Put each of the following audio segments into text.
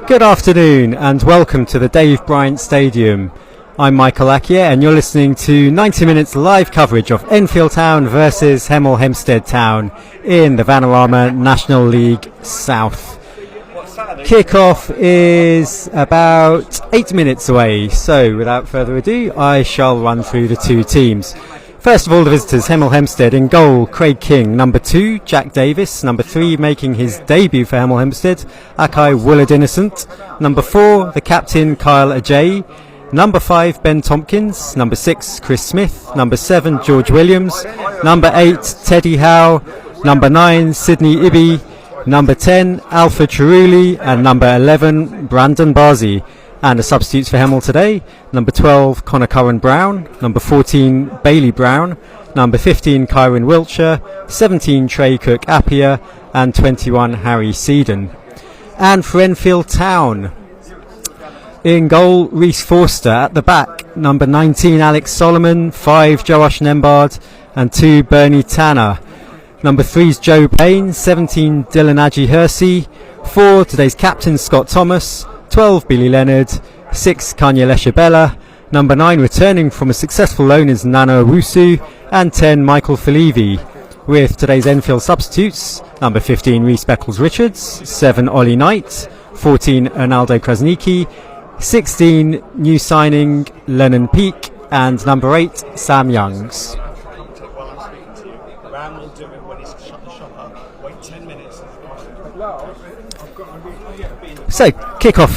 Good afternoon and welcome to the Dave Bryant Stadium. I'm Michael Akia and you're listening to 90 minutes live coverage of Enfield Town versus Hemel Hempstead Town in the Vanarama National League South. Kick-off is about 8 minutes away, so without further ado I shall run through the two teams. First of all, the visitors, Hemel Hempstead. In goal, Craig King. Number 2, Jack Davis. Number 3, making his debut for Hemel Hempstead, Akai Willard Innocent. Number 4, the captain, Kyle Ajay. Number 5, Ben Tompkins. Number 6, Chris Smith. Number 7, George Williams. Number 8, Teddy Howe. Number 9, Sydney Ibby. Number 10, Alfred Chiruli. And number 11, Brandon Barzy. And the substitutes for Hemel today: number 12, Connor Curran Brown. Number 14, Bailey Brown. Number 15, Kyron Wiltshire. 17, Trey Cook Appiah. And 21, Harry Seedon. And for Enfield Town, in goal, Reece Forster. At the back, number 19, Alex Solomon. 5, Joash Nembard. And 2, Bernie Tanner. Number 3 is Joe Payne. 17, Dylan Aji Hersey. 4, today's captain, Scott Thomas. 12, Billy Leonard. 6, Kanya Leshabella. Number 9, returning from a successful loan, is Nana Owusu. And 10, Michael Falevi. With today's Enfield substitutes: number 15, Reece Beckles-Richards. 7, Ollie Knight. 14, Ronaldo Krasniki. 16, new signing, Lennon Peake. And number 8, Sam Youngs. So, kick-off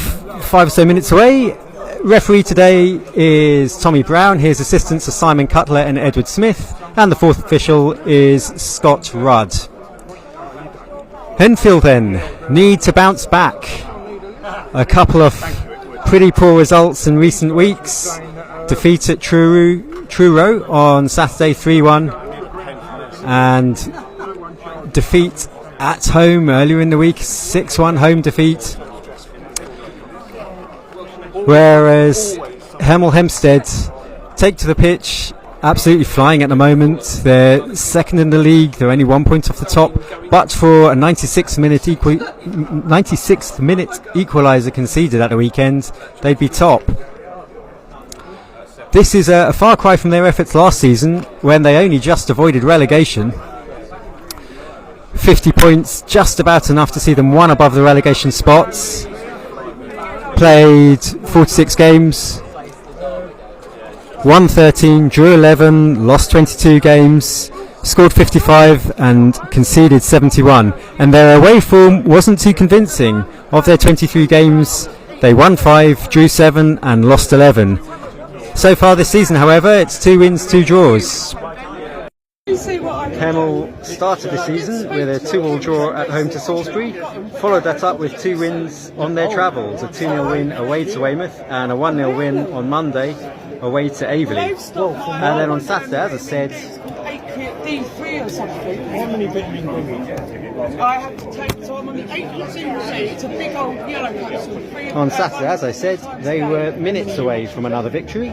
5 or so minutes away. Referee today is Tommy Brown. His assistants are Simon Cutler and Edward Smith. And the fourth official is Scott Rudd. Enfield then need to bounce back. A couple of pretty poor results in recent weeks. Defeat at Truro on Saturday 3-1. And defeat at home earlier in the week, 6-1 home defeat. Whereas Hemel Hempstead take to the pitch absolutely flying at the moment. They're second in the league, they're only 1 point off the top, but for a 96th minute equaliser conceded at the weekend, they'd be top. This is a far cry from their efforts last season when they only just avoided relegation. 50 points, just about enough to see them one above the relegation spots. Played 46 games, won 13, drew 11, lost 22 games, scored 55 and conceded 71. And their away form wasn't too convincing. Of their 23 games, they won 5, drew 7 and lost 11. So far this season, however, it's 2 wins, 2 draws. Hemel started the season with a 2-2 draw at home to Salisbury, followed that up with 2 wins on their travels: a 2-0 win away to Weymouth and a 1-0 win on Monday away to Averley. And then on Saturday, as I said, D3 or something. How many vitamin D? I have to take time on the 8C. It's a big old yellow capsule. On Saturday, as I said, they were minutes away from another victory.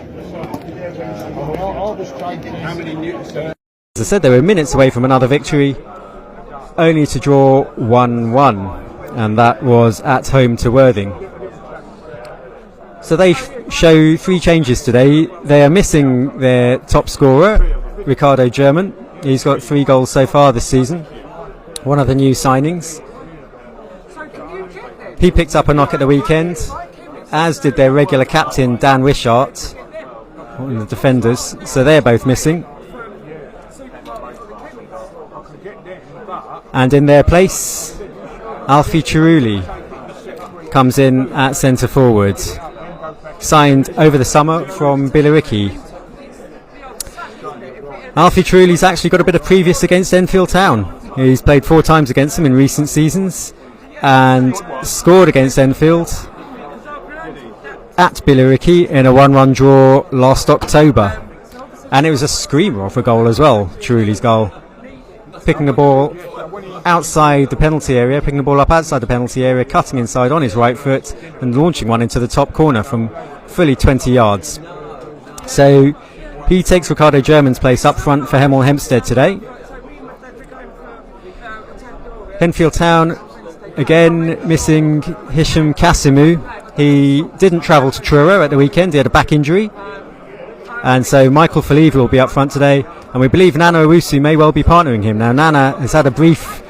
How many newtons? As I said, they were minutes away from another victory, only to draw 1-1, and that was at home to Worthing. So they show 3 changes today. They are missing their top scorer, Ricardo German. He's got 3 goals so far this season, one of the new signings. He picked up a knock at the weekend, as did their regular captain, Dan Wishart, one of the defenders, so they're both missing. And in their place, Alfie Chiruli comes in at centre forward, signed over the summer from Billericay. Alfie Chiruli's actually got a bit of previous against Enfield Town. He's played 4 times against them in recent seasons and scored against Enfield at Billericay in a 1-1 draw last October. And it was a screamer of a goal as well, Chiruli's goal. Picking the ball outside the penalty area, picking the ball up outside the penalty area, cutting inside on his right foot and launching one into the top corner from fully 20 yards. So He takes Ricardo German's place up front for Hemel Hempstead today. Enfield Town again missing Hisham Kasimu. He didn't travel to Truro at the weekend, he had a back injury. And so Michael Faleeva will be up front today, and we believe Nana Owusu may well be partnering him. Now Nana has had a brief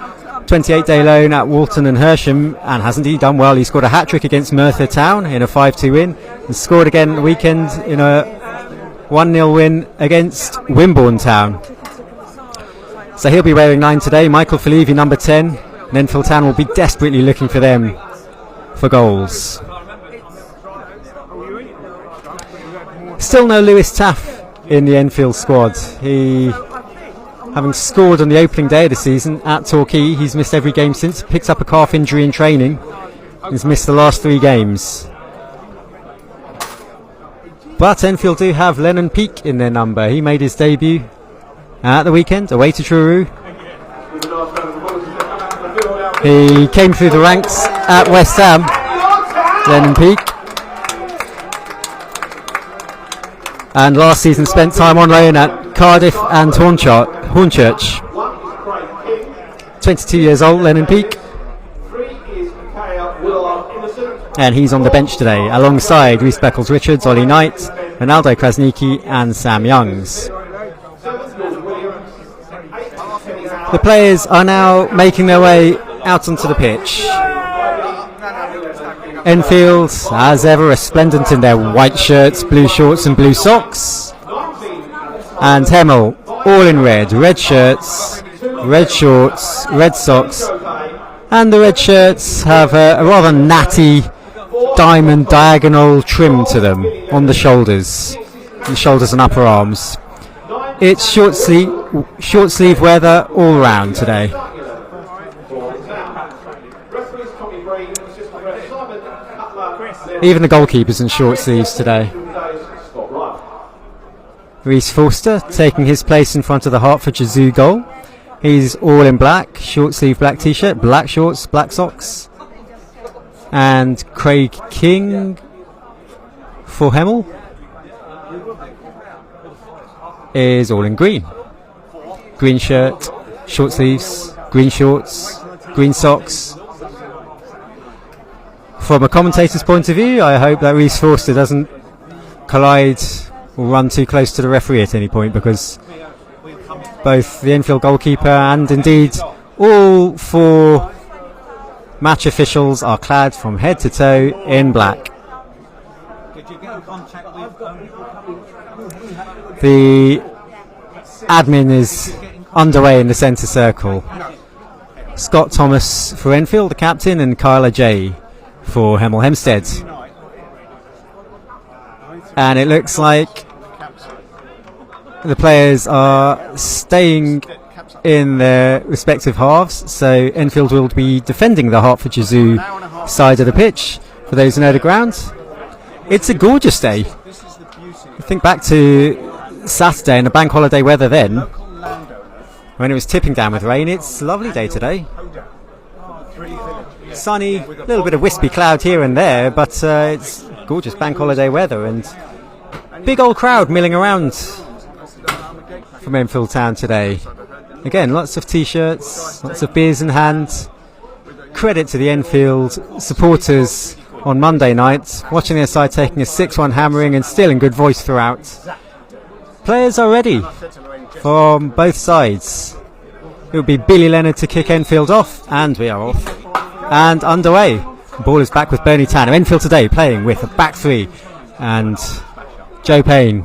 28-day loan at Walton and Hersham and hasn't he done well. He scored a hat-trick against Merthyr Town in a 5-2 win and scored again at the weekend in a 1-0 win against Wimborne Town. So he'll be wearing 9 today. Michael Faleeva number 10, and Enfield Town will be desperately looking for them for goals. Still no Lewis Taff in the Enfield squad. He, having scored on the opening day of the season at Torquay, he's missed every game since. Picked up a calf injury in training. He's missed the last 3 games. But Enfield do have Lennon Peake in their number. He made his debut at the weekend, away to Truro. He came through the ranks at West Ham, Lennon Peake. And last season spent time on loan at Cardiff and Hornchurch. 22 years old, Lennon Peake. And he's on the bench today, alongside Rhys Beckles-Richards, Ollie Knight, Ronaldo Krasniqi and Sam Youngs. The players are now making their way out onto the pitch. Enfield, as ever, resplendent in their white shirts, blue shorts and blue socks. And Hemel, all in red. Red shirts, red shorts, red socks. And the red shirts have a rather natty diamond diagonal trim to them on the shoulders and upper arms. It's short sleeve weather all round today. Even the goalkeeper's in short sleeves today. Reece Forster taking his place in front of the Hertfordshire Zoo goal. He's all in black, short sleeve black t-shirt, black shorts, black socks. And Craig King for Hemel is all in green. Green shirt, short sleeves, green shorts, green socks. From a commentator's point of view, I hope that Reece Forster doesn't collide or run too close to the referee at any point, because both the Enfield goalkeeper and indeed all 4 match officials are clad from head to toe in black. The admin is underway in the centre circle. Scott Thomas for Enfield, the captain, and Kyla J for Hemel Hempstead. And it looks like the players are staying in their respective halves, so Enfield will be defending the Hertfordshire Zoo side of the pitch. For those who know the ground, it's a gorgeous day. Think back to Saturday and the bank holiday weather then, when it was tipping down with rain. It's a lovely day today. Sunny, a little bit of wispy cloud here and there, but it's gorgeous bank holiday weather, and big old crowd milling around from Enfield Town today. Again, lots of t-shirts, lots of beers in hand. Credit to the Enfield supporters on Monday night, watching their side taking a 6-1 hammering and still in good voice throughout. Players are ready from both sides. It will be Billy Leonard to kick Enfield off, and we are off and underway. The ball is back with Bernie Tanner. Enfield today playing with a back 3, and Joe Payne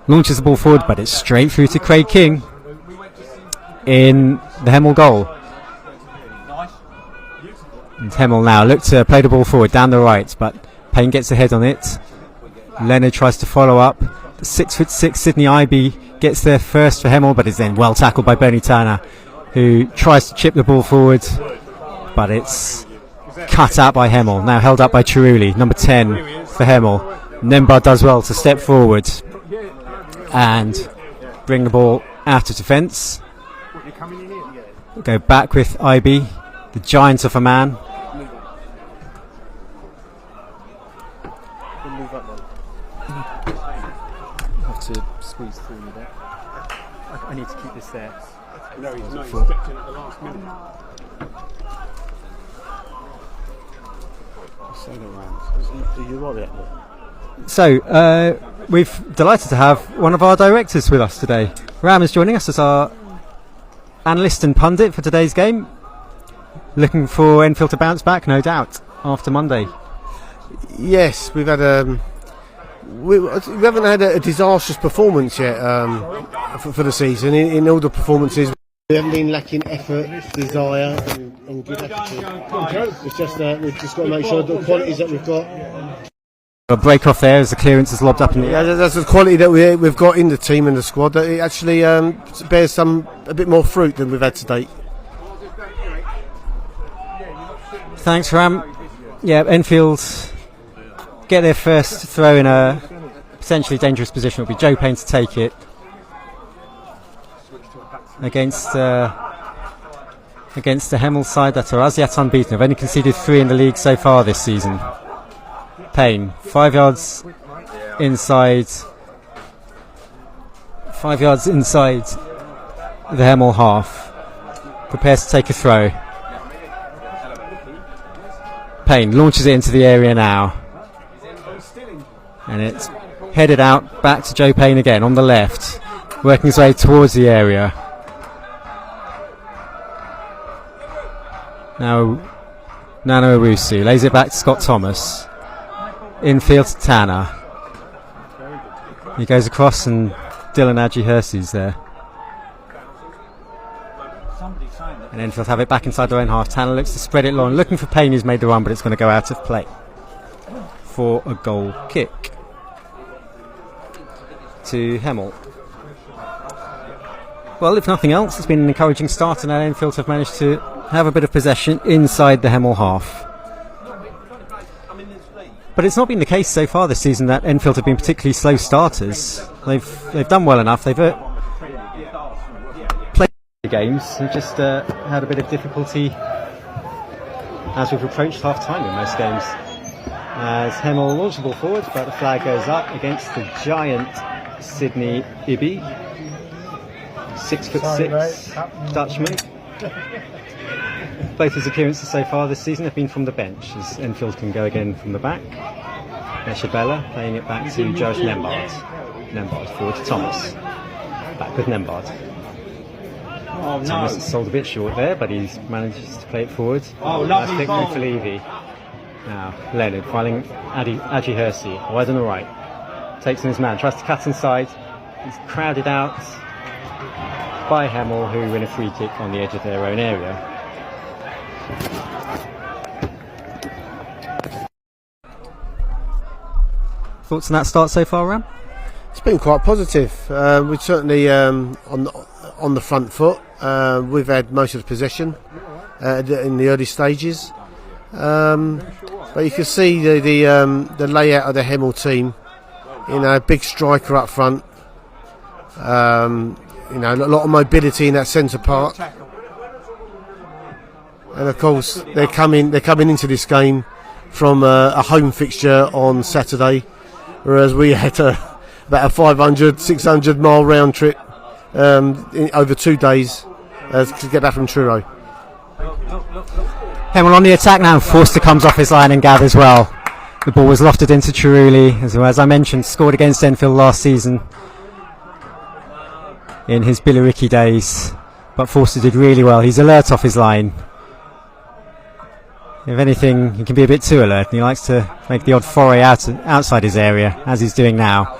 launches the ball forward, but it's straight through to Craig King in the Hemel goal. And Hemel now look to play the ball forward down the right, but Payne gets ahead on it. Leonard tries to follow up. The 6'6" Sydney Ivy gets there first for Hemel, but is then well tackled by Bernie Tanner, who tries to chip the ball forward, but it's cut out by Hemel. Now held up by Chiruli, number 10 for Hemel. Nembar does well to step forward and bring the ball out of defence. Go back with IB, the giant of a man. squeeze through with it. I need to keep this there. No, he's not. He's stepped in at the last minute. So, we've delighted to have one of our directors with us today. Ram is joining us as our analyst and pundit for today's game. Looking for Enfield to bounce back, no doubt, after Monday. Yes, we've had we haven't had a disastrous performance yet for the season. In all the performances, we haven't been lacking effort, desire, and good attitude. It's just we've just got to make sure that the qualities that we've got. A break off there as the clearance is lobbed up in the air. Yeah, that's the quality that we've got in the team and the squad. That it actually bears a bit more fruit than we've had to date. Thanks, Ram. Yeah, Enfield get their first throw in a potentially dangerous position. It'll be Joe Payne to take it against the Hemel side that are as yet unbeaten. They've only conceded 3 in the league so far this season. Payne, 5 yards inside. 5 yards inside the Hemel half. Prepares to take a throw. Payne launches it into the area now. And it's headed out back to Joe Payne again on the left. Working his way towards the area. Now Nano Owusu lays it back to Scott Thomas. Infield to Tanner. He goes across and Dylan Adji-Hersey's there. And Enfield have it back inside their own half. Tanner looks to spread it long, looking for Payne, who's made the run, but it's going to go out of play for a goal kick to Hemel. Well, if nothing else, it's been an encouraging start, and Enfield have managed to have a bit of possession inside the Hemel half. But it's not been the case so far this season that Enfield have been particularly slow starters. They've done well enough. They've played games. They've just had a bit of difficulty as we've approached half-time in most games. As Hemel launches the ball forward, but the flag goes up against the giant Sydney Ibby. 6'6" Dutchman. Both his appearances so far this season have been from the bench, as Enfield can go again from the back. Eshabella playing it back to Josh Nembard. Nembard forward to Thomas. Back with Nembard. Thomas sold a bit short there, but he's managed to play it forward. Nice pick for Levy. Now Leonard filing Adji-Hersey wide on the right. Takes on his man, tries to cut inside. He's crowded out by Hemel, who win a free kick on the edge of their own area. Thoughts on that start so far, Ram? It's been quite positive. We're certainly on the front foot. We've had most of the possession in the early stages, but you can see the layout of the Hemel team. You know, big striker up front. You know, a lot of mobility in that centre part, and of course they're coming into this game from a home fixture on Saturday, whereas we had about a 500-600 mile round trip over 2 days to get back from Truro. Hemel on the attack now. Forster comes off his line and gathers well. The ball was lofted into Trulli, as I mentioned, scored against Enfield last season in his Billericay days, but Forster did really well. He's alert off his line. If anything, he can be a bit too alert, and he likes to make the odd foray outside his area, as he's doing now.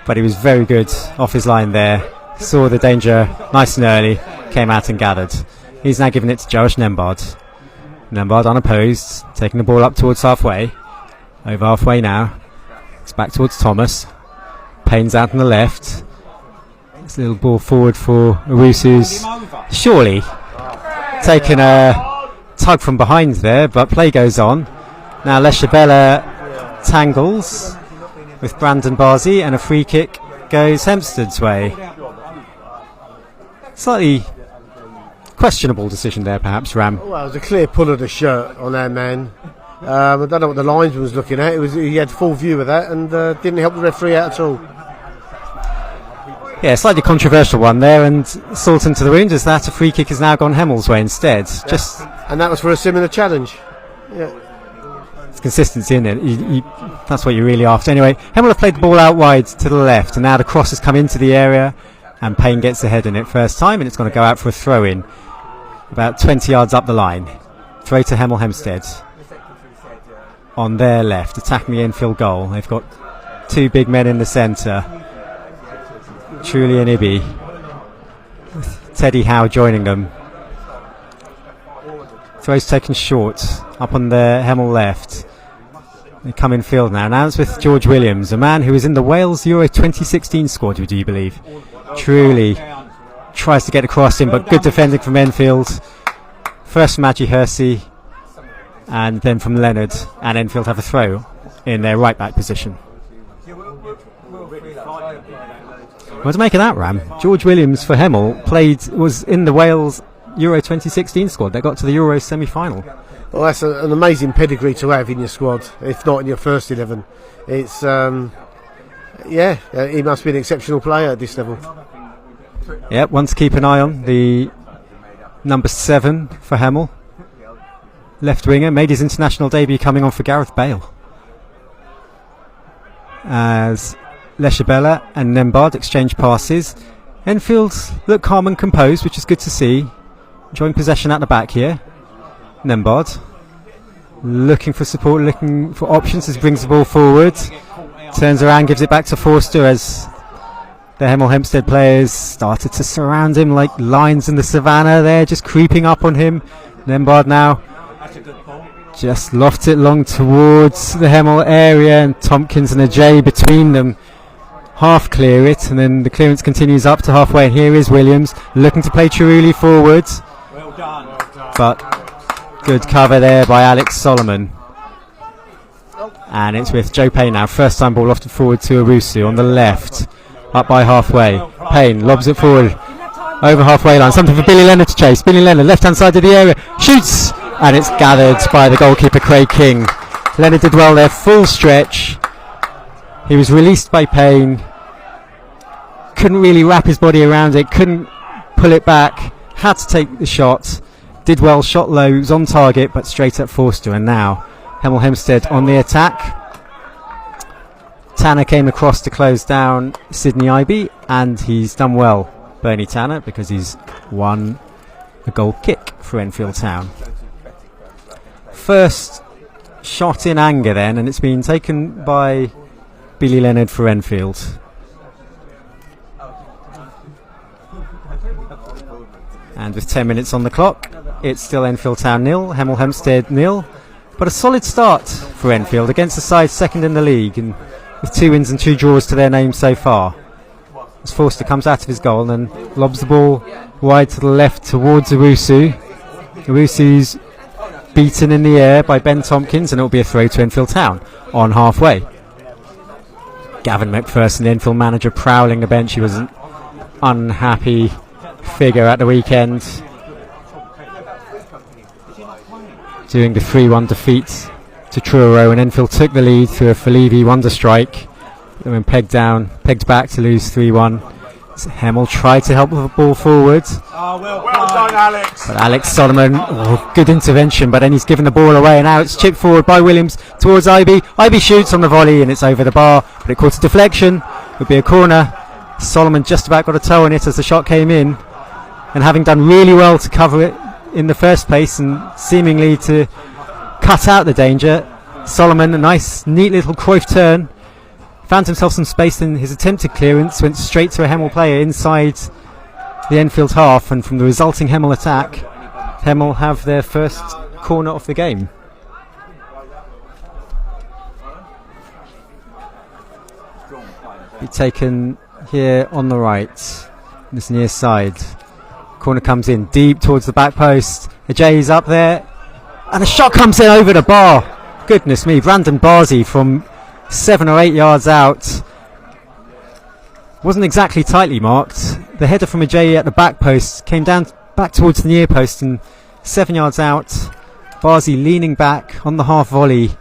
But he was very good off his line there. Saw the danger nice and early, came out and gathered. He's now giving it to Josh Nembard. Nembard unopposed, taking the ball up towards halfway. Over halfway now. It's back towards Thomas. Payne's out on the left. This little ball forward for Owusu's surely taken a tug from behind there, but play goes on. Now Leshabella tangles with Brandon Barzi, and a free kick goes Hempstead's way. Slightly questionable decision there, perhaps, Ram. Well, it was a clear pull of the shirt on our man. I don't know what the linesman was looking at. He had full view of that and didn't help the referee out at all. Yeah, slightly controversial one there, and salt into the wound as that a free kick has now gone Hemel's way instead. Just And that was for a similar challenge. Yeah. it's consistency in it. That's what you're really after. Anyway, Hemel have played the ball out wide to the left, and now the cross has come into the area, and Payne gets the head in it first time, and it's going to go out for a throw in about 20 yards up the line. Throw to Hemel Hempstead on their left, attacking the Enfield goal. They've got two big men in the centre, Truly and Ibby, with Teddy Howe joining them. Throw's taken short up on the Hemel left. They come in field now. Now it's with George Williams, a man who is in the Wales Euro 2016 squad, would you believe? Truly tries to get across him, but good defending from Enfield. First from Adji Hersey, and then from Leonard, and Enfield have a throw in their right back position. What to make of that, Ram? George Williams for Hemel was in the Wales Euro 2016 squad. They got to the Euro semi-final. Well, that's an amazing pedigree to have in your squad, if not in your first 11. It's, he must be an exceptional player at this level. Yep, one to keep an eye on. The number 7 for Hemel. Left winger, made his international debut coming on for Gareth Bale. As Leshabella and Nembard exchange passes. Enfield look calm and composed, which is good to see. Enjoying possession at the back here. Nembard looking for support, looking for options as he brings the ball forward. Turns around, gives it back to Forster as the Hemel Hempstead players started to surround him like lions in the savannah there, just creeping up on him. Nembard now just lofts it long towards the Hemel area, and Tompkins and Ajay between them half clear it, and then the clearance continues up to halfway, and here is Williams looking to play Chirouli forwards. Well done. But good cover there by Alex Solomon. And it's with Joe Payne now. First time ball lofted forward to Owusu on the left. Up by halfway. Payne lobs it forward. Over halfway line. Something for Billy Leonard to chase. Billy Leonard, left hand side of the area. Shoots! And it's gathered by the goalkeeper Craig King. Leonard did well there. Full stretch. He was released by Payne. Couldn't really wrap his body around it. Couldn't pull it back. Had to take the shot. Did well. Shot low. Was on target, but straight at Forster. And now Hemel Hempstead on the attack. Tanner came across to close down Sydney Ibe, and he's done well, Bernie Tanner, because he's won a goal kick for Enfield Town. First shot in anger then, and it's been taken by Billy Leonard for Enfield. And with 10 minutes on the clock, it's still Enfield Town 0, Hemel Hempstead 0. But a solid start for Enfield against the side second in the league, and with 2 wins and 2 draws to their name so far. As Forster comes out of his goal and lobs the ball wide to the left towards Owusu. Owusu's beaten in the air by Ben Tompkins, and it'll be a throw to Enfield Town on halfway. Gavin McPherson, the Enfield manager, prowling the bench. He was an unhappy figure at the weekend, doing the 3-1 defeat to Truro, and Enfield took the lead through a Falevi wonder strike. Then when pegged back to lose 3-1. So Hemel tried to help with the ball forward. Well done, Alex. But Alex Solomon, good intervention, but then he's given the ball away, and now it's chipped forward by Williams towards Ibe. Ibe shoots on the volley, and it's over the bar, but it caught a deflection. It would be a corner. Solomon just about got a toe on it as the shot came in, and having done really well to cover it in the first place and seemingly to cut out the danger, Solomon, a nice neat little Cruyff turn, found himself some space in his attempted clearance, went straight to a Hemel player inside the Enfield half, and from the resulting Hemel attack, Hemel have their first corner of the game. Be taken here on the right, this near side. Corner comes in deep towards the back post. Ajay's up there, and a shot comes in over the bar. Goodness me, Brandon Barzi from 7 or 8 yards out. Wasn't exactly tightly marked. The header from Ajay at the back post came down back towards the near post, and 7 yards out, Barzi leaning back on the half volley,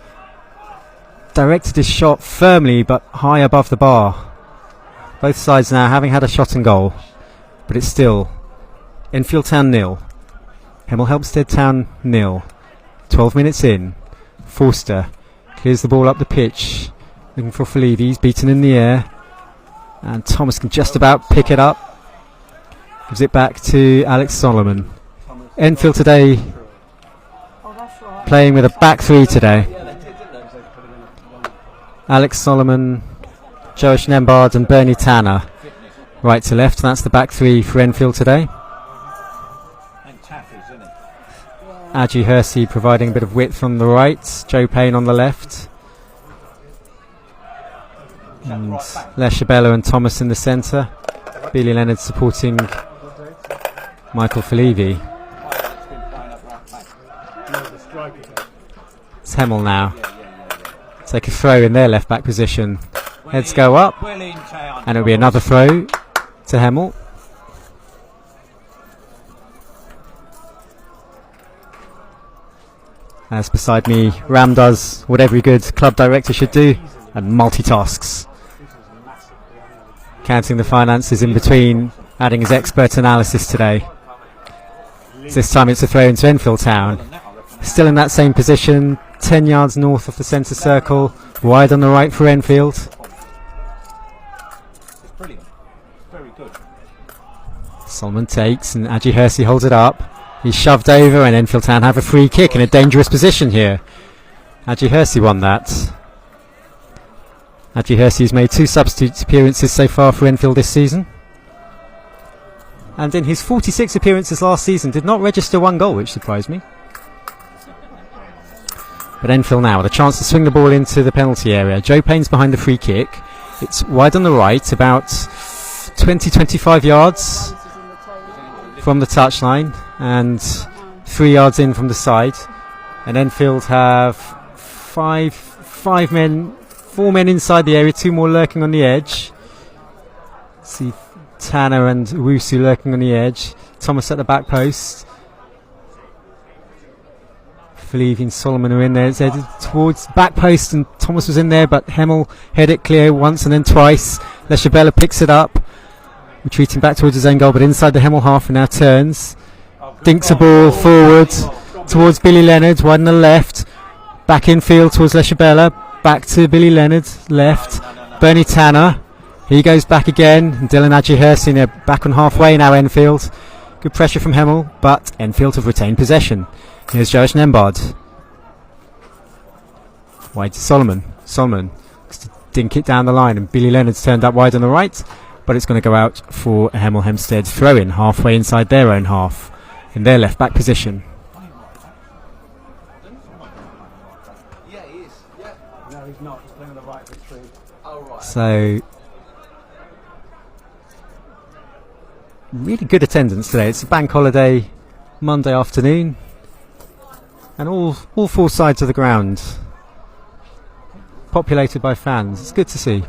directed his shot firmly but high above the bar. Both sides now having had a shot and goal, but it's still Enfield Town 0, Hemel Hempstead Town 0. 12 minutes in. Forster clears the ball up the pitch, looking for Felivi. He's beaten in the air, and Thomas can just about pick it up. Gives it back to Alex Solomon. Enfield today playing with a back three today. Alex Solomon, Josh Nembard and Bernie Tanner right to left. That's the back three for Enfield today. Adji Hersey providing a bit of width on the right, Joe Payne on the left, and Leshabella and Thomas in the centre. Billy Leonard supporting Michael Felivi. It's Hemel now. Take a throw in their left back position. Heads go up, and it'll be another throw to Hemel. As beside me, Ram does what every good club director should do and multitasks. Counting the finances in between, adding his expert analysis today. This time it's a throw into Enfield Town. Still in that same position, 10 yards north of the centre circle, wide on the right for Enfield. Solomon takes and Adji Hersey holds it up. He's shoved over and Enfield Town have a free kick in a dangerous position here. Adji Hersey won that. Adji Hersey has made 2 substitute appearances so far for Enfield this season. And in his 46 appearances last season did not register 1 goal, which surprised me. But Enfield now with a chance to swing the ball into the penalty area. Joe Payne's behind the free kick. It's wide on the right, about 20-25 yards from the touchline and 3 yards in from the side. And Enfield have 4 men inside the area, 2 more lurking on the edge. See Tanner and Wusu lurking on the edge. Thomas at the back post. Felivi and Solomon are in there. It's headed towards back post and Thomas was in there, but Hemel headed it clear once and then twice. Leshabella picks it up, retreating back towards his own goal, but inside the Hemel half and now turns. Dinks a ball forward towards Billy Leonard, wide on the left. Back infield towards Leshabella. Back to Billy Leonard, left. Bernie Tanner. He goes back again. And Dylan Adji Hersey there, back on halfway now, Enfield. Good pressure from Hemel, but Enfield have retained possession. Here's Josh Nembard. Wide to Solomon. Solomon has to dink it down the line, and Billy Leonard's turned up wide on the right, but it's going to go out for a Hemel Hempstead throw-in halfway inside their own half in their left back position. So really good attendance today. It's a bank holiday Monday afternoon, and all 4 sides of the ground populated by fans. It's good to see.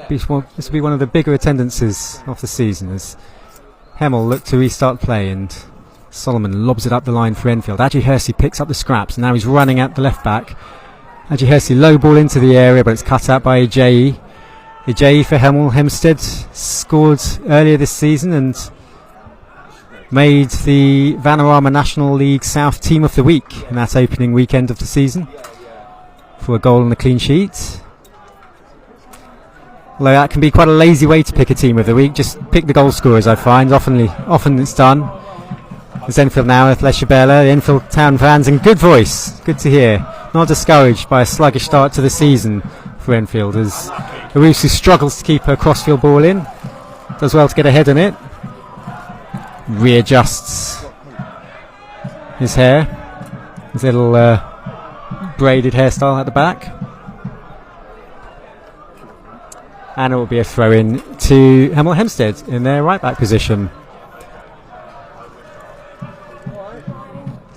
This will be one of the bigger attendances of the season as Hemel look to restart play and Solomon lobs it up the line for Enfield. Adji Hersey picks up the scraps and now he's running at the left back. Adji Hersey low ball into the area, but it's cut out by Ajayi. Ajayi for Hemel Hempstead scored earlier this season and made the Vanarama National League South Team of the Week in that opening weekend of the season for a goal and a clean sheet. Although that can be quite a lazy way to pick a team of the week, just pick the goal scorers, I find. Often it's done. There's Enfield now with Leshabella, the Enfield Town fans, and good voice, good to hear. Not discouraged by a sluggish start to the season for Enfield as Arusu struggles to keep her crossfield ball in. Does well to get ahead on it. Readjusts his hair, his little braided hairstyle at the back. And it will be a throw-in to Hemel Hempstead in their right-back position.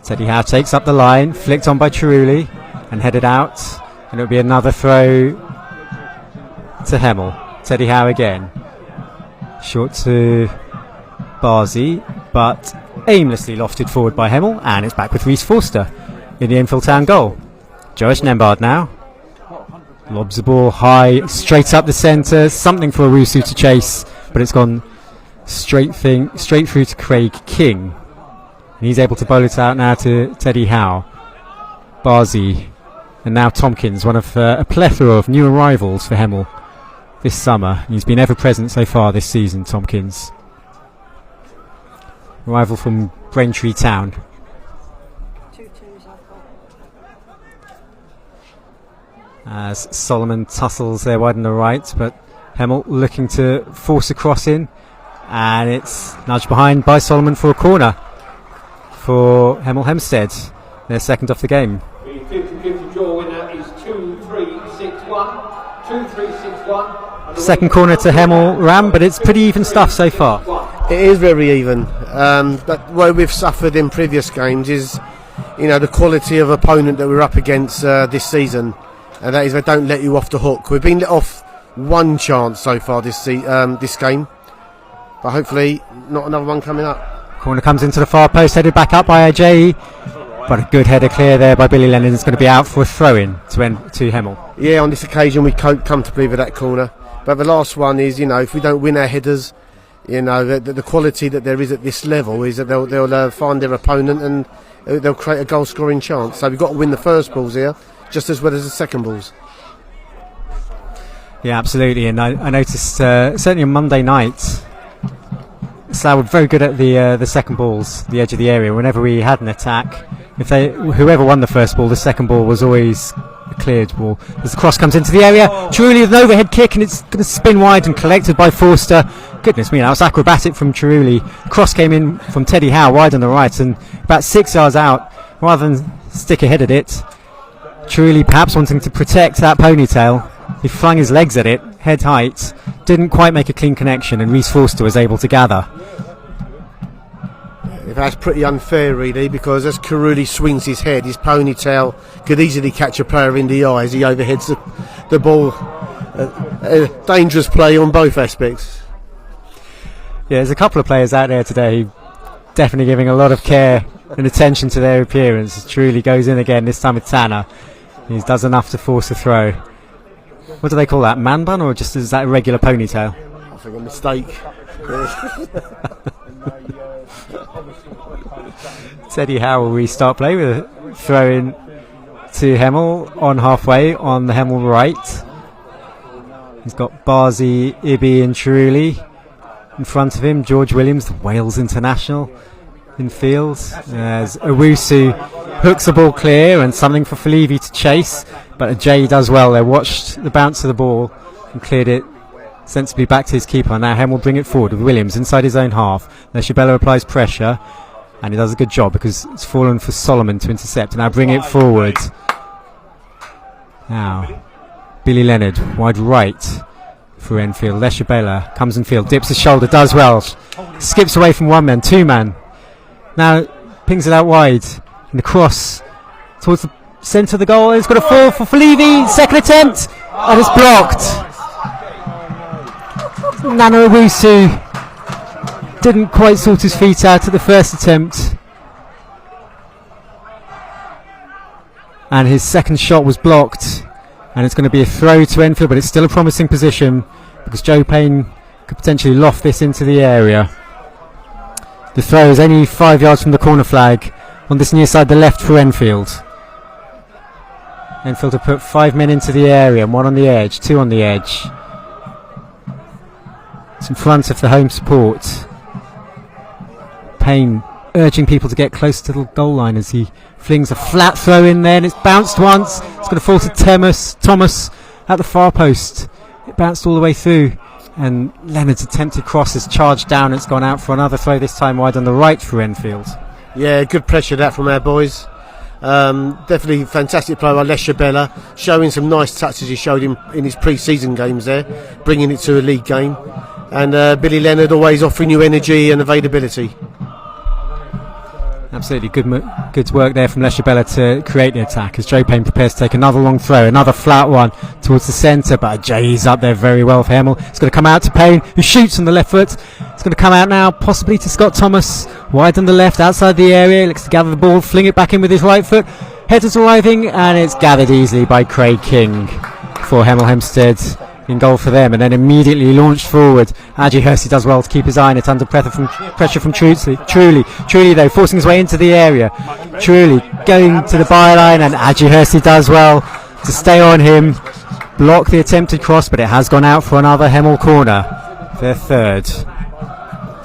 Teddy Howe takes up the line, flicked on by Chiruli, and headed out. And it will be another throw to Hemel. Teddy Howe again. Short to Barzi, but aimlessly lofted forward by Hemel, and it's back with Reece Forster in the Enfield Town goal. Josh Nembard now. Lobs the ball high, straight up the centre. Something for Owusu to chase, but it's gone straight through to Craig King. And he's able to bowl it out now to Teddy Howe. Barzi, and now Tompkins, one of a plethora of new arrivals for Hemel this summer. He's been ever present so far this season, Tompkins. Arrival from Braintree Town. As Solomon tussles there wide on the right, but Hemel looking to force a cross in, and it's nudged behind by Solomon for a corner for Hemel Hempstead, their second off the game. The 50-50 draw winner is 2-3-6-1. 2-3-6-1. Second corner to Hemel Ram, but it's pretty even stuff so far. It is very even. But what we've suffered in previous games is, the quality of opponent that we're up against this season, and that is they don't let you off the hook. We've been let off one chance so far this game, but hopefully not another one coming up. Corner comes into the far post, headed back up by Ajay, but a good header clear there by Billy Lennon. It's going to be out for a throw-in to Hemel. Yeah, on this occasion we cope comfortably with that corner, but the last one is, if we don't win our headers, the quality that there is at this level is that they'll find their opponent and they'll create a goal-scoring chance. So we've got to win the first balls here, just as well as the second balls. Yeah, absolutely. And I noticed certainly on Monday night, Slough were very good at the second balls, the edge of the area. Whenever we had an attack, whoever won the first ball, the second ball was always a cleared ball. As the cross comes into the area, Chiruli with an overhead kick, and it's going to spin wide and collected by Forster. Goodness me, that was acrobatic from Chiruli. Cross came in from Teddy Howe wide on the right, and about 6 yards out, rather than stick ahead at it, Chiruli perhaps wanting to protect that ponytail, he flung his legs at it, head height, didn't quite make a clean connection, and Rhys Forster was able to gather. That's pretty unfair, really, because as Chiruli swings his head, his ponytail could easily catch a player in the eye as he overheads the ball. A dangerous play on both aspects. Yeah, there's a couple of players out there today definitely giving a lot of care and attention to their appearance. Truly goes in again, this time with Tanner. He does enough to force a throw. What do they call that, man bun, or just is that a regular ponytail? I think a mistake. Teddy Howe will restart play with a throw in to Hemel on halfway on the Hemel right. He's got Barzi, Ibi and Chiruli in front of him. George Williams, the Wales international, in field. As Owusu hooks the ball clear, and something for Falevi to chase, but Ajay does well there, watched the bounce of the ball and cleared it sensibly back to his keeper. Now Hemel will bring it forward with Williams inside his own half. There Shabella applies pressure, and he does a good job because it's fallen for Solomon to intercept. And now bring it forward. Now Billy Leonard wide right for Enfield. Leshabella comes in field, dips his shoulder, does well, skips away from one man, two man. Now pings it out wide, and the cross towards the centre of the goal. It's got a fall for Falevi, second attempt, and it's blocked. Nana Owusu didn't quite sort his feet out at the first attempt, and his second shot was blocked, and it's going to be a throw to Enfield, but it's still a promising position because Joe Payne could potentially loft this into the area. The throw is only 5 yards from the corner flag on this near side, the left for Enfield. Enfield have put 5 men into the area, and 1 on the edge, 2 on the edge. It's in front of the home support. Payne urging people to get close to the goal line as he flings a flat throw in there, and it's bounced once. It's going to fall to Thomas at the far post. It bounced all the way through, and Leonard's attempted cross has charged down. It's gone out for another throw, this time wide on the right for Enfield. Yeah, good pressure that from our boys. Definitely fantastic play by Leshabella, showing some nice touches he showed him in his pre-season games there, bringing it to a league game. And Billy Leonard always offering you energy and availability. Absolutely good work there from Leshabella to create the attack as Joe Payne prepares to take another long throw, another flat one towards the centre, but Jay's up there very well for Hemel. It's going to come out to Payne, who shoots on the left foot. It's going to come out now possibly to Scott Thomas, wide on the left outside the area, looks to gather the ball, fling it back in with his right foot. Headers arriving, and it's gathered easily by Craig King. for Hemel Hempstead in goal for them, and then immediately launched forward. Adji Hersey does well to keep his eye on it under pressure from Truly though forcing his way into the area. Truly going to the byline, and Adji Hersey does well to stay on him, block the attempted cross, but it has gone out for another Hemel corner, their third.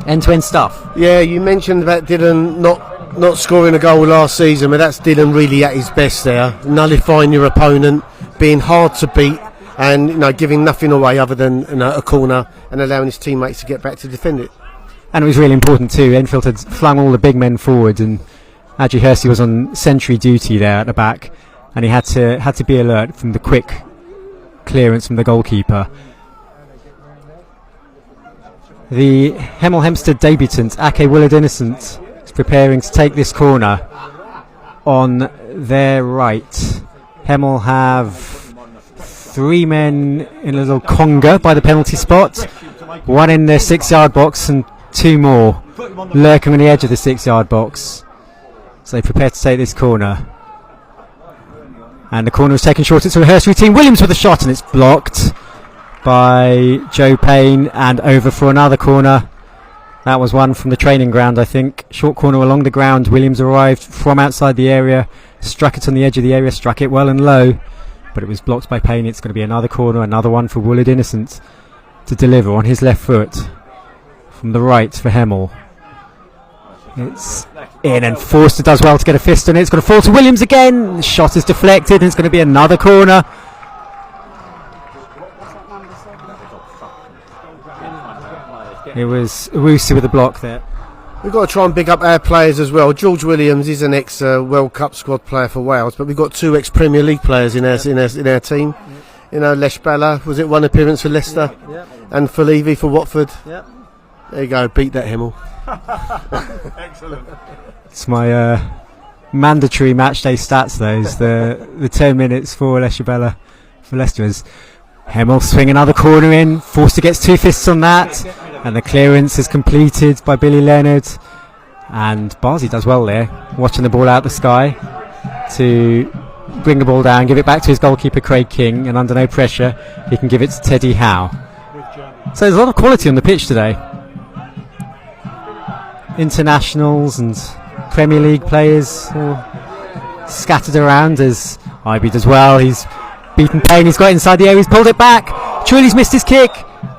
End-to-end stuff. Yeah, you mentioned about Dylan not scoring a goal last season, but that's Dylan really at his best there, nullifying your opponent, being hard to beat, and giving nothing away other than a corner, and allowing his teammates to get back to defend it. And it was really important too. Enfield had flung all the big men forward, and Adji Hersey was on sentry duty there at the back, and he had to be alert from the quick clearance from the goalkeeper. The Hemel Hempstead debutant Ake Willard Innocent is preparing to take this corner on their right. Hemel have 3 men in a little conga by the penalty spot, 1 in their 6-yard box and 2 more lurking on the edge of the 6-yard box. So they prepare to take this corner. And the corner is taken short. It's a rehearsed routine. Williams with a shot, and it's blocked by Joe Payne, and over for another corner. That was one from the training ground, I think. Short corner along the ground. Williams arrived from outside the area, struck it on the edge of the area, struck it well and low, but it was blocked by Payne. It's going to be another corner, another one for Willard Innocent to deliver on his left foot from the right for Hemel. It's in, and Forster does well to get a fist on it. It's going to fall to Williams again. The shot is deflected, and it's going to be another corner. It was Owusu with a block there. We've got to try and big up our players as well. George Williams is an ex-World Cup squad player for Wales, but we've got 2 ex-Premier League players in our team. Lesh Bella, was it 1 appearance for Leicester? Yep. And for Levy for Watford? Yep. There you go, beat that Hemel. Excellent. It's my mandatory match day stats, those. the 10 minutes for Leshabella for Leicester. Hemel swing another corner in. Forster gets 2 fists on that, and the clearance is completed by Billy Leonard. And Barzi does well there, watching the ball out the sky to bring the ball down, give it back to his goalkeeper Craig King, and under no pressure he can give it to Teddy Howe. So there's a lot of quality on the pitch today. Internationals and Premier League players all scattered around, as Ibe does well. He's beaten Payne, he's got inside the area, he's pulled it back. Truly's missed his kick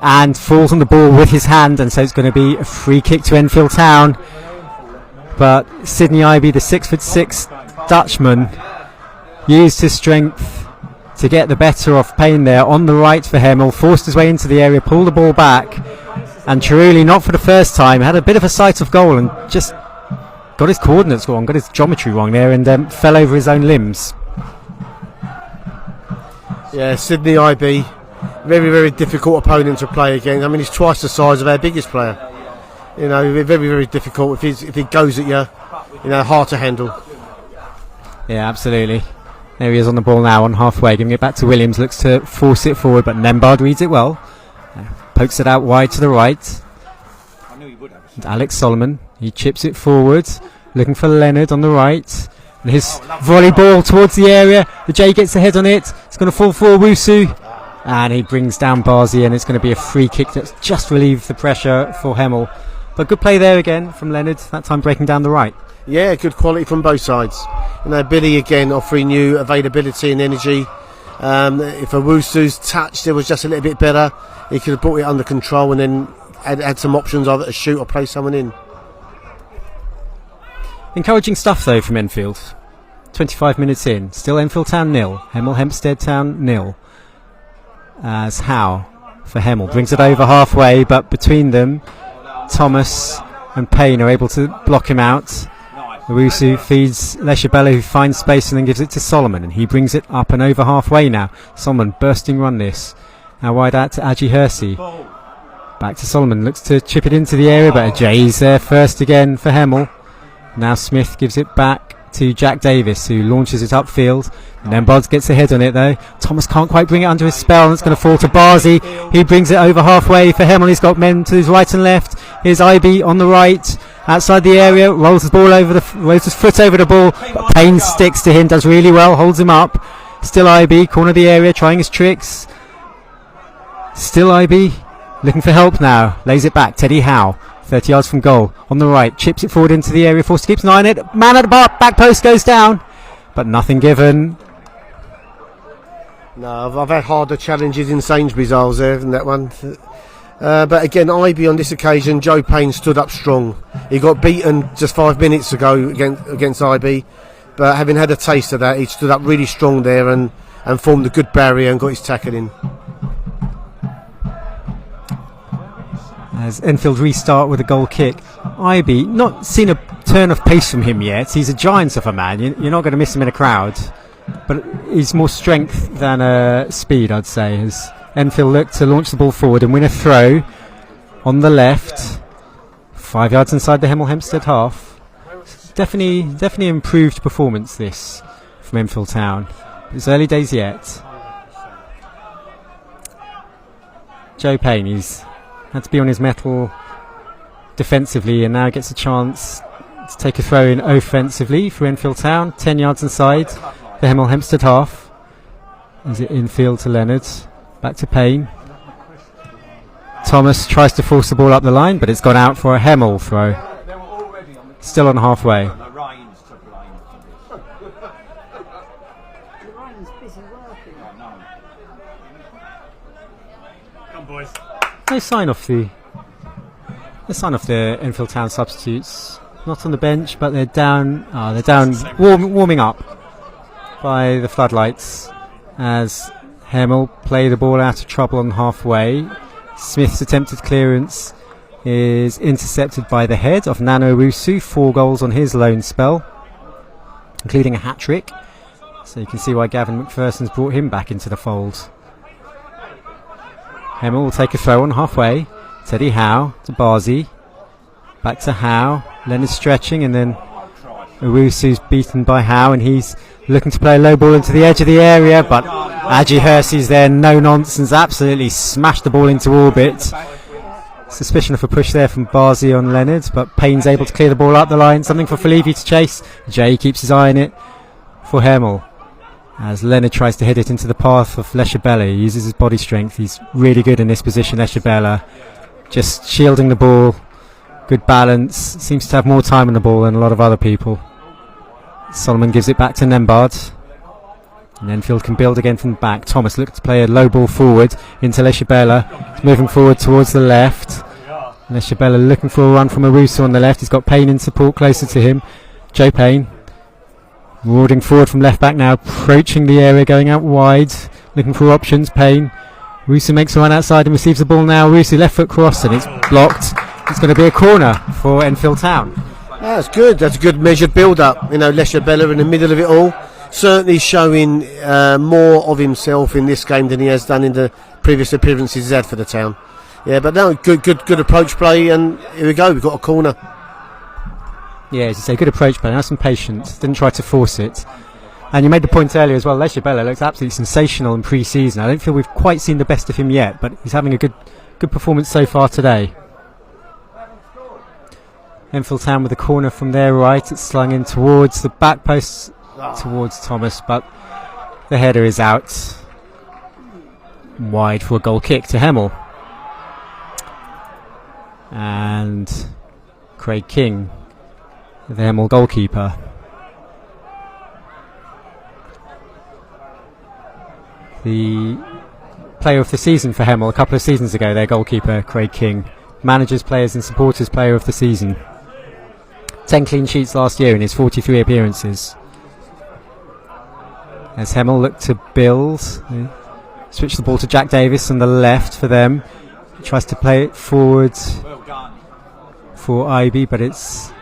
and falls on the ball with his hand, and so it's going to be a free kick to Enfield Town. But Sidney Ibe, the 6'6" Dutchman, used his strength to get the better of Payne there on the right for Hemel, forced his way into the area, pulled the ball back, and Truly, not for the first time, had a bit of a sight of goal and just got his coordinates wrong, got his geometry wrong there, and fell over his own limbs. Yeah, Sidney Ibe, very, very difficult opponent to play against. I mean, he's twice the size of our biggest player. Very, very difficult. If he goes at you, hard to handle. Yeah, absolutely. There he is on the ball now, on halfway, giving it back to Williams, looks to force it forward, but Nembard reads it well. Pokes it out wide to the right. And Alex Solomon, he chips it forward, looking for Leonard on the right. And his volley ball towards the area. The J gets the head on it. It's going to fall for Owusu. And he brings down Barzi, and it's going to be a free kick that's just relieved the pressure for Hemel. But good play there again from Leonard, that time breaking down the right. Yeah, good quality from both sides. Billy again offering you availability and energy. If Owusu's touch there was just a little bit better, he could have brought it under control and then had some options either to shoot or play someone in. Encouraging stuff though from Enfield. 25 minutes in, still Enfield Town 0, Hemel Hempstead Town 0. As Howe for Hemel brings it over halfway, but between them Thomas and Payne are able to block him out. Owusu feeds Leshabella, who finds space and then gives it to Solomon, and he brings it up and over halfway now. Solomon bursting run this. Now wide out to Adji Hersey. Back to Solomon, looks to chip it into the area, but Jay's there first again for Hemel. Now Smith gives it back to Jack Davis, who launches it upfield, and then Bods gets a head on it though. Thomas can't quite bring it under his spell, and it's going to fall to Barzi. He brings it over halfway for Hemel. He's got men to his right and left. Here's Ibe on the right, outside the area, rolls his foot over the ball, but Payne sticks to him, does really well, holds him up. Still IB, corner of the area, trying his tricks. Still IB, looking for help now. Lays it back, Teddy Howe, 30 yards from goal. On the right, chips it forward into the area. Forster keeps an eye on it. Man at the back post goes down. But nothing given. No, I've had harder challenges in Sainsbury's, I was there in that one. But again, IB on this occasion, Joe Payne stood up strong. He got beaten just 5 minutes ago against IB, but having had a taste of that, he stood up really strong there and formed a good barrier and got his tackle in. As Enfield restart with a goal kick. IB, not seen a turn of pace from him yet. He's a giant of a man. You're not going to miss him in a crowd. But he's more strength than speed, I'd say. As Enfield look to launch the ball forward and win a throw on the left. 5 yards inside the Hemel Hempstead half. Definitely improved performance this from Enfield Town. It's early days yet. Joe Payne, he's had to be on his mettle defensively and now gets a chance to take a throw in offensively for Enfield Town. 10 yards inside the Hemel Hempstead half. Is it infield to Leonard? Back to Payne. Thomas tries to force the ball up the line, but it's gone out for a Hemel throw. Still on halfway. Come boys. No sign of the Enfield Town substitutes. Not on the bench, but they're down. They're down, warming up by the floodlights as Hemel play the ball out of trouble on halfway. Smith's attempted clearance is intercepted by the head of Nano Owusu. 4 goals on his loan spell, including a hat-trick. So you can see why Gavin McPherson's brought him back into the fold. Hemel will take a throw on halfway. Teddy Howe to Barzy. Back to Howe. Leonard stretching, and then Owusu's beaten by Howe, and he's looking to play a low ball into the edge of the area, but Aji Hersey's there, no nonsense, absolutely smashed the ball into orbit. Suspicion of a push there from Barzy on Leonard, but Payne's able to clear the ball up the line. Something for Falevi to chase. Jay keeps his eye on it for Hemel, as Leonard tries to hit it into the path of Leshabella. He uses his body strength. He's really good in this position, Leshabella. Just shielding the ball. Good balance. Seems to have more time on the ball than a lot of other people. Solomon gives it back to Nembard. And Enfield can build again from the back. Thomas looks to play a low ball forward into Leshabella. He's moving forward towards the left. Leshabella looking for a run from Owusu on the left. He's got Payne in support closer to him. Joe Payne marauding forward from left back now, approaching the area, going out wide, looking for options. Payne. Owusu makes a run outside and receives the ball now. Owusu left foot cross, and it's blocked. It's going to be a corner for Enfield Town. That's good. That's a good measured build-up. Leshabella in the middle of it all, certainly showing more of himself in this game than he has done in the previous appearances he's had for the town. Yeah, but no, good approach play, and here we go. We've got a corner. Yeah, as you say, good approach play. Nice and patient. Didn't try to force it. And you made the point earlier as well. Leshabella looks absolutely sensational in pre-season. I don't feel we've quite seen the best of him yet, but he's having a good performance so far today. Enfield Town with a corner from their right. It's slung in towards the back post, towards Thomas, but the header is out wide for a goal kick to Hemel. And Craig King, the Hemel goalkeeper. The player of the season for Hemel a couple of seasons ago, their goalkeeper, Craig King. Managers, players and supporters player of the season. 10 clean sheets last year in his 43 appearances. As Hemel look to build, switch the ball to Jack Davis on the left for them. He tries to play it forward for IB, but it's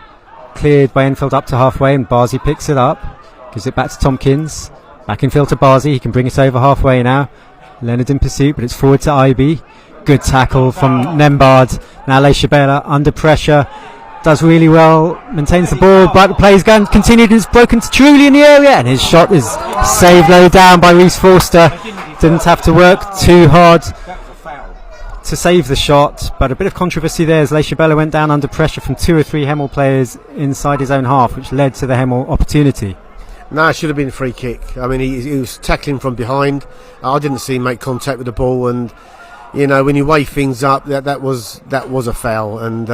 cleared by Enfield up to halfway, and Barzy picks it up, gives it back to Tompkins. Back in field to Barzy, he can bring it over halfway now. Leonard in pursuit, but it's forward to IB. Good tackle from Nembard. Now Leshabella under pressure. Does really well, maintains the ball, but the play is going continued, and it's broken to Truly in the area, and his shot is saved low down by Reece Forster. Didn't have to work too hard to save the shot, but a bit of controversy there as Leshabella went down under pressure from 2 or 3 Hemel players inside his own half, which led to the Hemel opportunity. No, it should have been a free kick. I mean, he was tackling from behind. I didn't see him make contact with the ball, and you know, when you weigh things up, that was a foul, and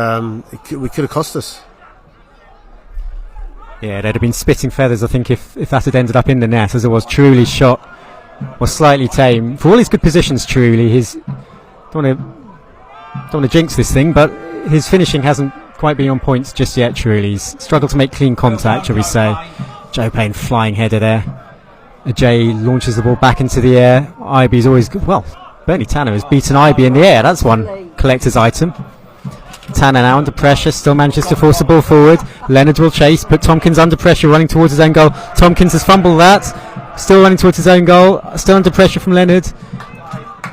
we could have cost us. Yeah, they'd have been spitting feathers, I think, if that had ended up in the net, as it was. Truly shot was slightly tame. For all his good positions, Truly, don't want to jinx this thing, but his finishing hasn't quite been on points just yet, Truly. He's struggled to make clean contact, shall we say. Joe Payne flying header there. Ajay launches the ball back into the air. Iby's always good. Well, Bernie Tanner has beaten Iby in the air. That's one collector's item. Tanner now under pressure, still manages to force the ball forward. Leonard will chase, but Tompkins under pressure, running towards his own goal. Tompkins has fumbled that. Still running towards his own goal. Still under pressure from Leonard.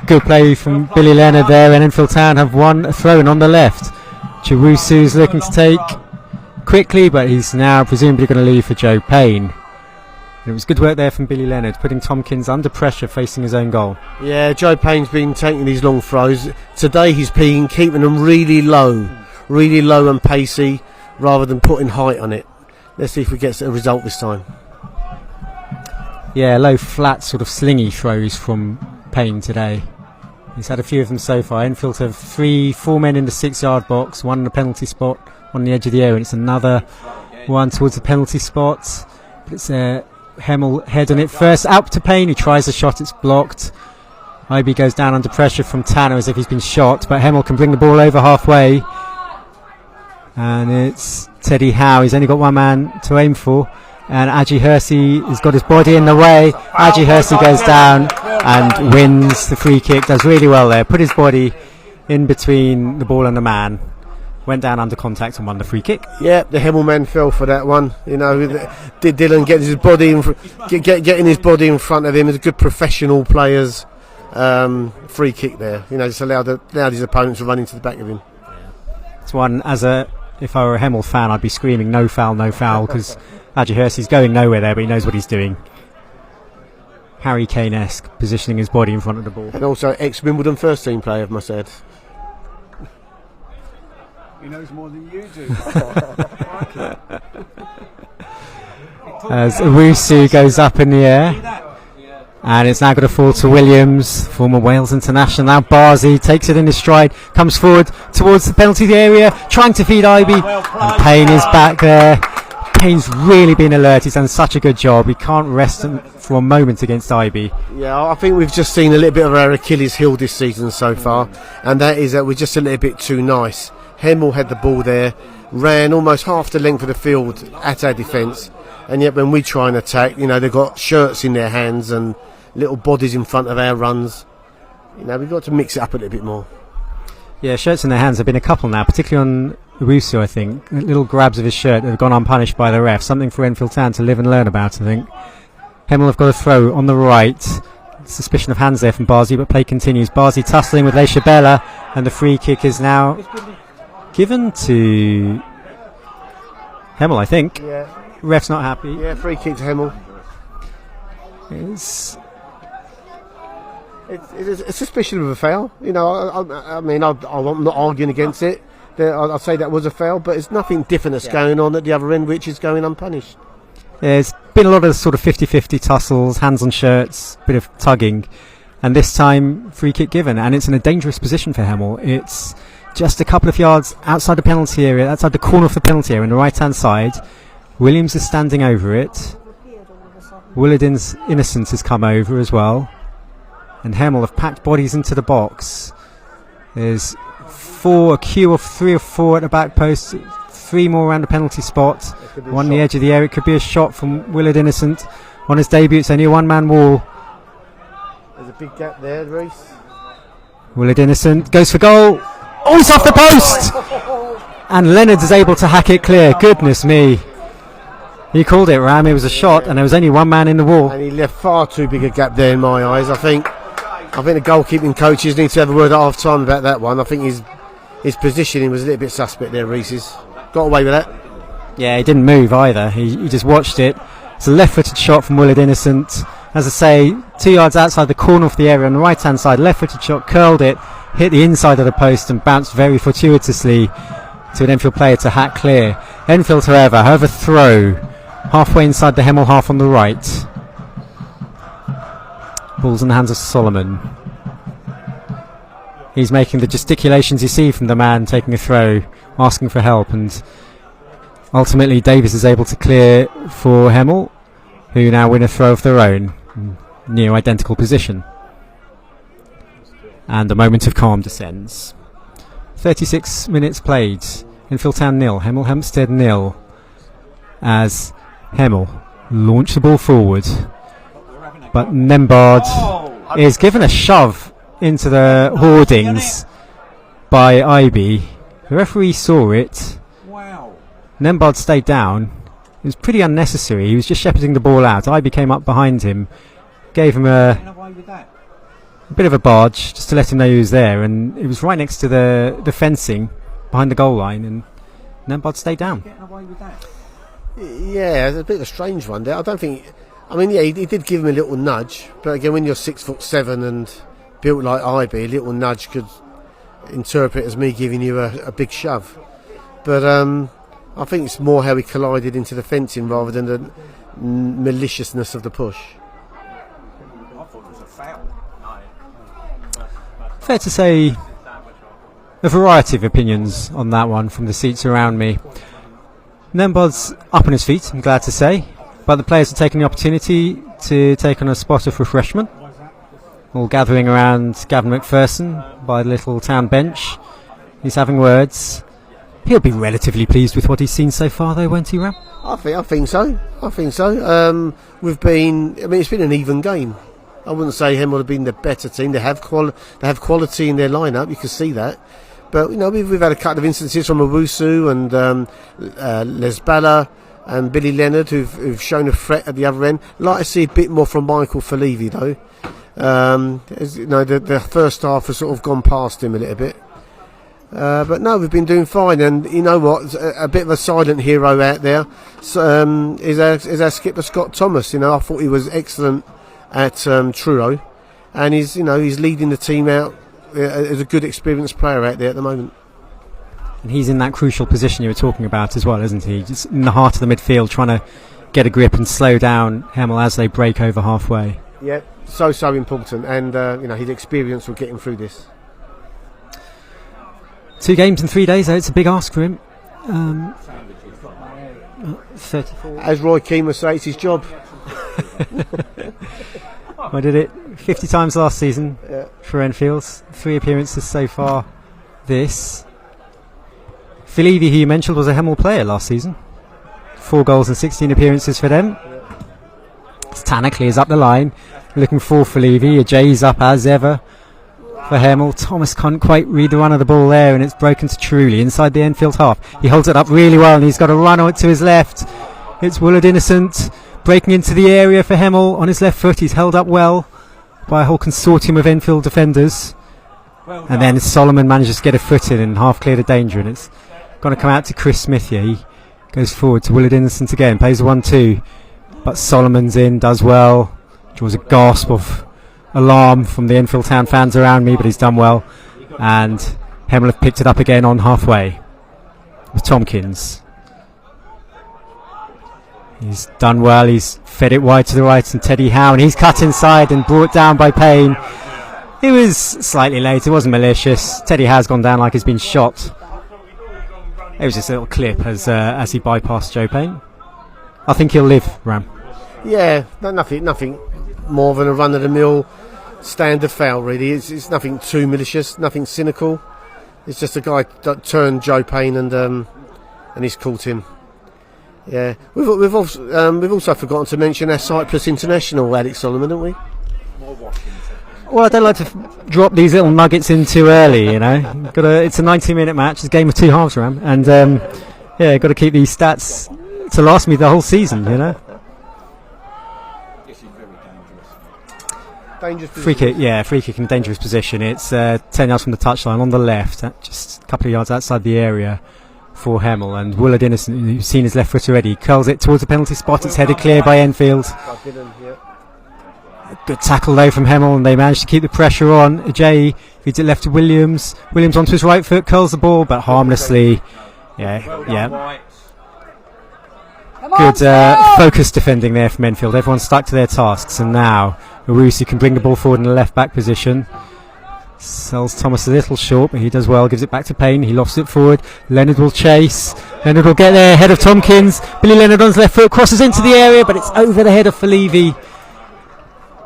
Good play from Billy Leonard there, and Enfield Town have one thrown on the left. Chiwusu's looking to take quickly, but he's now presumably going to leave for Joe Payne. And it was good work there from Billy Leonard, putting Tompkins under pressure facing his own goal. Yeah, Joe Payne's been taking these long throws. Today he's been keeping them really low and pacey, rather than putting height on it. Let's see if we get a result this time. Yeah, low, flat, sort of slingy throws from Payne today. He's had a few of them so far. Enfield have 4 men in the 6-yard box, one in the penalty spot, one on the edge of the area, and it's another one towards the penalty spot. But it's Hemel head on it first, out to Payne, who tries a shot, it's blocked. Iby goes down under pressure from Tanner as if he's been shot, but Hemel can bring the ball over halfway. And it's Teddy Howe, he's only got one man to aim for. And Aji Hersey has got his body in the way. Aji Hersey goes down and wins the free kick, does really well there, put his body in between the ball and the man. Went down under contact and won the free kick. Yeah, the Hemel man fell for that one. You know, did Dylan get his body getting his body in front of him? As a good professional player's free kick there. You know, just allowed his opponents to run into the back of him. It's one, if I were a Hemel fan, I'd be screaming no foul, because Aji Hersey's going nowhere there, but he knows what he's doing. Harry Kane-esque, positioning his body in front of the ball. And also ex-Wimbledon first team player, I must add. He knows more than you do. As Owusu goes up in the air, and it's now going to fall to Williams, former Wales international. Now Barzi takes it in his stride, comes forward towards the penalty area, trying to feed Iby, and Payne is back there. Payne's really been alert. He's done such a good job. He can't rest for a moment against Iby. Yeah, I think we've just seen a little bit of our Achilles heel this season so far, and that is that we're just a little bit too nice. Hemel had the ball there, ran almost half the length of the field at our defence, and yet when we try and attack, you know, they've got shirts in their hands and little bodies in front of our runs. You know, we've got to mix it up a little bit more. Yeah, shirts in their hands have been a couple now, particularly on Owusu, I think. Little grabs of his shirt that have gone unpunished by the ref. Something for Enfield Town to live and learn about, I think. Hemel have got a throw on the right. Suspicion of hands there from Barzi, but play continues. Barzi tussling with Leisha Bella, and the free kick is now given to Hemel, I think. Yeah. Ref's not happy. Yeah, free kick to Hemel. It's a suspicion of a foul. You know, I'm not arguing against it. I'll say that was a foul, but it's nothing different that's going on at the other end, which is going unpunished. There's been a lot of sort of 50-50 tussles, hands on shirts, bit of tugging, and this time free kick given, and it's in a dangerous position for Hemel. It's just a couple of yards outside the penalty area, outside the corner of the penalty area on the right hand side. Williams is standing over it. Willardin's Innocence has come over as well, and Hemel have packed bodies into the box. There's a queue of 3 or 4 at the back post, 3 more around the penalty spot, one on the edge of the area. It could be a shot from Willard Innocent on his debut. It's only a one-man wall. There's a big gap there, Reece. Willard Innocent goes for goal. Oh, it's off the post! And Leonard is able to hack it clear. Goodness me. He called it, Ram. It was a shot, and there was only one man in the wall. And he left far too big a gap there in my eyes. I think the goalkeeping coaches need to have a word at half time about that one. I think his positioning was a little bit suspect there, Reese's. Got away with that. Yeah, he didn't move either. He just watched it. It's a left-footed shot from Willard Innocent. As I say, 2 yards outside the corner of the area on the right-hand side. Left-footed shot, curled it, hit the inside of the post and bounced very fortuitously to an Enfield player to hack clear. Enfield, however, have a throw halfway inside the Hemel half on the right. Ball's in the hands of Solomon. He's making the gesticulations you see from the man taking a throw, asking for help, and ultimately Davies is able to clear for Hemel, who now win a throw of their own. Near identical position. And a moment of calm descends. 36 minutes played. Enfield Town 0, Hemel Hempstead 0. As Hemel launch the ball forward. But Nembard is given a shove into the hoardings by Ibe. The referee saw it. Nembard stayed down. It was pretty unnecessary. He was just shepherding the ball out. Ibe came up behind him, gave him a bit of a barge just to let him know he was there, and it was right next to the fencing behind the goal line, and Nembard stayed down. Yeah, it's a bit of a strange one there. I don't think. I mean, yeah, he did give him a little nudge, but again, when you're 6'7" and built like Ibe, a little nudge could interpret as me giving you a big shove. But I think it's more how he collided into the fencing rather than the maliciousness of the push. I thought it was a foul. Fair to say, a variety of opinions on that one from the seats around me. Nembard's up on his feet, I'm glad to say, but the players are taking the opportunity to take on a spot of refreshment. All gathering around Gavin McPherson by the little town bench. He's having words. He'll be relatively pleased with what he's seen so far, though, won't he, Ram? I think so. It's been an even game. I wouldn't say Hemel have been the better team. They have quality in their lineup. You can see that. But we've had a couple of instances from Owusu and Lesbala and Billy Leonard who've shown a threat at the other end. Like to see a bit more from Michael Falevi though. The first half has sort of gone past him a little bit. But no, we've been doing fine, and you know what? A bit of a silent hero out there is our skipper Scott Thomas. I thought he was excellent at Truro, and he's leading the team out as a good, experienced player out there at the moment. And he's in that crucial position you were talking about as well, isn't he? Just in the heart of the midfield, trying to get a grip and slow down Hemel as they break over halfway. Yeah, so important, and his experience will get him through this. 2 games in 3 days, though. It's a big ask for him. 34. As Roy Keane would say, it's his job. I did it 50 times last season for Enfield. 3 appearances so far this. Falevi, who you mentioned, was a Hemel player last season. 4 goals and 16 appearances for them. Stanically is up the line, looking for Falevi. Ajay's up as ever for Hemel. Thomas can't quite read the run of the ball there, and it's broken to Truly inside the Enfield half. He holds it up really well, and he's got a run on it to his left. It's Willard Innocent breaking into the area for Hemel on his left foot. He's held up well by a whole consortium of Enfield defenders. And then Solomon manages to get a foot in and half clear the danger, and it's going to come out to Chris Smith here. He goes forward to Willard Innocent again, plays a 1-2, but Solomon's in, does well, draws a gasp of alarm from the Enfield Town fans around me, but he's done well, and Hemel have picked it up again on halfway with Tompkins. He's done well, he's fed it wide to the right, and Teddy Howe, and he's cut inside and brought down by Payne. It was slightly late, it wasn't malicious. Teddy Howe's gone down like he's been shot. It was just a little clip as he bypassed Joe Payne. I think he'll live, Ram. Yeah, nothing more than a run-of-the-mill standard foul, really. It's nothing too malicious, nothing cynical. It's just a guy that turned Joe Payne and he's caught him. Yeah, we've also forgotten to mention our Cyprus international, Alex Solomon, haven't we? Well, I don't like to drop these little nuggets in too early, It's a 90-minute match, it's a game of 2 halves, Ram, and got to keep these stats to last me the whole season, This is very dangerous. Free kick in dangerous position. It's 10 yards from the touchline on the left, just a couple of yards outside the area for Hemel, and Willard Innocent, who's seen his left foot already, curls it towards the penalty spot. It's headed clear by Enfield. Good tackle though from Hemel, and they managed to keep the pressure on. Ajay feeds it left to Williams. Williams onto his right foot, curls the ball, but harmlessly. Yeah. Good focused defending there from Enfield. Everyone stuck to their tasks, and now Owusu can bring the ball forward in the left back position. Sells Thomas a little short, but he does well. Gives it back to Payne. He lofts it forward. Leonard will chase. Leonard will get there ahead of Tompkins. Billy Leonard on his left foot crosses into the area, but it's over the head of Falevi.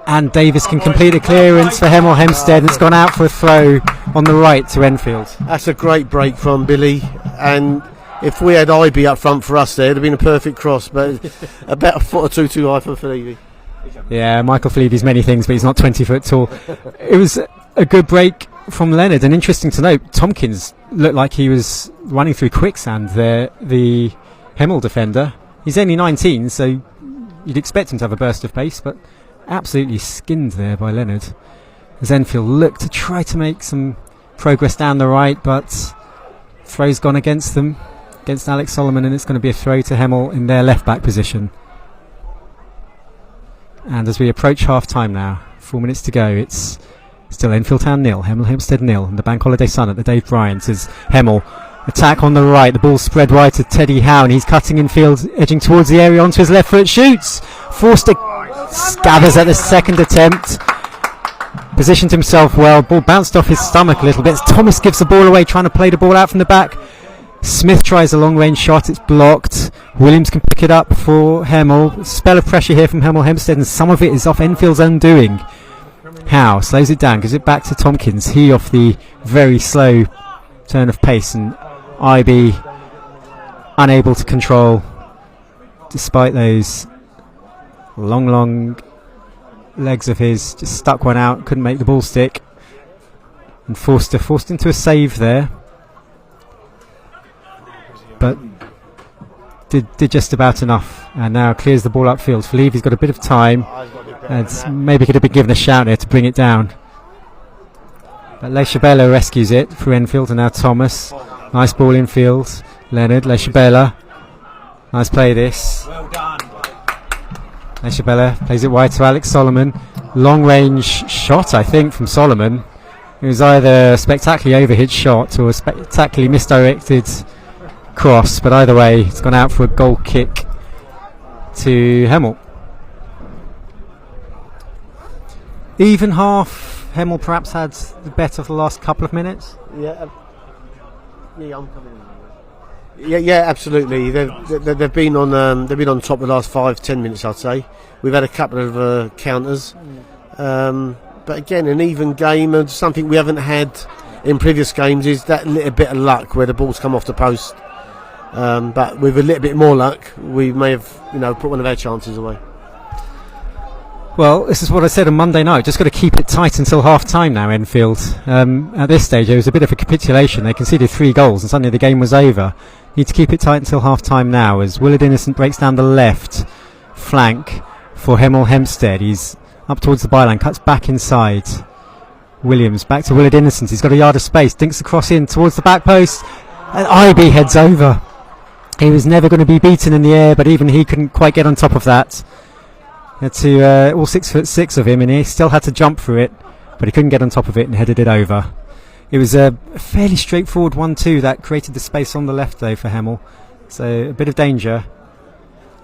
And Davis can complete the clearance for Hemel Hempstead, and it's gone out for a throw on the right to Enfield. That's a great break from Billy, and if we had IB up front for us there, it would have been a perfect cross, but about a foot or two too high for Falevi. Yeah, Michael Falevi's many things, but he's not 20 foot tall. It was a good break from Leonard, and interesting to note, Tompkins looked like he was running through quicksand there, the Hemel defender. He's only 19, so you'd expect him to have a burst of pace, but absolutely skinned there by Leonard. As Enfield looked to try to make some progress down the right, but throw's gone against them, against Alex Solomon, and it's going to be a throw to Hemel in their left back position. And as we approach half time now, 4 minutes to go, it's still Enfield Town 0, Hemel Hempstead 0, and the Bank Holiday Sun at the Dave Bryant as Hemel attack on the right, the ball spread wide to Teddy Howe, and he's cutting infield, edging towards the area onto his left foot, shoots! Forster scatters at the second attempt, positioned himself well, ball bounced off his stomach a little bit. Thomas gives the ball away, trying to play the ball out from the back. Smith tries a long range shot, it's blocked. Williams can pick it up for Hemel. Spell of pressure here from Hemel Hempstead, and some of it is off Enfield's own doing. Howe slows it down, gives it back to Tompkins. He off the very slow turn of pace, and IB unable to control despite those long legs of his. Just stuck one out, couldn't make the ball stick, and Forster forced into a save there, but did just about enough, and now clears the ball upfield. Falevi's got a bit of time, and maybe could have been given a shout there to bring it down, but Leichabella rescues it for Enfield, and now Thomas. Nice ball infield. Leonard, Leichabella. Nice play this. Well done. Leichabella plays it wide to Alex Solomon. Long range shot, I think, from Solomon. It was either a spectacularly overhit shot or a spectacularly misdirected cross, but either way, it's gone out for a goal kick to Hemel. Even half. Hemel perhaps had the better for the last couple of minutes. Yeah, absolutely. They've been on top the last 5-10 minutes, I'd say. We've had a couple of counters, but again, an even game, and something we haven't had in previous games is that little bit of luck where the balls come off the post. But with a little bit more luck, we may have, put one of our chances away. Well, this is what I said on Monday night. Just got to keep it tight until half time now, Enfield. At this stage, it was a bit of a capitulation. They conceded 3 goals and suddenly the game was over. Need to keep it tight until half time now as Willard Innocent breaks down the left flank for Hemel Hempstead. He's up towards the byline, cuts back inside. Williams back to Willard Innocent. He's got a yard of space, dinks the cross in towards the back post, and IB heads over. He was never going to be beaten in the air, but even he couldn't quite get on top of that. Had to all 6'6" of him, and he still had to jump through it, but he couldn't get on top of it and headed it over. It was a fairly straightforward 1-2 that created the space on the left though for Hemel, so a bit of danger,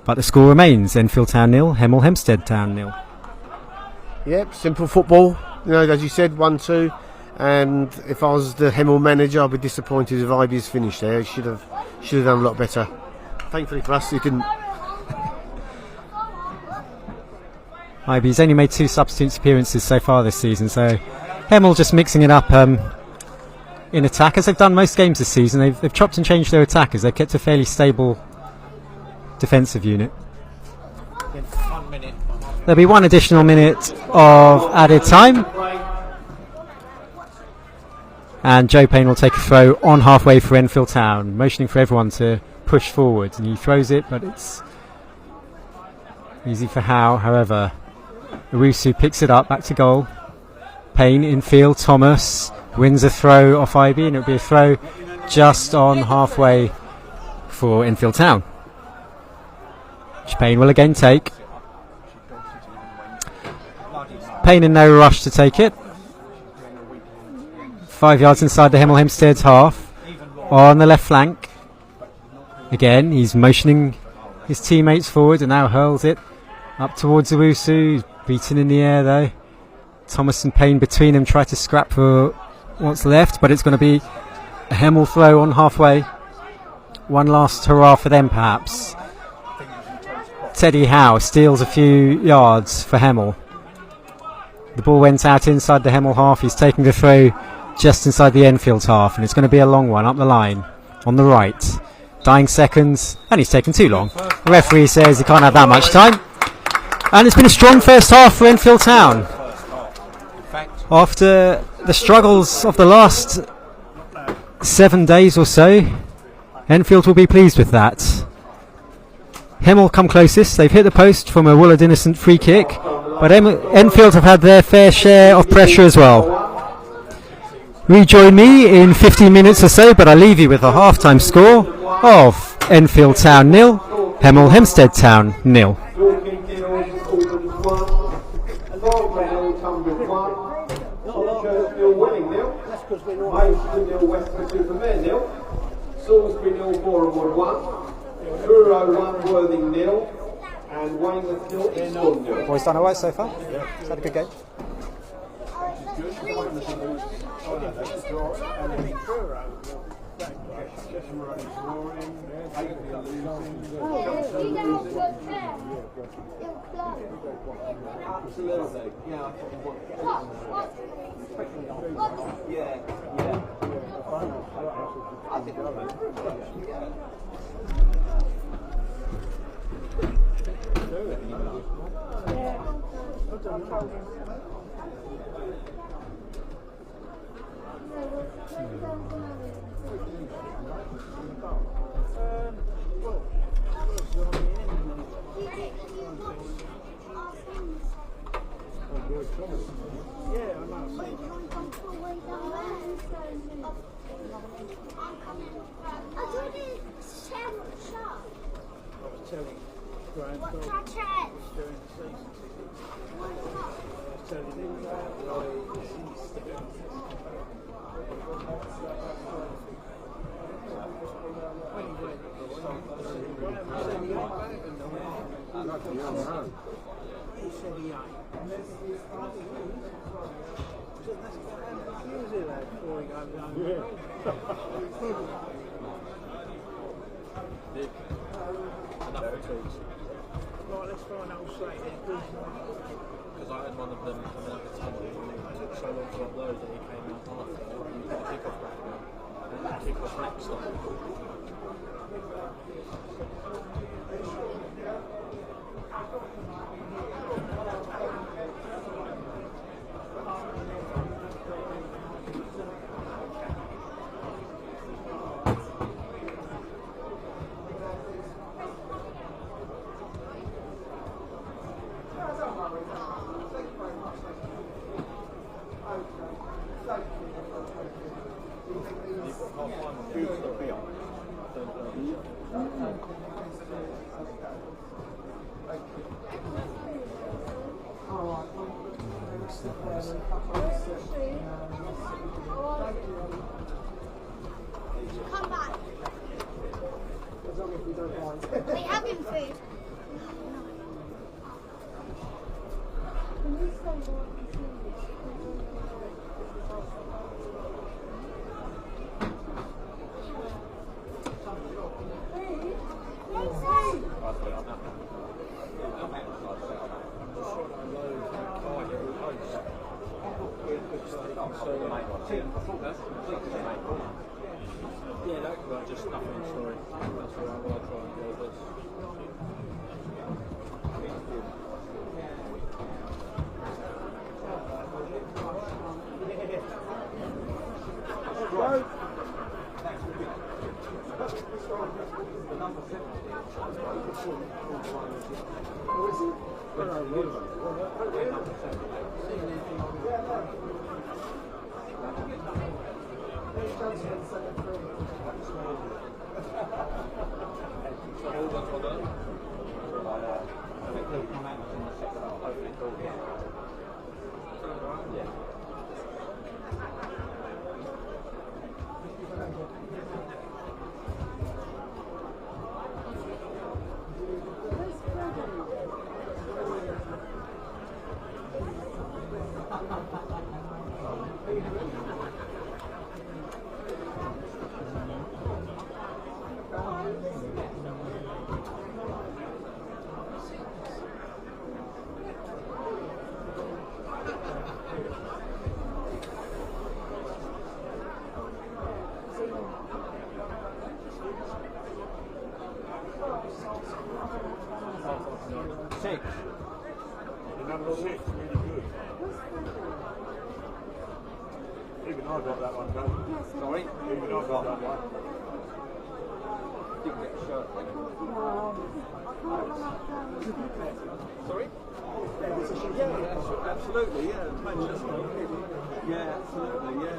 but the score remains Enfield Town 0, Hemel Hempstead Town 0. Yep, simple football, as you said, 1-2, and if I was the Hemel manager, I'd be disappointed if IB's finished there. He should have done a lot better. Thankfully for us, he didn't. IB's only made 2 substitute appearances so far this season, so Hemel just mixing it up in attack, as they've done most games this season. They've chopped and changed their attackers. They've kept a fairly stable defensive unit. 1 minute. There'll be 1 additional minute of added time, and Joe Payne will take a throw on halfway for Enfield Town, motioning for everyone to push forward, and he throws it, but it's easy for Howe. However, Owusu picks it up, back to goal. Payne infield, Thomas wins a throw off IB, and it'll be a throw just on halfway for Enfield Town, which Payne will again take. Payne in no rush to take it. 5 yards inside the Hemel Hempstead's half, on the left flank. Again, he's motioning his teammates forward and now hurls it up towards Owusu. Beaten in the air though. Thomas and Payne between them try to scrap for what's left, but it's going to be a Hemel throw on halfway. One last hurrah for them perhaps. Teddy Howe steals a few yards for Hemel. The ball went out inside the Hemel half. He's taking the throw just inside the Enfield half, and it's going to be a long one up the line on the right. Dying seconds, and he's taken too long. The referee says he can't have that much time. And it's been a strong first half for Enfield Town. After the struggles of the last 7 days or so, Enfield will be pleased with that. Hemel come closest. They've hit the post from a Woolard innocent free kick, but Enfield have had their fair share of pressure as well. Rejoin me in 15 minutes or so, but I leave you with a half-time score of Enfield Town 0, Hemel Hempstead Town 0. Salisbury 0, Borewood 1, Truro 1, Worthing 0, and Weymouth 0, Eastbourne 0. Boys done alright so far? Is that a good game? Absolutely, yeah. I think because I had one of them coming up the tunnel and it took so long to upload that he came out after and used the kick-off background and the kick-off next stop. Come back. They have him food. Yeah, that was just nothing, sorry. That's all right, I'll try and do this. 6. Number 6, really good. Even I got that one done. Sorry? Even I got that one. Didn't get a shirt. Sorry? Yeah, absolutely, yeah. Manchester. Yeah, absolutely, yeah.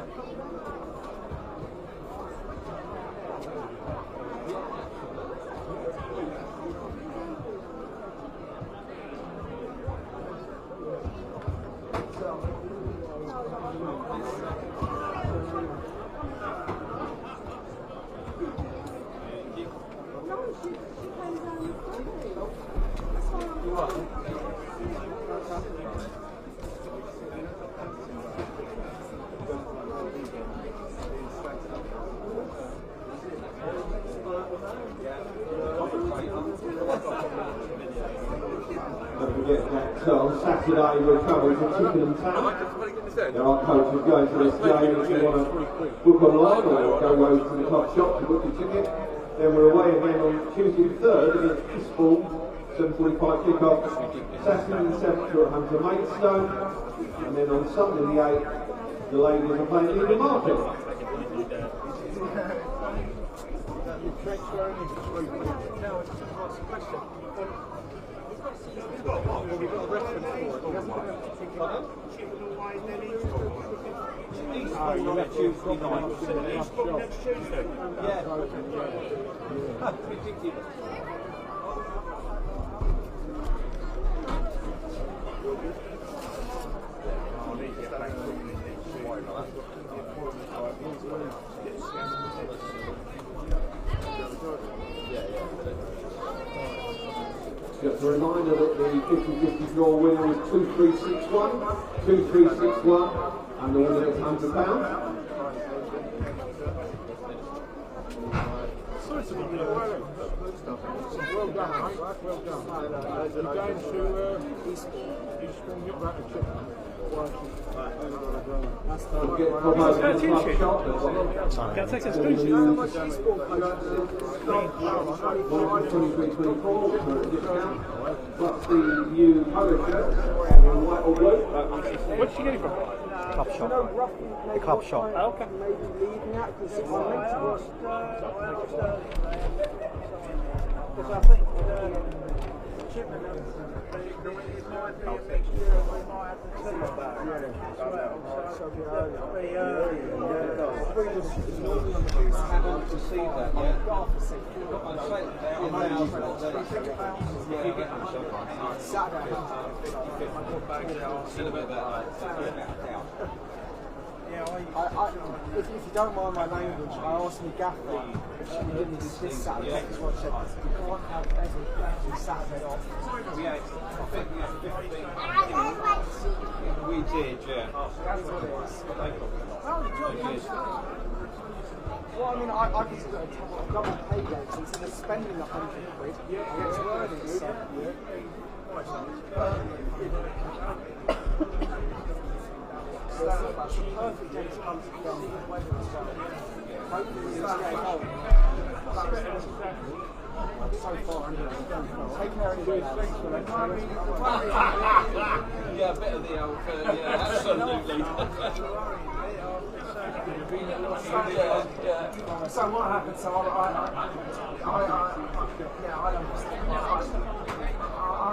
Don't forget that on Saturday we're coming to Chippenham Town. There are coaches going to this game if you want to book online or go over to the club shop to book your ticket. Then we're away again on Tuesday the 3rd against Hempstead, 7:45 kick-off. Saturday the 7th we're at home to Maidstone. And then on Sunday the 8th the ladies are playing in the market. Tuesday night. Yeah. Ridiculous. Just a reminder that the 50-50 draw winner was 2361, 2361, and the winner is £100. Well done, mate. Well done. You're going to Eastbourne, you're back to Chippenham. Can I take a screenshot? How much Eastbourne post? 2324 discount, plus the new polo shirt, white or blue. Where'd she get it from? Club shop. The club shop. Oh, okay. Because I think Chippenham, it might be a mixture of we might have the two as well. So it'll be early. To see that, yeah. I'd say if you don't mind my language, I asked my gaffer if she would give me this Saturday. Because what I said, you can't have every Saturday off. yeah, I think we had 15. We did, yeah. That's what it is. Well, I mean, I consider it a double pay day, so instead of spending £100, I get to earn it. So. That's a perfect day to come to film the weather as well. Hopefully it's going home. So far, take care of it. Yeah, a bit of the old, yeah, absolutely. So what happened? So I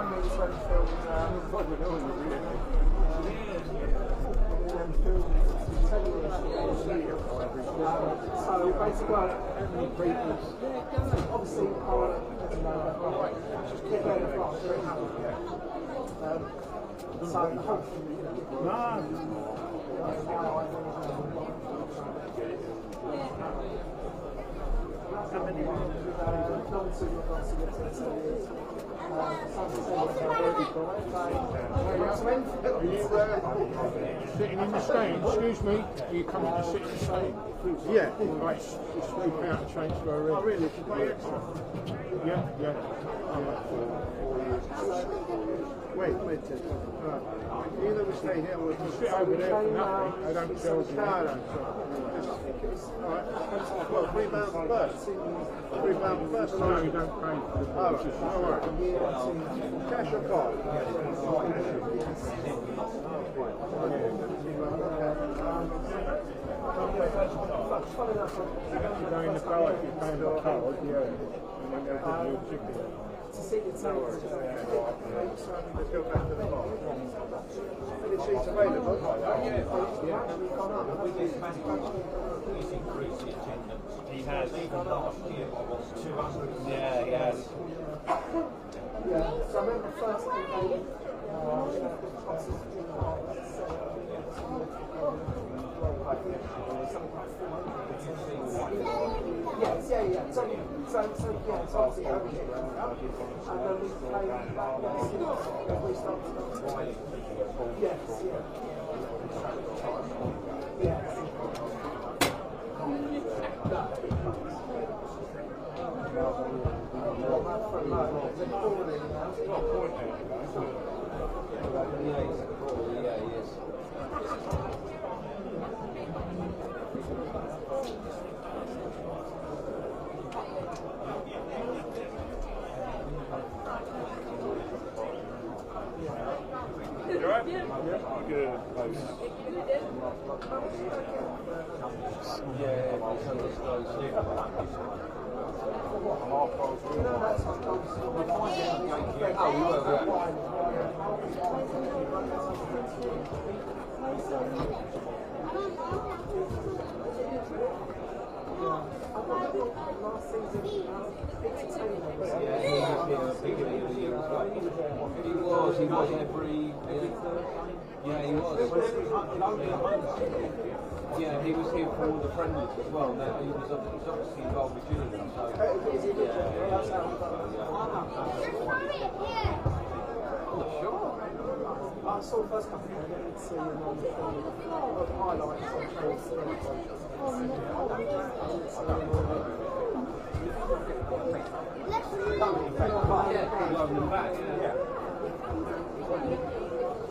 moved to Enfield. So basically, obviously, just keep going across. So hopefully, Sitting in the stand, excuse me, are you coming to sit in the stand? Yeah, like sweep out and change to a ring. Oh, really? Did you pay extra? Yeah, yeah. Wait, Ted. Either we stay here or we sit over there for nothing. I don't tell you. No. Alright. Well, £3 first. £3 first. No, you don't pay for the alright. Cash or card? You go in the car if you're paying by card, yeah. And then they'll give you a ticket. To see the time. Let's go back to the bar. Any seats available? He's increased the attendance. He has. Even last year, I was 200. Yeah, he has. Yeah, so I remember the first thing Yes, yeah. So yeah, it's obviously over here. And then we play back, we start. Yes, yeah. You alright? Yeah. Good. He was every yeah, he was. Yeah, he was here for all the friendlies as well. Now he was obviously involved with Gillingham. So I saw the first couple of minutes, see them on the highlights on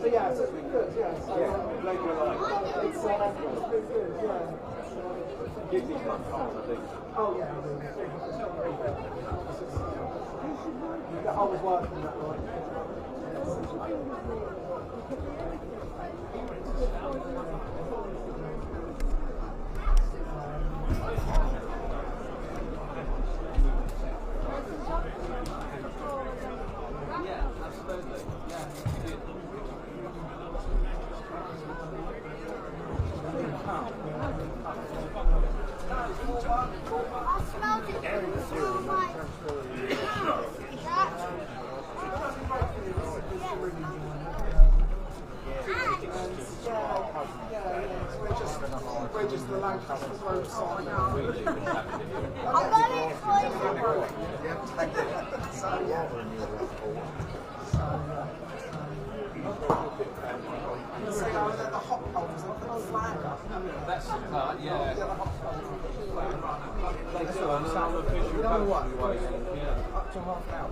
So yeah, so it's been good, yeah. So, like your life. It's been good, yeah. Gives you much fun, I think. Oh yeah. I was working that night. Yeah, absolutely. Yeah, you did. I smelled it. Oh my. We're just the Lancaster Road side now. I'm going to So yeah. See how the hot poles are the flag up. That's the part, yeah. The hot poles. They still have some official You know what? yeah. Up to half an hour.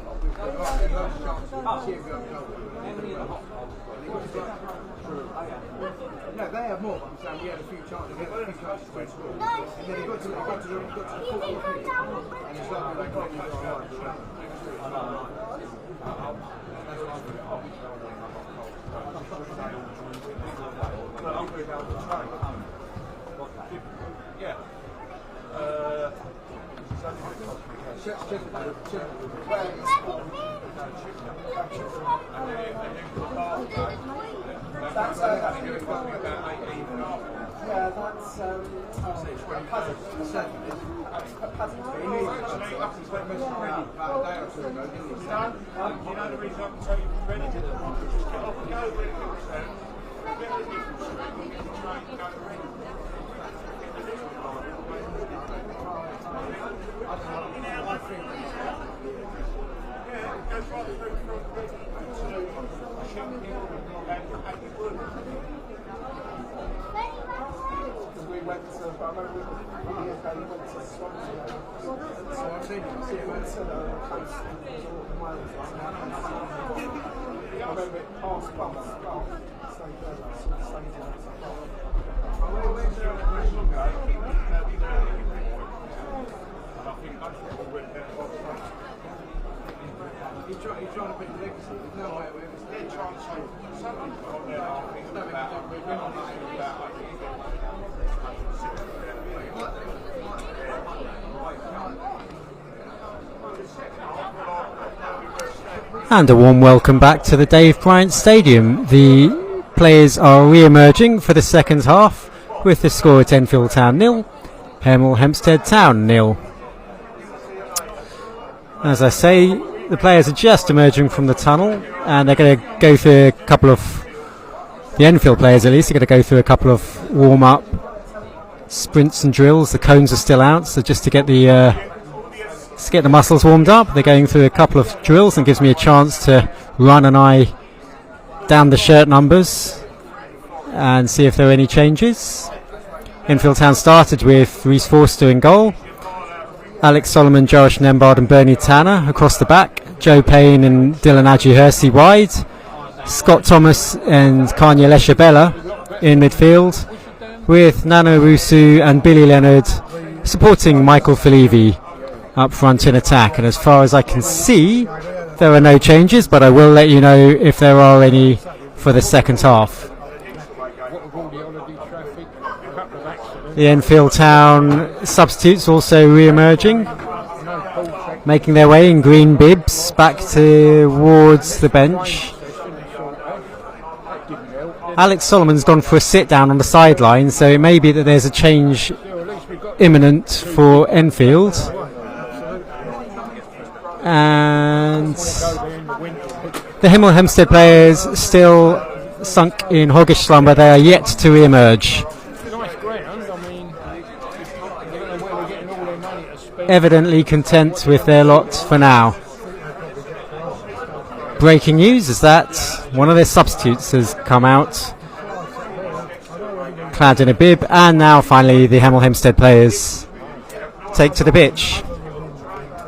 No, they have more, but I'm saying we had a few chances. We had a few chances to score. And then he got to the football and it's like they got Yeah. That's yeah, that's You know the reason I can tell you we're ready to get off and go when it looks there. Get the difference. Try and go ready. Yeah, it goes right through we went to, I remember And a warm welcome back to the Dave Bryant Stadium. The players are re-emerging for the second half with the score at Enfield Town 0, Hemel Hempstead Town 0. As I say, the players are just emerging from the tunnel and they're going to go through a couple of, the Enfield players at least, are going to go through a couple of warm-up sprints and drills. The cones are still out, so just to get the muscles warmed up, they're going through a couple of drills and gives me a chance to run an eye down the shirt numbers and see if there are any changes. Enfield Town started with Reece Forster in goal, Alex Solomon, Josh Nembard and Bernie Tanner across the back, Joe Payne and Dylan Adjuhersey wide, Scott Thomas and Kanya Leshabella in midfield, with Nano Rusu and Billy Leonard supporting Michael Felivi up front in attack. And as far as I can see, there are no changes, but I will let you know if there are any for the second half. The Enfield Town substitutes also re-emerging, making their way in green bibs back towards the bench. Alex Solomon's gone for a sit down on the sideline, so it may be that there's a change imminent for Enfield. And the Hemel Hempstead players still sunk in hoggish slumber. They are yet to re-emerge. Evidently content with their lot for now. Breaking news is that one of their substitutes has come out clad in a bib, and now finally the Hemel Hempstead players take to the pitch.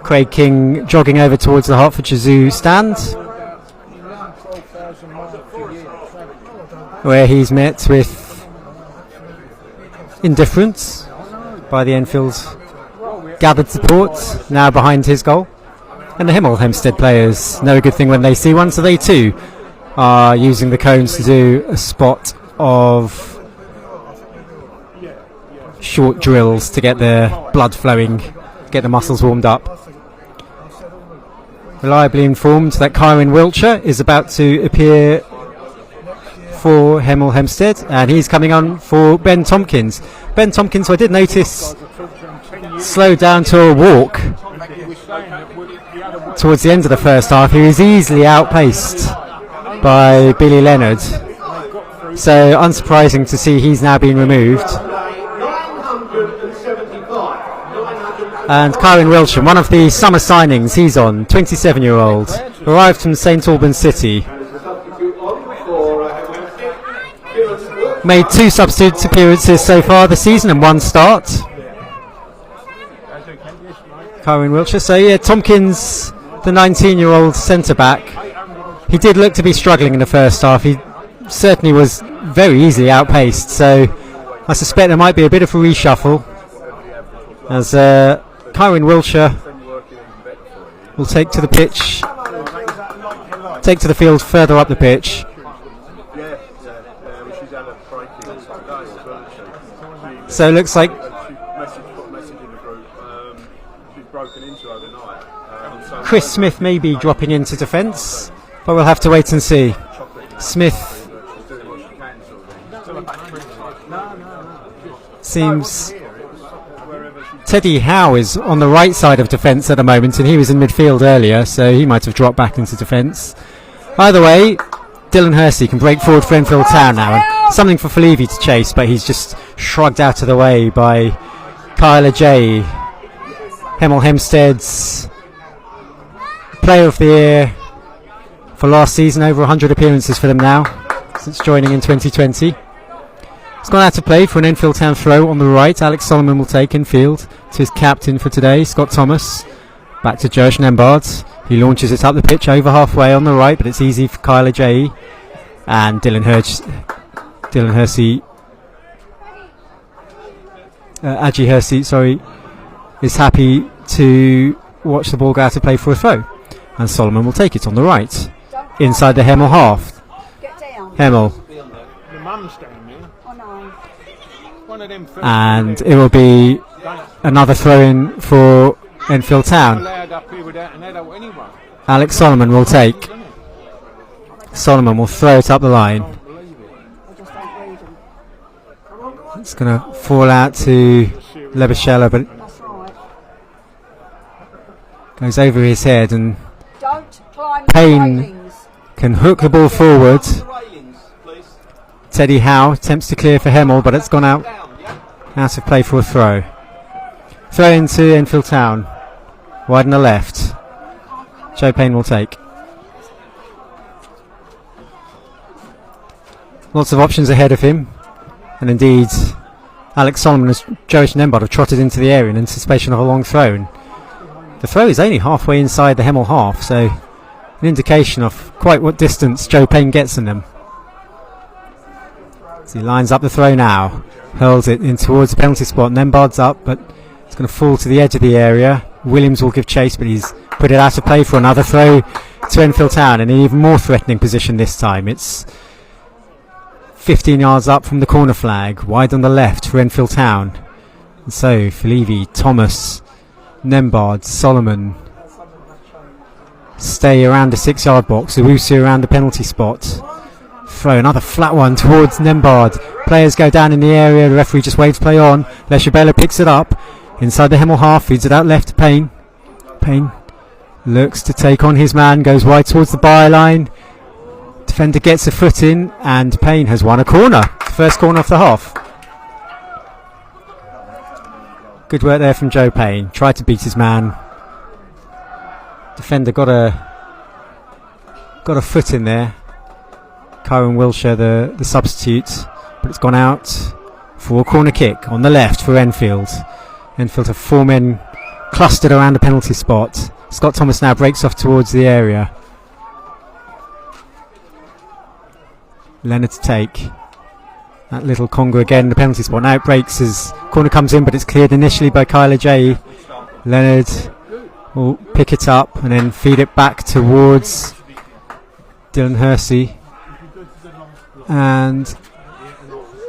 Craig King jogging over towards the Hertfordshire Zoo stand, where he's met with indifference by the Enfield gathered support now behind his goal. And the Hemel Hempstead players know a good thing when they see one, so they too are using the cones to do a spot of short drills to get their blood flowing, get the muscles warmed up. Reliably informed that Kieran Wiltshire is about to appear for Hemel Hempstead, and he's coming on for Ben Tompkins. Ben Tompkins, who I did notice slowed down to a walk towards the end of the first half. He was easily outpaced by Billy Leonard, so unsurprising to see he's now been removed. And Kieran Wiltshire, one of the summer signings, he's on, 27-year-old, arrived from St Albans City. Made 2 substitute appearances so far this season and 1 start. Kieran Wiltshire. So yeah, Tompkins, the 19-year-old centre-back, he did look to be struggling in the first half. He certainly was very easily outpaced, so I suspect there might be a bit of a reshuffle as Kieran Wiltshire will take to the pitch, take to the field further up the pitch. So it looks like Chris Smith may be dropping into defence, but we'll have to wait and see. Smith seems... Teddy Howe is on the right side of defence at the moment, and he was in midfield earlier, so he might have dropped back into defence. Either way, Dylan Hersey can break forward for Enfield Town now, and something for Felivi to chase, but he's just shrugged out of the way by Kyler J. Hemel Hempstead's Player of the Year for last season, over 100 appearances for them now since joining in 2020. It's gone out to play for an Enfield Town throw on the right. Alex Solomon will take infield to his captain for today, Scott Thomas. Back to Josh Nembard. He launches it up the pitch over halfway on the right, but it's easy for Kyler J. And Dylan Hersey, Aji Hersey, sorry, is happy to watch the ball go out of play for a throw. And Solomon will take it on the right, inside the Hemel half. Get down. Hemel. The mum's down there. Oh no. One of them. And it will be another throw-in for Enfield Town. Allowed up here without an adult anyway. Alex Solomon will take. Solomon will throw it up the line. I just don't read them. It's going to fall out to Lebashella, but it That's right. goes over his head and Don't climb Payne the railings. can hook the ball forward. The railings, please. Teddy Howe attempts to clear for Hemel, but it's gone out of play for a throw. Throw into Enfield Town. Wide on the left. Joe Payne will take. Lots of options ahead of him. And indeed, Alex Solomon and Josh Nembard have trotted into the area in anticipation of a long throw. And the throw is only halfway inside the Hemel half, so an indication of quite what distance Joe Payne gets in them. So he lines up the throw now. Hurls it in towards the penalty spot. Nembard's up, but it's going to fall to the edge of the area. Williams will give chase, but he's put it out of play for another throw to Enfield Town in an even more threatening position this time. It's 15 yards up from the corner flag, wide on the left for Enfield Town. And so Felivi, Thomas, Nembard, Solomon stay around the 6-yard box. Owusu around the penalty spot. Throw another flat one towards Nembard. Players go down in the area. The referee just waves play on. Leshabela picks it up inside the Hemel half, feeds it out left to Payne. Payne looks to take on his man, goes wide towards the byline. Defender gets a foot in, and Payne has won a corner. First corner off the half. Good work there from Joe Payne. Tried to beat his man. Defender got a foot in there. Kyron Wilshire, the substitute, but it's gone out for a corner kick on the left for Enfield. Enfield have 4 men clustered around the penalty spot. Scott Thomas now breaks off towards the area. Leonard to take. That little Congo again, the penalty spot. Now it breaks as corner comes in, but it's cleared initially by Kyler J. Leonard will pick it up and then feed it back towards Dylan Hersey. And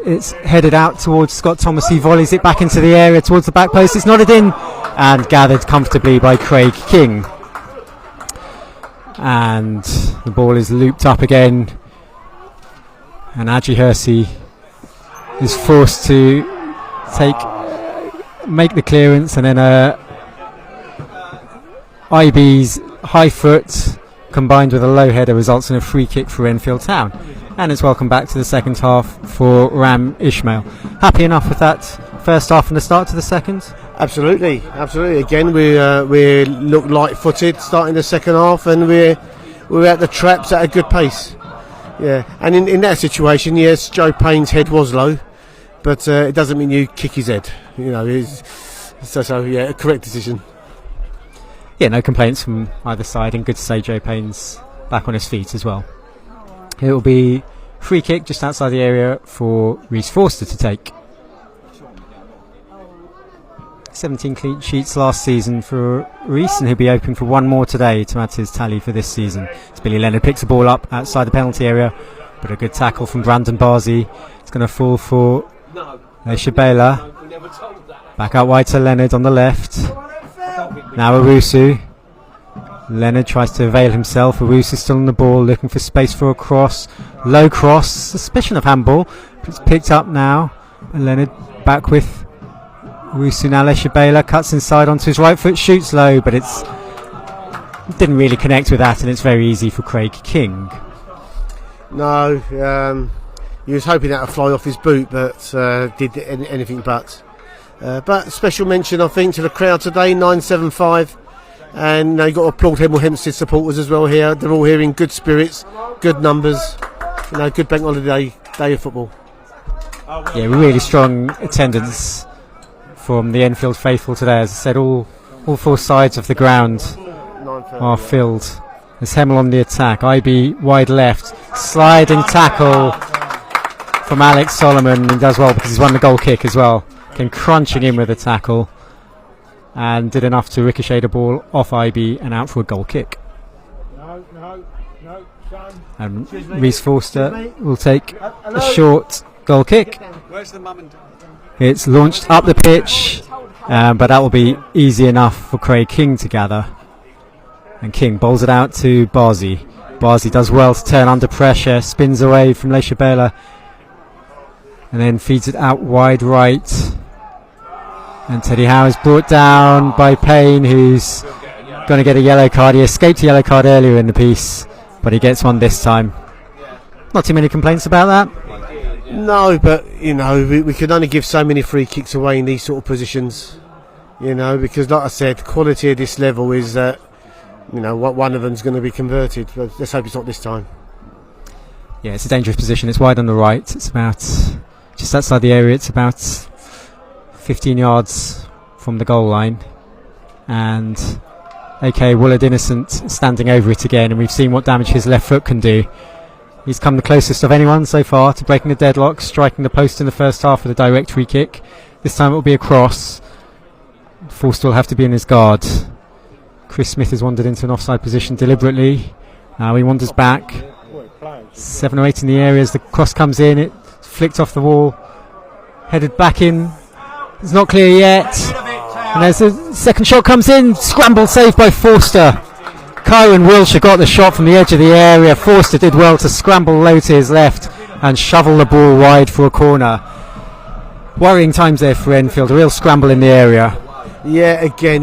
it's headed out towards Scott Thomas. He volleys it back into the area towards the back post. It's nodded in and gathered comfortably by Craig King. And the ball is looped up again. And Aji Hersey is forced to make the clearance, and then IB's high foot combined with a low header results in a free kick for Enfield Town. And it's welcome back to the second half for Ram Ishmael. Happy enough with that first half and the start to the second? Absolutely. Again, we look light-footed starting the second half, and we're at the traps at a good pace. Yeah, and in that situation, yes, Joe Payne's head was low, but it doesn't mean you kick his head. You know, so yeah, a correct decision. Yeah, no complaints from either side, and good to say Joe Payne's back on his feet as well. It will be free kick just outside the area for Reece Forster to take. 17 clean sheets last season for Reece, and he'll be open for one more today to add to his tally for this season. As Billy Leonard picks the ball up outside the penalty area, but a good tackle from Brandon Barzi. It's going to fall for Shabela. Back out wide to Leonard on the left. Now Owusu. Leonard tries to avail himself. Owusu still on the ball, looking for space for a cross. Low cross, suspicion of handball, but it's picked up now. And Leonard back with Owusu now. Leshabela cuts inside onto his right foot, shoots low, but it didn't really connect with that, and it's very easy for Craig King. No, he was hoping that would fly off his boot, but did anything but. But special mention, I think, to the crowd today, 975. And you got to applaud Hemel Hempstead supporters as well here. They're all here in good spirits, good numbers. Good bank holiday day of football. Yeah, really strong attendance from the Enfield faithful today. As I said, all All four sides of the ground are filled. There's Hemel on the attack. IB wide left. Sliding tackle from Alex Solomon. He does well because he's won the goal kick as well. Came crunching in with a tackle and did enough to ricochet the ball off IB and out for a goal kick. And Reece Forster will take a short goal kick. Where's the mum and dad? It's launched up the pitch, but that will be easy enough for Craig King to gather. And King bowls it out to Barzi. Barzi does well to turn under pressure, spins away from Le Chabela, and then feeds it out wide right. And Teddy Howe is brought down by Payne, who's going to get a yellow card. He escaped a yellow card earlier in the piece, but he gets one this time. Not too many complaints about that. No, but we can only give so many free kicks away in these sort of positions. Because like I said, quality at this level is that one of them's going to be converted. But let's hope it's not this time. Yeah, it's a dangerous position. It's wide on the right. It's about just outside the area. It's about 15 yards from the goal line, and Woolard Innocent standing over it again, and we've seen what damage his left foot can do. He's come the closest of anyone so far to breaking the deadlock, striking the post in the first half with a direct free kick. This time it will be a cross. Forster will have to be in his guard. Chris Smith has wandered into an offside position deliberately. Now he wanders back. 7 or 8 in the area as the cross comes in. It's flicked off the wall, headed back in. It's not clear yet. And as the second shot comes in, scramble saved by Forster. Kyron Wilshire got the shot from the edge of the area. Forster did well to scramble low to his left and shovel the ball wide for a corner. Worrying times there for Enfield, a real scramble in the area. Yeah, again,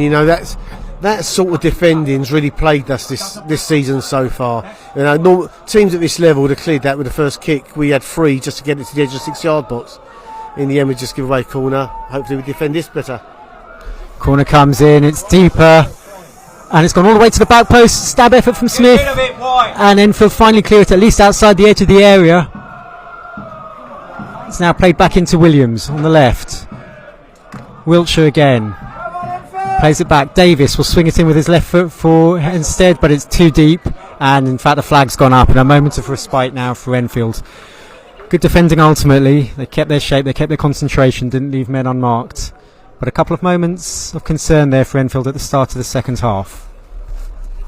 that sort of defending's really plagued us this season so far. Teams at this level would have cleared that with the first kick. We had 3 just to get it to the edge of the 6-yard box. In the end, we just give away a corner. Hopefully we defend this better. Corner comes in, it's deeper, and it's gone all the way to the back post. Stab effort from Smith, and Enfield finally clear it at least outside the edge of the area. It's now played back into Williams on the left. Wiltshire again plays it back. Davis will swing it in with his left foot for Hempstead, but it's too deep, and in fact the flag's gone up, and a moment of respite now for Enfield. Good defending ultimately. They kept their shape, they kept their concentration, didn't leave men unmarked. But a couple of moments of concern there for Enfield at the start of the second half.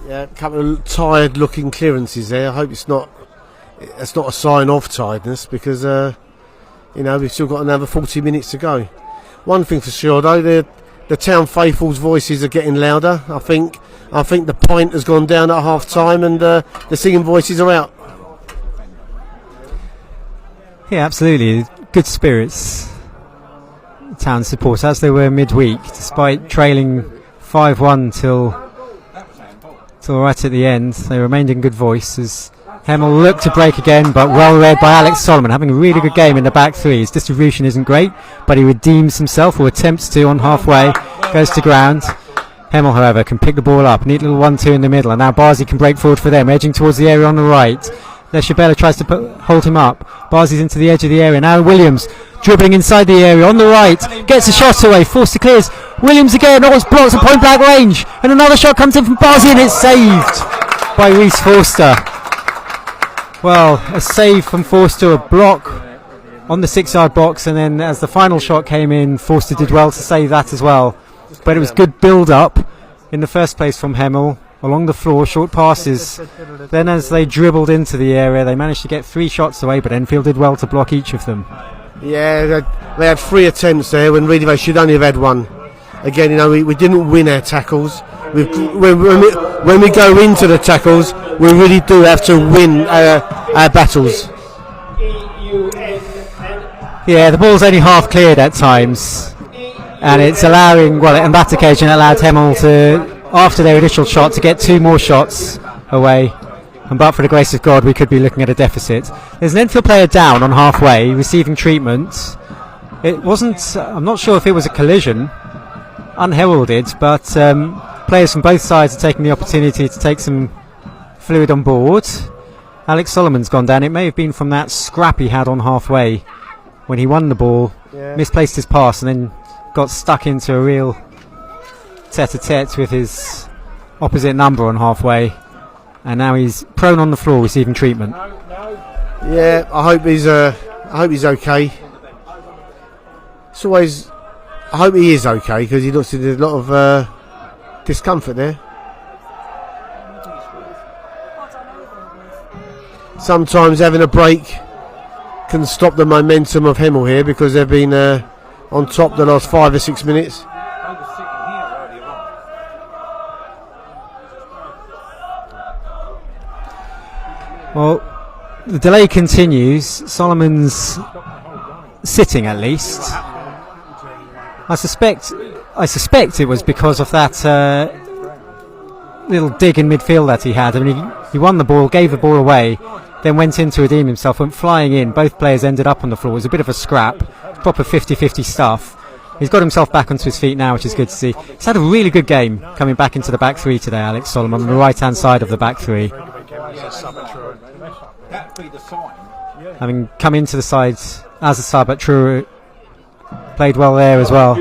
Yeah, a couple of tired looking clearances there. I hope it's not a sign of tiredness, because we've still got another 40 minutes to go. One thing for sure though, the town faithful's voices are getting louder. I think the pint has gone down at half time, and the singing voices are out. Yeah, absolutely. Good spirits. Town support as they were midweek, despite trailing 5-1 till right at the end. They remained in good voice as Hemel looked to break again, but well read by Alex Solomon, having a really good game in the back three. His distribution isn't great, but he redeems himself, or attempts to, on halfway. Goes to ground. Hemel, however, can pick the ball up. Neat little 1-2 in the middle, and now Barzi can break forward for them, edging towards the area on the right. Le Chabela tries to hold him up. Barzi's into the edge of the area. Now Williams dribbling inside the area on the right. Gets a shot away. Forster clears. Williams again. Always blocks at point blank range. And another shot comes in from Barzi, and it's saved by Reece Forster. Well, a save from Forster, a block on the 6-yard box, and then as the final shot came in, Forster did well to save that as well. But it was good build-up in the first place from Hemel. Along the floor, short passes. Then as they dribbled into the area, they managed to get 3 shots away, but Enfield did well to block each of them. Yeah, they had 3 attempts there when really they should only have had 1. Again, we didn't win our tackles. When we go into the tackles, we really do have to win our battles. Yeah, the ball's only half cleared at times, and it's allowing, on that occasion it allowed Hemel to, after their initial shot, to get 2 more shots away, and but for the grace of God we could be looking at a deficit. There's an Enfield player down on halfway receiving treatment. It wasn't, I'm not sure if it was a collision, unheralded, but players from both sides are taking the opportunity to take some fluid on board. Alex Solomon's gone down. It may have been from that scrap he had on halfway when he won the ball, misplaced his pass, and then got stuck into a real tete-a-tete with his opposite number on halfway, and now he's prone on the floor receiving treatment. Yeah, I hope he's okay. It's always, I hope he is okay, because he looks like there's a lot of discomfort there. Sometimes having a break can stop the momentum of Hemel here, because they've been on top the last 5 or 6 minutes. Well, the delay continues. Solomon's sitting at least. I suspect it was because of that little dig in midfield that he had. I mean, he won the ball, gave the ball away, then went in to redeem himself, went flying in. Both players ended up on the floor. It was a bit of a scrap, proper 50-50 stuff. He's got himself back onto his feet now, which is good to see. He's had a really good game coming back into the back three today, Alex Solomon, on the right-hand side of the back three. Having come into the side as a sub, but True played well there as well.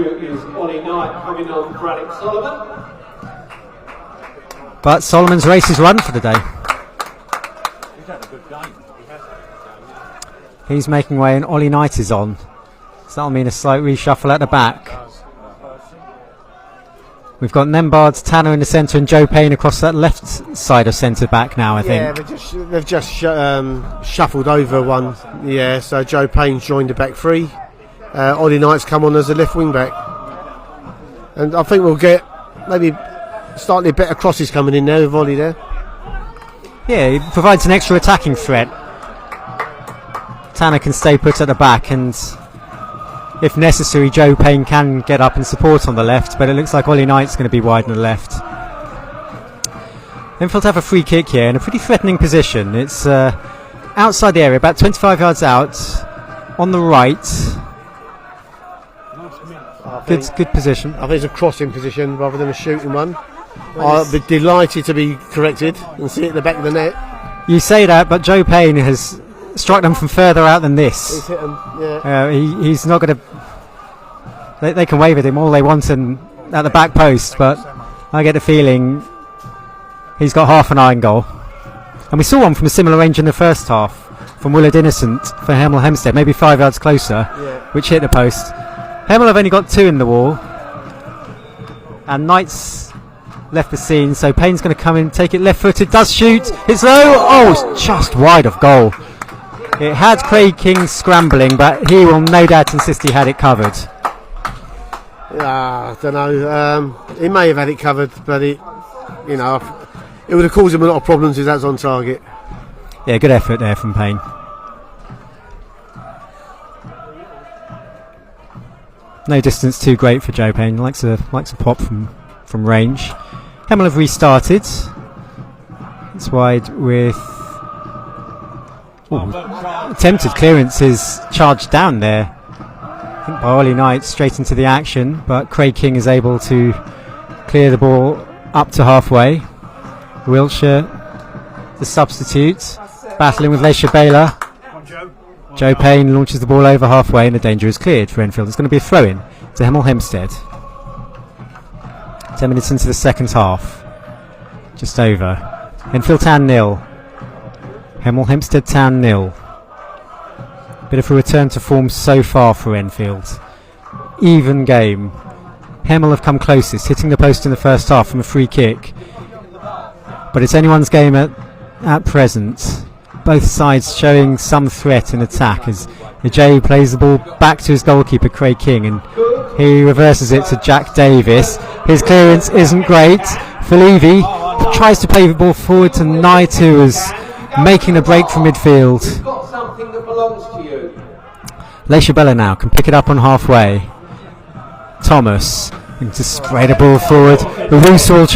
But Solomon's race is run for the day. He's making way and Ollie Knight is on. So that'll mean a slight reshuffle at the back. We've got Nembard, Tanner in the centre and Joe Payne across that left side of centre back now, I think. Yeah, they've just shuffled over one. Yeah, so Joe Payne's joined the back three. Ollie Knight's come on as a left wing back. And I think we'll get maybe slightly better crosses coming in there with Ollie there. Yeah, he provides an extra attacking threat. Tanner can stay put at the back, and if necessary Joe Payne can get up and support on the left, but it looks like Ollie Knight's going to be wide on the left. Enfield have a free kick here in a pretty threatening position. It's outside the area, about 25 yards out on the right. Good position. I think it's a crossing position rather than a shooting one. I'll be delighted to be corrected and see it at the back of the net. You say that, but Joe Payne has struck them from further out than this. He's hit them, yeah. He's not going to... They can wave at him all they want and at the back post, but I get the feeling he's got half an iron goal. And we saw one from a similar range in the first half from Willard Innocent for Hemel Hempstead, maybe 5 yards closer, which hit the post. Hemel have only got 2 in the wall, and Knight's left the scene, so Payne's going to come in, take it left-footed, does shoot, it's low, it's just wide of goal. It had Craig King scrambling, but he will no doubt insist he had it covered. I don't know. He may have had it covered, but it would have caused him a lot of problems if that's on target. Yeah, good effort there from Payne. No distance too great for Joe Payne. Likes a pop from range. Hemel have restarted. It's wide with attempted clearance is charged down there. I think by Ollie Knight straight into the action, but Craig King is able to clear the ball up to halfway. Wiltshire, the substitute, battling with Leisha Baylor. Joe Payne launches the ball over halfway and the danger is cleared for Enfield. It's going to be a throw-in to Hemel Hempstead. 10 minutes into the second half. Just over. Enfield Town 0. Hemel Hempstead Town 0. Bit of a return to form so far for Enfield. Even game. Hemel have come closest, hitting the post in the first half from a free kick. But it's anyone's game at present. Both sides showing some threat in attack as Ajay plays the ball back to his goalkeeper Craig King, and he reverses it to Jack Davis. His clearance isn't great. Felivi tries to play the ball forward to Knight, who is making a break from midfield. Leisha Bella now can pick it up on halfway. Thomas going to spray the ball forward. Owusu will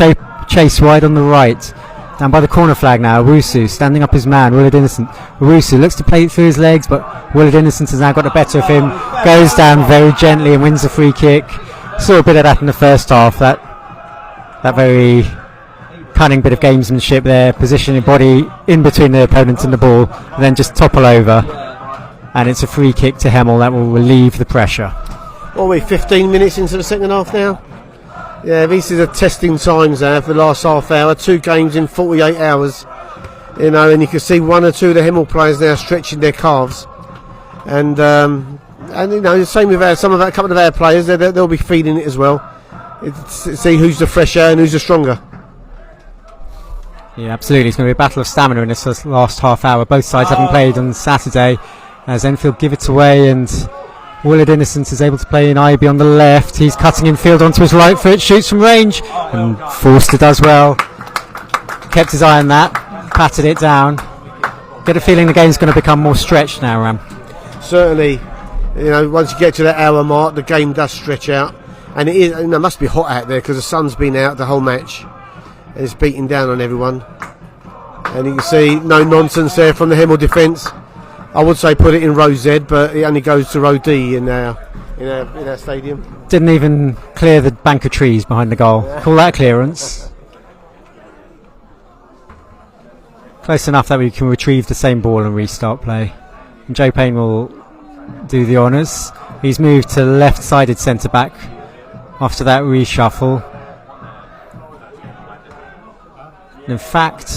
chase wide on the right. Down by the corner flag now, Owusu standing up his man, Willard Innocent. Owusu looks to play it through his legs, but Willard Innocent has now got the better of him. Goes down very gently and wins the free kick. Saw a bit of that in the first half, that very cunning bit of gamesmanship there, positioning body in between the opponent and the ball, and then just topple over. And it's a free kick to Hemel that will relieve the pressure. What are we, 15 minutes into the second half now? Yeah, this is a testing times now for the last half hour. 2 games in 48 hours. You know, and you can see 1 or 2 of the Hemel players now stretching their calves. And you know, the same with a couple of our players. They'll be feeling it as well. See who's the fresher and who's the stronger. Yeah, absolutely. It's going to be a battle of stamina in this last half hour. Both sides having played on Saturday, as Enfield give it away, and Willard Innocent is able to play in Ibe on the left. He's cutting Enfield onto his right foot, shoots from range, and Forster does well. Kept his eye on that, patted it down. Get a feeling the game's going to become more stretched now, Ram. Certainly, you know, once you get to that hour mark, the game does stretch out, and it must be hot out there because the sun's been out the whole match. And it's beating down on everyone, and you can see no nonsense there from the Hemel defence. I would say put it in row Z, but it only goes to row D in our stadium. Didn't even clear the bank of trees behind the goal. Call that clearance. Close enough that we can retrieve the same ball and restart play. And Joe Payne will do the honours. He's moved to left-sided centre back after that reshuffle. In fact,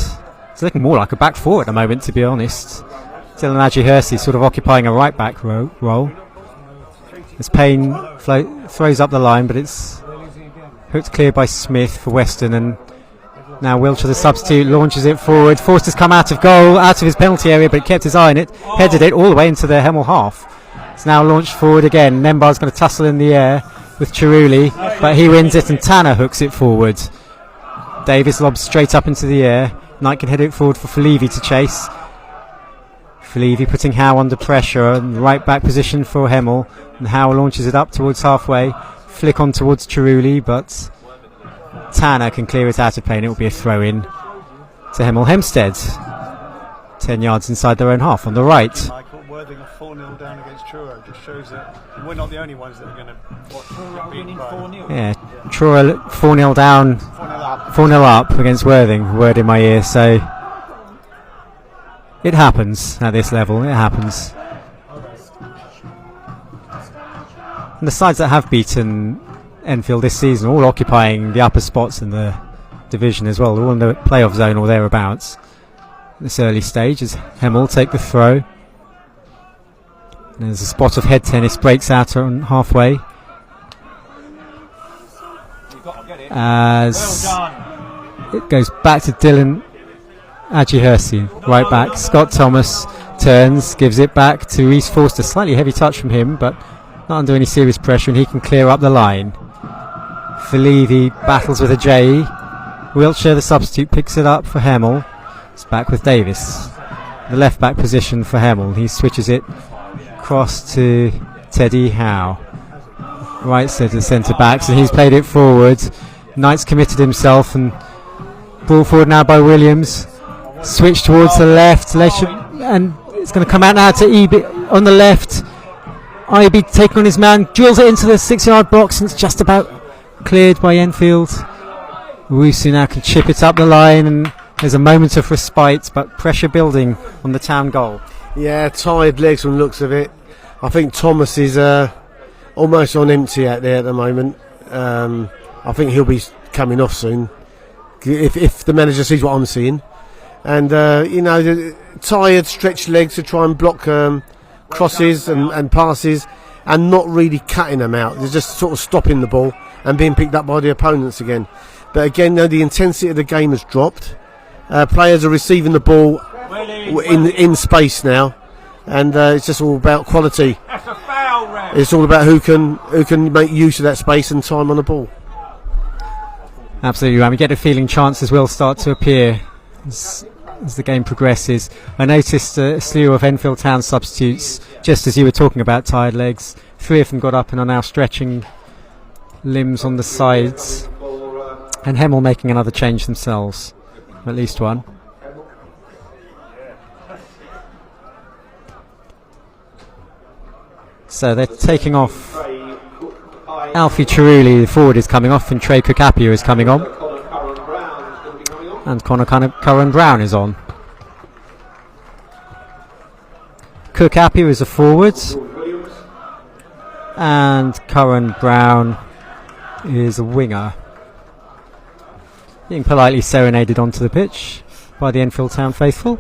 it's looking more like a back four at the moment, to be honest. Dylan Adjihursi sort of occupying a right back role. As Payne throws up the line, but it's hooked clear by Smith for Weston, and now Wiltshire, the substitute, launches it forward. Forster's come out of goal, out of his penalty area, but he kept his eye on it, headed it all the way into the Hemel half. It's now launched forward again. Nembar's going to tussle in the air with Chiruli, but he wins it, and Tanner hooks it forward. Davis lobs straight up into the air. Knight can head it forward for Falevi to chase. Falevi putting Howe under pressure, and right back position for Hemel, and Howe launches it up towards halfway. Flick on towards Chiruli, but Tanner can clear it out of play, and it will be a throw in to Hemel Hempstead. 10 yards inside their own half on the right. Michael, Worthing are 4-0 down against Truro. Just shows that we're not the only ones that are going to get beat by. Yeah, Truro 4-0 down, 4-0 up against Worthing. Word in my ear, so it happens at this level. It happens. And the sides that have beaten Enfield this season, all occupying the upper spots in the division as well. They're all in the playoff zone or thereabouts. This early stage as Hemel take the throw. And there's a spot of head tennis, breaks out on halfway. As it goes back to Dylan Adjihursi, right back. Scott Thomas turns, gives it back to Reece Forster. Slightly heavy touch from him, but not under any serious pressure, and he can clear up the line. Falevi battles with a J. Wiltshire, the substitute, picks it up for Hemel. It's back with Davis. The left back position for Hemel. He switches it across to Teddy Howe. Right side to the centre backs, and he's played it forward. Knight's committed himself, and ball forward now by Williams. Switch towards the left, and it's going to come out now to Ibe on the left. Ibe taking on his man, drills it into the 6-yard box, and it's just about cleared by Enfield. Wusu now can chip it up the line, and there's a moment of respite, but pressure building on the town goal. Yeah, tired legs from the looks of it. I think Thomas is almost on empty out there at the moment. I think he'll be coming off soon, if the manager sees what I'm seeing. And the tired, stretched legs to try and block crosses and passes, and not really cutting them out. They're just sort of stopping the ball and being picked up by the opponents again. But again, the intensity of the game has dropped. Players are receiving the ball in space now, and it's just all about quality. That's a foul, Red. It's all about who can make use of that space and time on the ball. Absolutely, Ram. We get a feeling chances will start to appear as the game progresses. I noticed a slew of Enfield Town substitutes, just as you were talking about tired legs. 3 of them got up and are now stretching limbs on the sides, and Hemel making another change themselves, at least one. So they're taking off. Alfie Chiruli, the forward, is coming off, and Trey Cookapia is coming on, and Connor Curran Brown is on. Cookapia is a forward, and Curran Brown is a winger. Being politely serenaded onto the pitch by the Enfield Town faithful.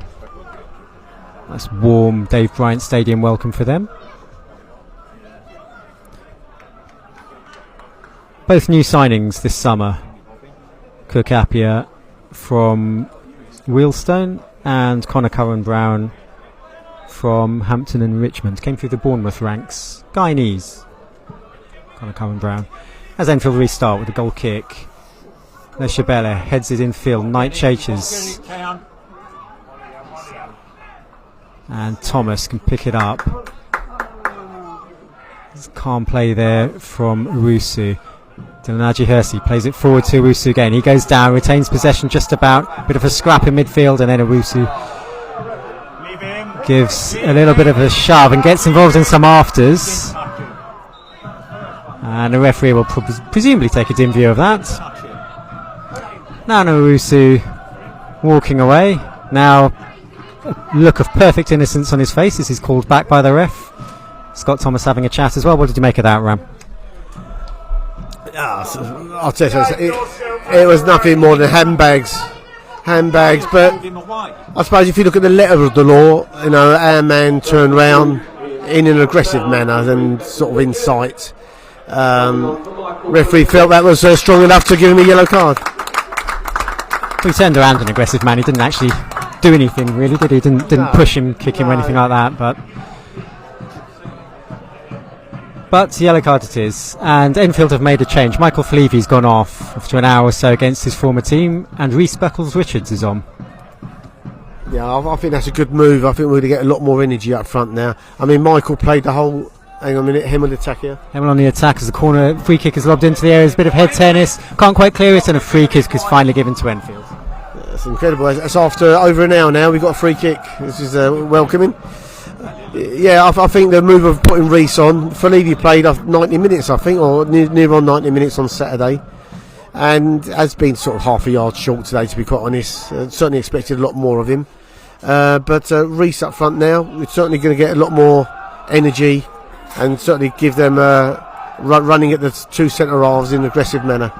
Nice warm Dave Bryant Stadium welcome for them. Both new signings this summer. Cook Appiah from Wheelstone and Connor Curran-Brown from Hampton and Richmond. Came through the Bournemouth ranks. Guyanese. Connor Curran-Brown. As Enfield restart with a goal kick. Leshabella heads it infield. Knight chases. And Thomas can pick it up. Calm play there from Owusu. Delanaji Hersey plays it forward to Owusu again. He goes down, retains possession just about. Bit of a scrap in midfield, and then Owusu gives a little bit of a shove and gets involved in some afters. And the referee will presumably take a dim view of that. Now Owusu walking away. Now a look of perfect innocence on his face as he's called back by the ref. Scott Thomas having a chat as well. What did you make of that, Ram? I'll tell you, it was nothing more than handbags. But I suppose if you look at the letter of the law, you know, our man turned round in an aggressive manner and sort of incite. Referee felt that was strong enough to give him a yellow card. He turned around an aggressive man. He didn't actually do anything really, did he? Didn't push him, kick him or anything like that, But yellow card it is, and Enfield have made a change. Michael Fleavy's gone off after an hour or so against his former team, and Rhys Beckles-Richards is on. Yeah, I think that's a good move. I think we're going to get a lot more energy up front now. I mean, Michael played the whole... Hang on a minute, Hemel attack here. Hemel on the attack as the corner free kick is lobbed into the area. There's a bit of head tennis, can't quite clear it, and a free kick is finally given to Enfield. That's incredible. That's after over an hour now. We've got a free kick. This is welcoming. Yeah, I think the move of putting Rhys on, Fleavy played 90 minutes, I think, or near on 90 minutes on Saturday, and has been sort of half a yard short today, to be quite honest. Certainly expected a lot more of him. But Rhys up front now, we're certainly going to get a lot more energy and certainly give them running at the two centre halves in an aggressive manner.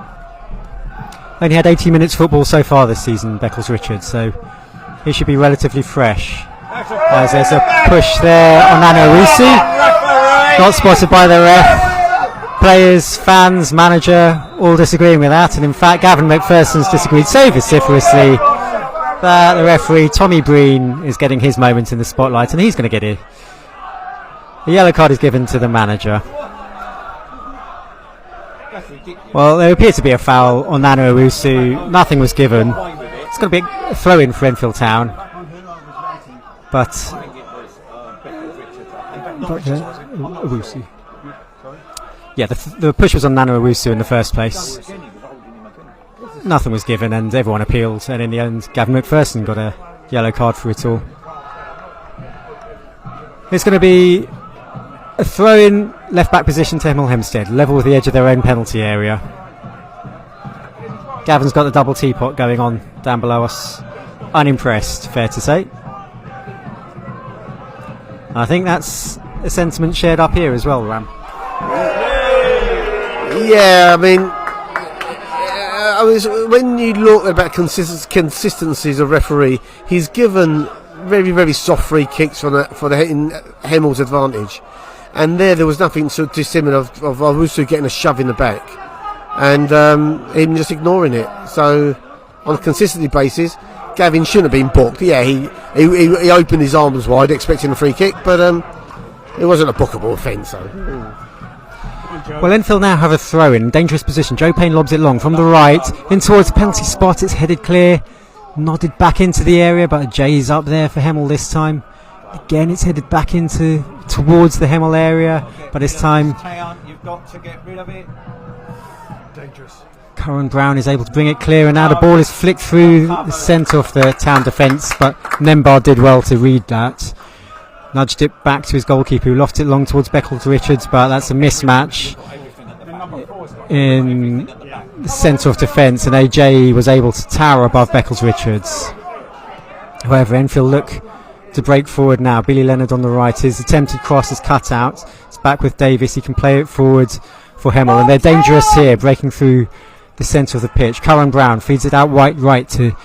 Only had 80 minutes football so far this season, Beckles-Richards, so he should be relatively fresh. As there's a push there on Owusu. Not spotted by the ref. Players, fans, manager all disagreeing with that, and in fact Gavin McPherson's disagreed so vociferously that the referee Tommy Breen is getting his moment in the spotlight, and he's going to get it. The yellow card is given to the manager. Well, there appeared to be a foul on Nana Owusu. Nothing was given. It's going to be a throw-in for Enfield Town. But Owusu. Yeah, the push was on Nana Owusu in the first place. Nothing was given, and everyone appealed, and in the end, Gavin McPherson got a yellow card for it all. It's going to be a throw-in left-back position to Hemel Hempstead, level with the edge of their own penalty area. Gavin's got the double teapot going on down below us. Unimpressed, fair to say. I think that's a sentiment shared up here as well, Ram. Yeah, I mean, when you look about consistencies of referee, he's given very, very soft free kicks for the Hemel's advantage, and there was nothing so dissimilar of Owusu getting a shove in the back, and him just ignoring it. So, on a consistency basis, Gavin shouldn't have been booked. Yeah, he opened his arms wide expecting a free kick, but it wasn't a bookable offence. So. Well, Enfield now have a throw in dangerous position. Joe Payne lobs it long from the right in towards the penalty spot. It's headed clear, nodded back into the area, but Jay's up there for Hemel this time. Again, it's headed back towards the Hemel area, but this time You've got to get rid of it. Dangerous. Curran-Brown is able to bring it clear, and now the ball is flicked through the centre of the Town defence, but Nembar did well to read that. Nudged it back to his goalkeeper, who lofted it long towards Beckles-Richards, but that's a mismatch in the centre of defence, and AJ was able to tower above Beckles-Richards. However, Enfield look to break forward now. Billy Leonard on the right, his attempted cross is cut out. It's back with Davis, he can play it forward for Hemel, and they're dangerous here, breaking through the centre of the pitch. Curran Brown feeds it out right to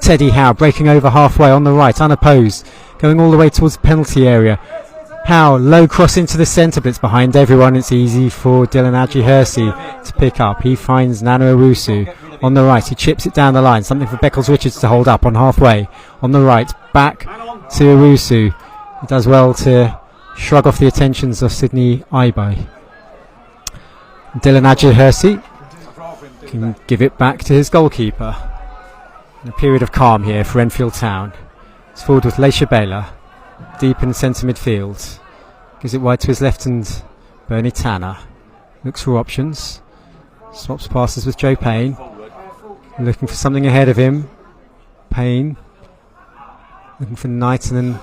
Teddy Howe, breaking over halfway on the right, unopposed, going all the way towards the penalty area. Howe, low cross into the centre, but it's behind everyone. It's easy for Dylan Adji-Hersey to pick up. He finds Nana Owusu on the right. He chips it down the line. Something for Beckles-Richards to hold up on halfway. On the right, back to Owusu. He does well to shrug off the attentions of Sydney Ibai. Dylan Adji-Hersey can give it back to his goalkeeper. In a period of calm here for Enfield Town. It's forward with Leisha Baylor. Deep in centre midfield. Gives it wide to his left and Bernie Tanner. Looks for options. Swaps passes with Joe Payne. Looking for something ahead of him. Payne. Looking for Knight and then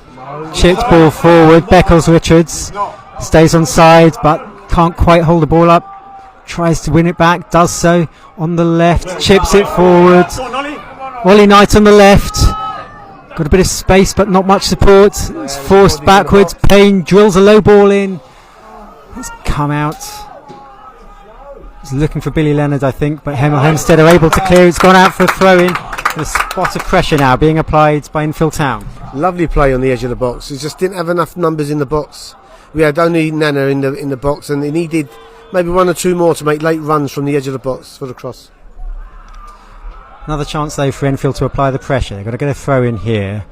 chipped ball forward. Beckles-Richards stays on side but can't quite hold the ball up. Tries to win it back. Does so on the left. Chips it forward. Ollie Knight on the left. Got a bit of space but not much support. It's forced backwards. Payne drills a low ball in. It's come out. He's looking for Billy Leonard, I think, but Hemel Hempstead are able to clear. It's gone out for a throw-in. A spot of pressure now being applied by Enfield Town. Lovely play on the edge of the box. He just didn't have enough numbers in the box. We had only Nana in the box, and he needed maybe one or two more to make late runs from the edge of the box for the cross. Another chance though for Enfield to apply the pressure. They've got to get a throw in here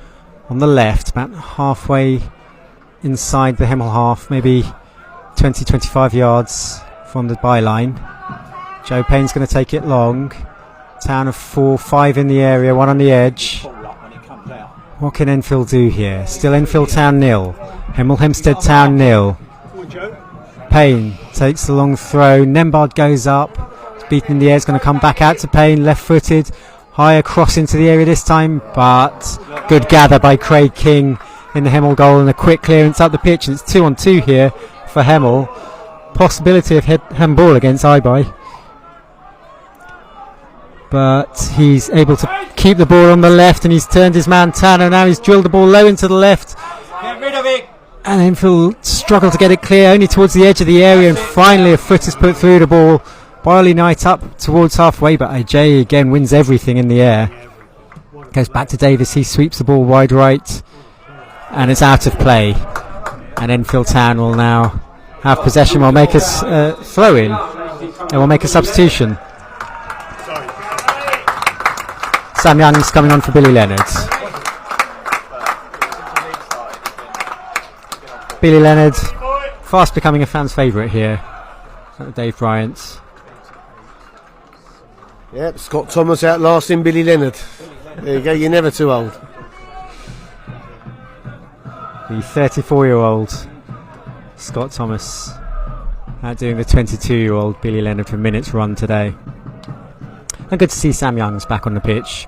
on the left, about halfway inside the Hemel half, maybe 20-25 yards from the byline. Joe Payne's going to take it long. Town of 4-5 in the area, one on the edge. What can Enfield do here? Still Enfield Town 0. Hemel Hempstead Town 0. Payne takes the long throw. Nembard goes up. It's beaten in the air. It's going to come back out to Payne. Left-footed. High across into the area this time. But good gather by Craig King in the Hemel goal. And a quick clearance up the pitch. And it's 2-on-2 here for Hemel. Possibility of handball against Ibai. But he's able to keep the ball on the left, and he's turned his man Tanner. Now he's drilled the ball low into the left. Get rid of it! And Enfield struggle to get it clear, only towards the edge of the area, and finally a foot is put through the ball. Barley Knight up towards halfway, but Ajay again wins everything in the air. Goes back to Davis, he sweeps the ball wide right, and it's out of play. And Enfield Town will now have possession. Will make us throw in, and will make a substitution. Sam Young's coming on for Billy Leonard. Billy Leonard, fast becoming a fan's favourite here at Dave Bryant's. Yep, Scott Thomas outlasting Billy Leonard. There you go, you're never too old. The 34-year-old Scott Thomas outdoing the 22-year-old Billy Leonard for minutes run today. And good to see Sam Youngs back on the pitch.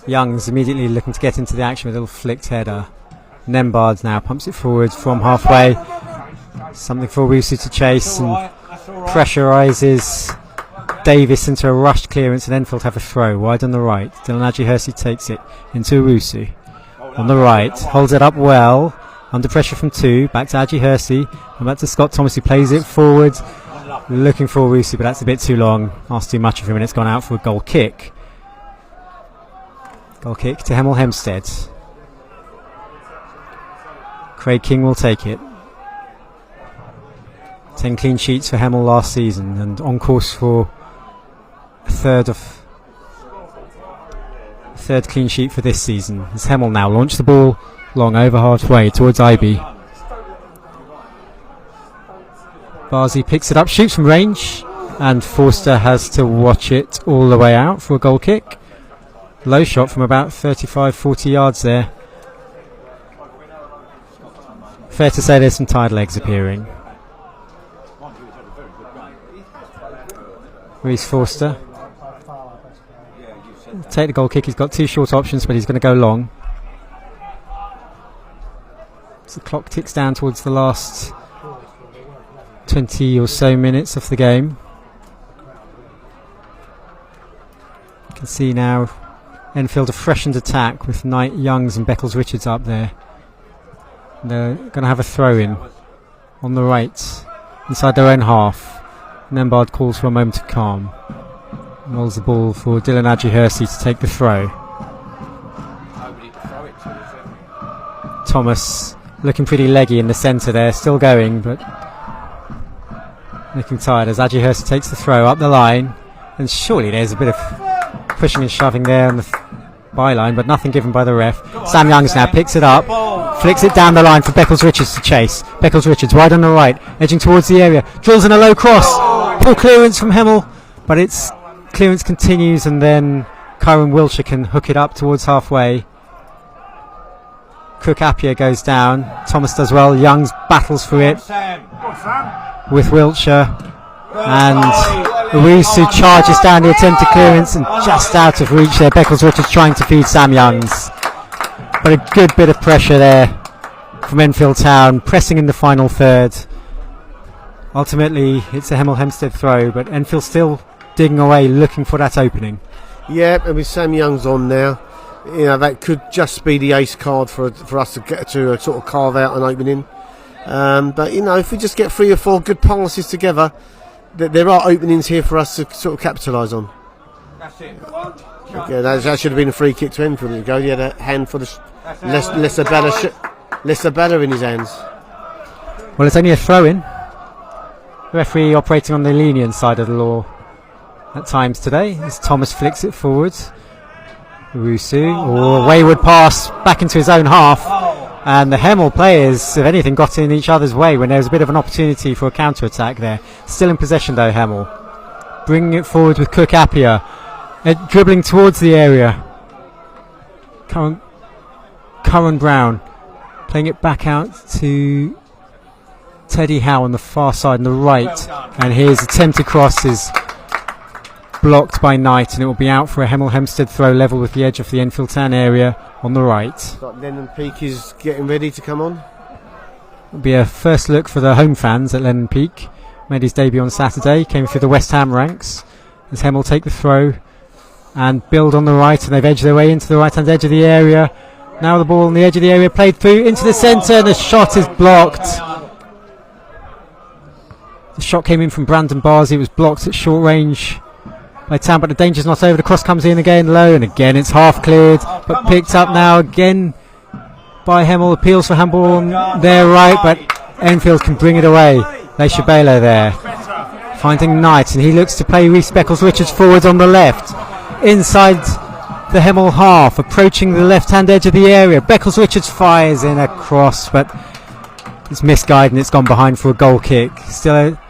Youngs immediately looking to get into the action with a little flicked header. Nembard now pumps it forward from halfway. Something for Owusu to chase and pressurises Davis into a rushed clearance, and Enfield have a throw wide on the right. Dylan Adji-Hersey takes it into Owusu on the right, holds it up well. Under pressure from two, back to Adji-Hersey, and back to Scott Thomas, who plays it forward, looking for Owusu, but that's a bit too long. Asked too much of him, and it's gone out for a goal kick. Goal kick to Hemel Hempstead. Craig King will take it. 10 clean sheets for Hemel last season, and on course for a third clean sheet for this season. As Hemel now launch the ball long over halfway towards Ibe. Barzi picks it up, shoots from range, and Forster has to watch it all the way out for a goal kick. Low shot from about 35-40 yards there. Fair to say there's some tired legs appearing. Reece Forster take the goal kick. He's got two short options, but he's going to go long. As the clock ticks down towards the last 20 or so minutes of the game. You can see now Enfield a freshened attack with Knight, Youngs and Beckles-Richards up there. And they're going to have a throw in. on the right, inside their own half. Nembard calls for a moment of calm. Rolls the ball for Dylan Adjihursi to take the throw. Thomas looking pretty leggy in the centre there, still going, but looking tired as Adjihursi takes the throw up the line. And surely there's a bit of pushing and shoving there on the byline, but nothing given by the ref. Sam Youngs now picks it up, flicks it down the line for Beckles-Richards to chase. Beckles-Richards wide on the right, edging towards the area, drills in a low cross. Poor clearance from Hemel, but its clearance continues, and then Kyron Wiltshire can hook it up towards halfway. Cook Appiah goes down. Thomas does well. Youngs battles for it with Wiltshire, and Owusu charges down the attempted clearance and just out of reach there. Beckles-Richards trying to feed Sam Youngs, but a good bit of pressure there from Enfield Town, pressing in the final third. Ultimately it's a Hemel Hempstead throw, but Enfield still digging away, looking for that opening. Yeah, and with Sam Youngs on now, you know, that could just be the ace card for us to get to sort of carve out an opening. But you know, if we just get 3 or 4 good passes together, there are openings here for us to sort of capitalise on. That's it. Yeah, that should have been a free kick to Enfield. There you go. Yeah, that hand for the Lesser Bella in his hands. Well, it's only a throw-in. The referee operating on the lenient side of the law at times today, as Thomas flicks it forwards. Owusu, or a wayward pass back into his own half, and the Hemel players, if anything, got in each other's way when there was a bit of an opportunity for a counter-attack there. Still in possession though, Hemel. Bringing it forward with Cook Appiah, dribbling towards the area. Curran Brown playing it back out to Teddy Howe on the far side on the right, and his attempted cross is blocked by Knight, and it will be out for a Hemel Hempstead throw level with the edge of the Enfield Town area on the right. Lennon Peak is getting ready to come on. It'll be a first look for the home fans at Lennon Peak. Made his debut on Saturday, came through the West Ham ranks as Hemel take the throw and build on the right, and they've edged their way into the right hand edge of the area. Now the ball on the edge of the area played through into the centre, and the shot is blocked. The shot came in from Brandon Barsi. It was blocked at short range by Town, but the danger's not over. The cross comes in again low, and again it's half cleared, but picked up now again by Hemel. Appeals for handball on their right, but Enfield can bring it away. Leishabela there finding Knight, and he looks to play Reece Beckles-Richards forwards on the left, inside the Hemel half, approaching the left hand edge of the area. Beckles-Richards fires in a cross, but it's misguided and it's gone behind for a goal kick. Still a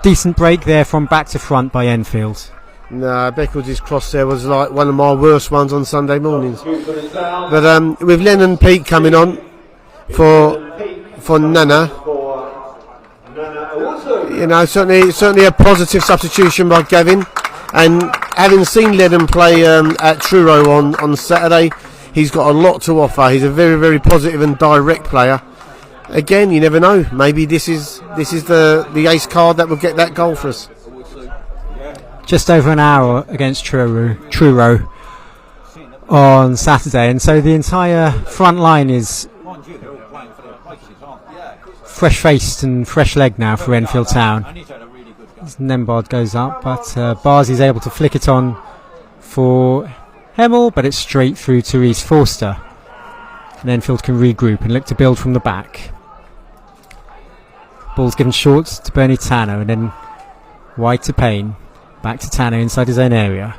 decent break there from back to front by Enfield. No, Beckles' cross there was like one of my worst ones on Sunday mornings. But with Lennon Peak coming on for Nana, you know, certainly a positive substitution by Gavin. And having seen Lennon play at Truro on Saturday, he's got a lot to offer. He's a very, very positive and direct player. Again, you never know. Maybe this is the ace card that will get that goal for us. Just over an hour against Truro on Saturday, and so the entire front line is fresh-faced and fresh-legged now for Enfield Town. As Nembard goes up, but Barsi's able to flick it on for Hemel, but it's straight through to Reece Forster. And Enfield can regroup and look to build from the back. Ball's given short to Bernie Tanner, and then wide to Payne. Back to Tanner inside his own area.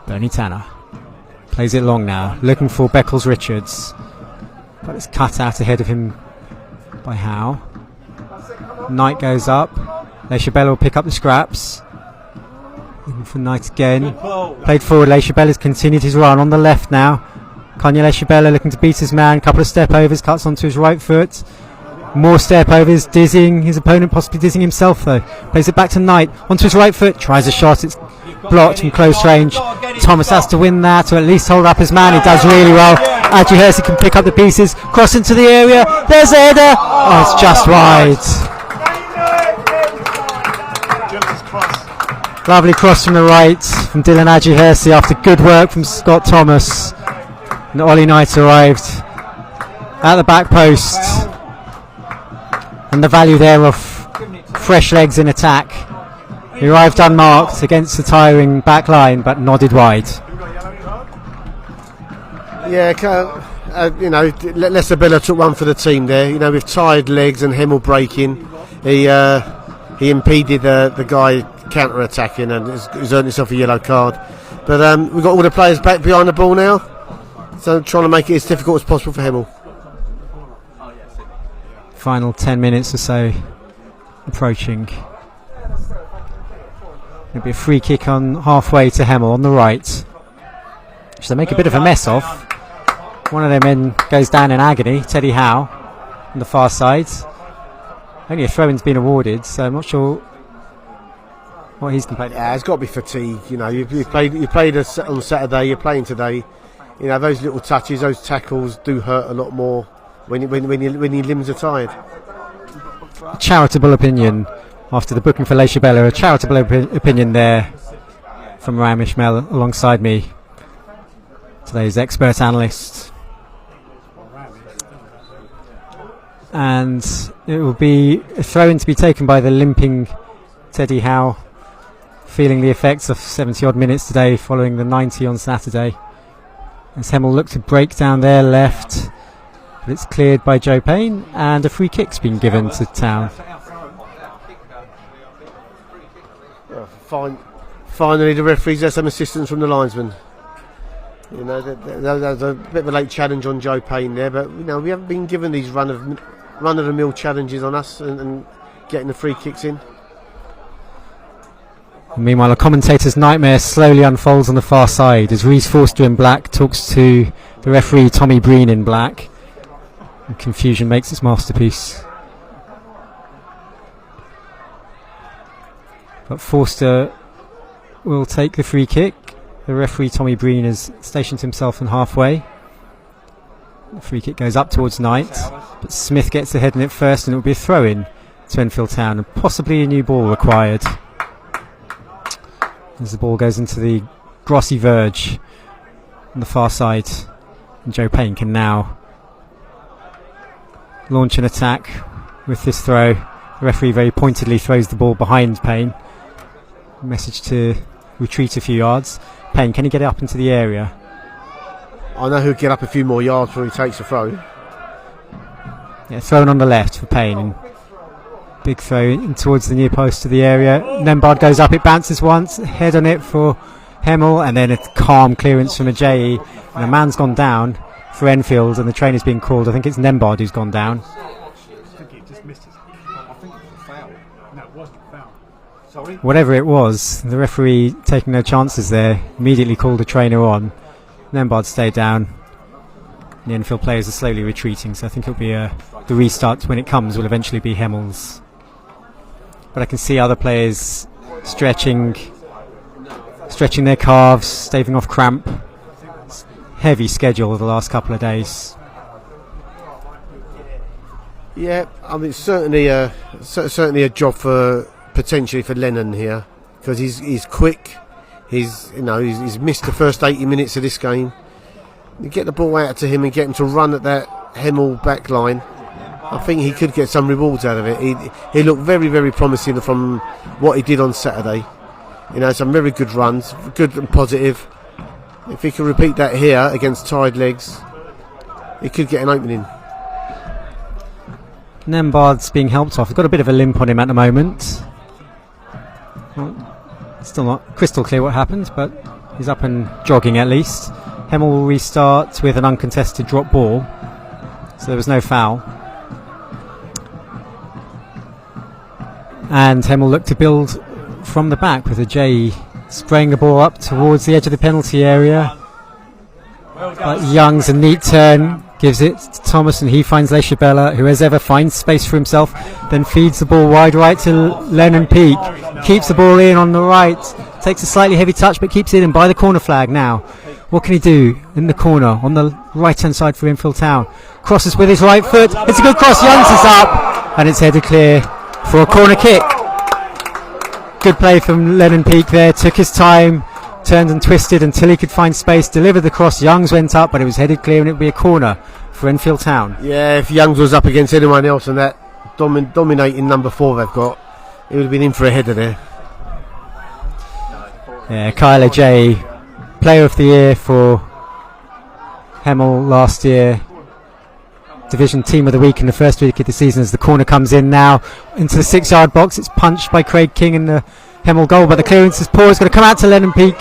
Bernie Tanner plays it long now, looking for Beckles-Richards, but it's cut out ahead of him by Howe. Knight goes up. Leishabela will pick up the scraps. Looking for Knight again. Played forward. Leishabela's continued his run on the left now. Kanye Leishabela looking to beat his man. Couple of step overs, cuts onto his right foot. More step overs, dizzying his opponent, possibly dizzying himself though. Plays it back to Knight, onto his right foot, tries a shot, it's blocked from close range. Thomas has to win that, or at least hold up his man. He does really well. Adjihursi can pick up the pieces, cross into the area, there's a header! Oh, it's just wide. Lovely cross from the right from Dylan Adjihursi after good work from Scott Thomas. And Ollie Knight arrived at the back post. And the value there of fresh legs in attack. He arrived unmarked against the tiring back line, but nodded wide. Yeah, Leicester Bella took one for the team there. With tired legs and Hemel breaking, he impeded the guy counter-attacking and has earned himself a yellow card. But we've got all the players back behind the ball now, so trying to make it as difficult as possible for Hemel. Final 10 minutes or so approaching. It'll be a free kick on halfway to Hemel on the right, which they make a bit of a mess of. One of their men goes down in agony, Teddy Howe, on the far side. Only a throw-in's been awarded, so I'm not sure what he's complaining about. Yeah, it's got to be fatigue. You played on Saturday, you're playing today. Those little touches, those tackles do hurt a lot more when your limbs are tired. Charitable opinion after the booking for Leicester Bella. A charitable opinion there from Ramish Mel alongside me, today's expert analyst. And it will be a throw-in to be taken by the limping Teddy Howe, feeling the effects of 70 odd minutes today following the 90 on Saturday. As Hemel looked to break down their left, but it's cleared by Joe Payne, and a free kick's been given to Town. Finally, the referees had some assistance from the linesman. There's a bit of a late challenge on Joe Payne there, but we haven't been given these run-of-the-mill challenges on us and getting the free kicks in. Meanwhile, a commentator's nightmare slowly unfolds on the far side as Rhys Forster in black talks to the referee Tommy Breen in black. And confusion makes its masterpiece. But Forster will take the free kick. The referee Tommy Breen has stationed himself in halfway. The free kick goes up towards Knight, but Smith gets ahead in it first, and it will be a throw-in to Enfield Town, and possibly a new ball required. As the ball goes into the grassy verge on the far side, and Joe Payne can now launch an attack with this throw. The referee very pointedly throws the ball behind Payne. Message to retreat a few yards. Payne, can he get it up into the area? I know he'll get up a few more yards before he takes a throw. Yeah, thrown on the left for Payne. And big throw in towards the near post of the area. Nembard goes up, it bounces once, head on it for Hemel, and then a calm clearance from Ajayi. And a man's gone down for Enfield, and the trainer's being called. I think it's Nembard who's gone down. I think he just missed it. I think it was a foul. No, it wasn't a foul. Sorry? Whatever it was, the referee taking no chances there, immediately called the trainer on. Nembard stayed down. The Enfield players are slowly retreating, so I think it'll be the restart when it comes will eventually be Hemel's. But I can see other players stretching their calves, staving off cramp. It's heavy schedule the last couple of days. Yeah, I mean, certainly a job potentially for Lennon here, because he's quick. He's missed the first 80 minutes of this game. You get the ball out to him and get him to run at that Hemel back line. I think he could get some rewards out of it. He looked very, very promising from what he did on Saturday. Some very good runs, good and positive. If he can repeat that here against tired legs, he could get an opening. Nembard's being helped off. He's got a bit of a limp on him at the moment. Still not crystal clear what happened, but he's up and jogging at least. Hemel will restart with an uncontested drop ball, so there was no foul. And Hemel looked to build from the back with Ajayi spraying the ball up towards the edge of the penalty area. But Young's a neat turn, gives it to Thomas, and he finds Leicester Bella, who as ever finds space for himself, then feeds the ball wide right to Lennon Peake. Keeps the ball in on the right, takes a slightly heavy touch but keeps it in by the corner flag now. What can he do in the corner on the right hand side for Enfield Town? Crosses with his right foot, it's a good cross, Young's is up, and it's headed clear for a corner kick. Good play from Lennon Peake there, took his time, turned and twisted until he could find space, delivered the cross. Youngs went up, but it was headed clear, and it would be a corner for Enfield Town. Yeah, if Youngs was up against anyone else and that dominating number 4 they've got, he would have been in for a header there. Yeah, Kyler J, Player of the Year for Hemel last year. Division Team of the Week in the first week of the season as the corner comes in now into the 6-yard box. It's punched by Craig King in the Hemel goal, but the clearance is poor. It's going to come out to Lennon Peak.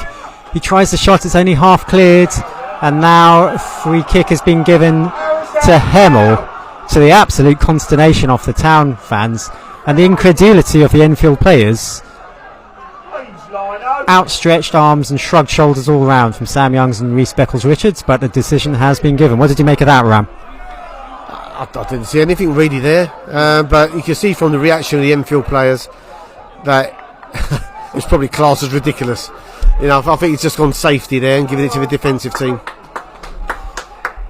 He tries the shot, it's only half cleared, and now a free kick has been given to Hemel, to the absolute consternation of the town fans and the incredulity of the Enfield players. Outstretched arms and shrugged shoulders all round from Sam Youngs and Rhys Beckles-Richards, but the decision has been given. What did you make of that, Ram? I didn't see anything really there, but you can see from the reaction of the Enfield players that it's probably classed as ridiculous. You know, I think it's just gone safety there and given it to the defensive team.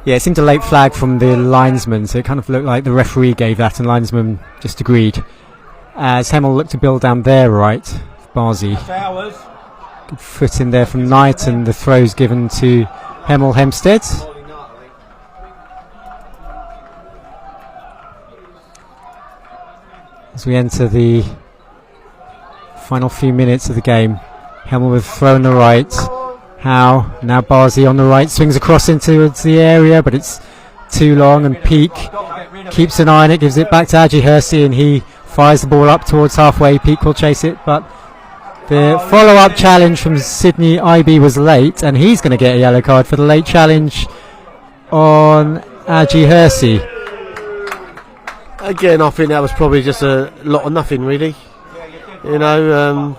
Yeah, it seemed a late flag from the linesman, so it kind of looked like the referee gave that and linesman just agreed. As Hemel looked to build down their right, Barzi. Good foot in there from Knight, and the throw's given to Hemel Hempstead. As we enter the final few minutes of the game, Hemel with throw on the right. Howe, now Barzi on the right, swings across into the area, but it's too long, and Peak keeps an eye on it, gives it back to Adji Hersey, and he fires the ball up towards halfway. Peak will chase it, but the follow-up challenge from Sydney IB was late, and he's going to get a yellow card for the late challenge on Adji Hersey. Again, I think that was probably just a lot of nothing, really. You know,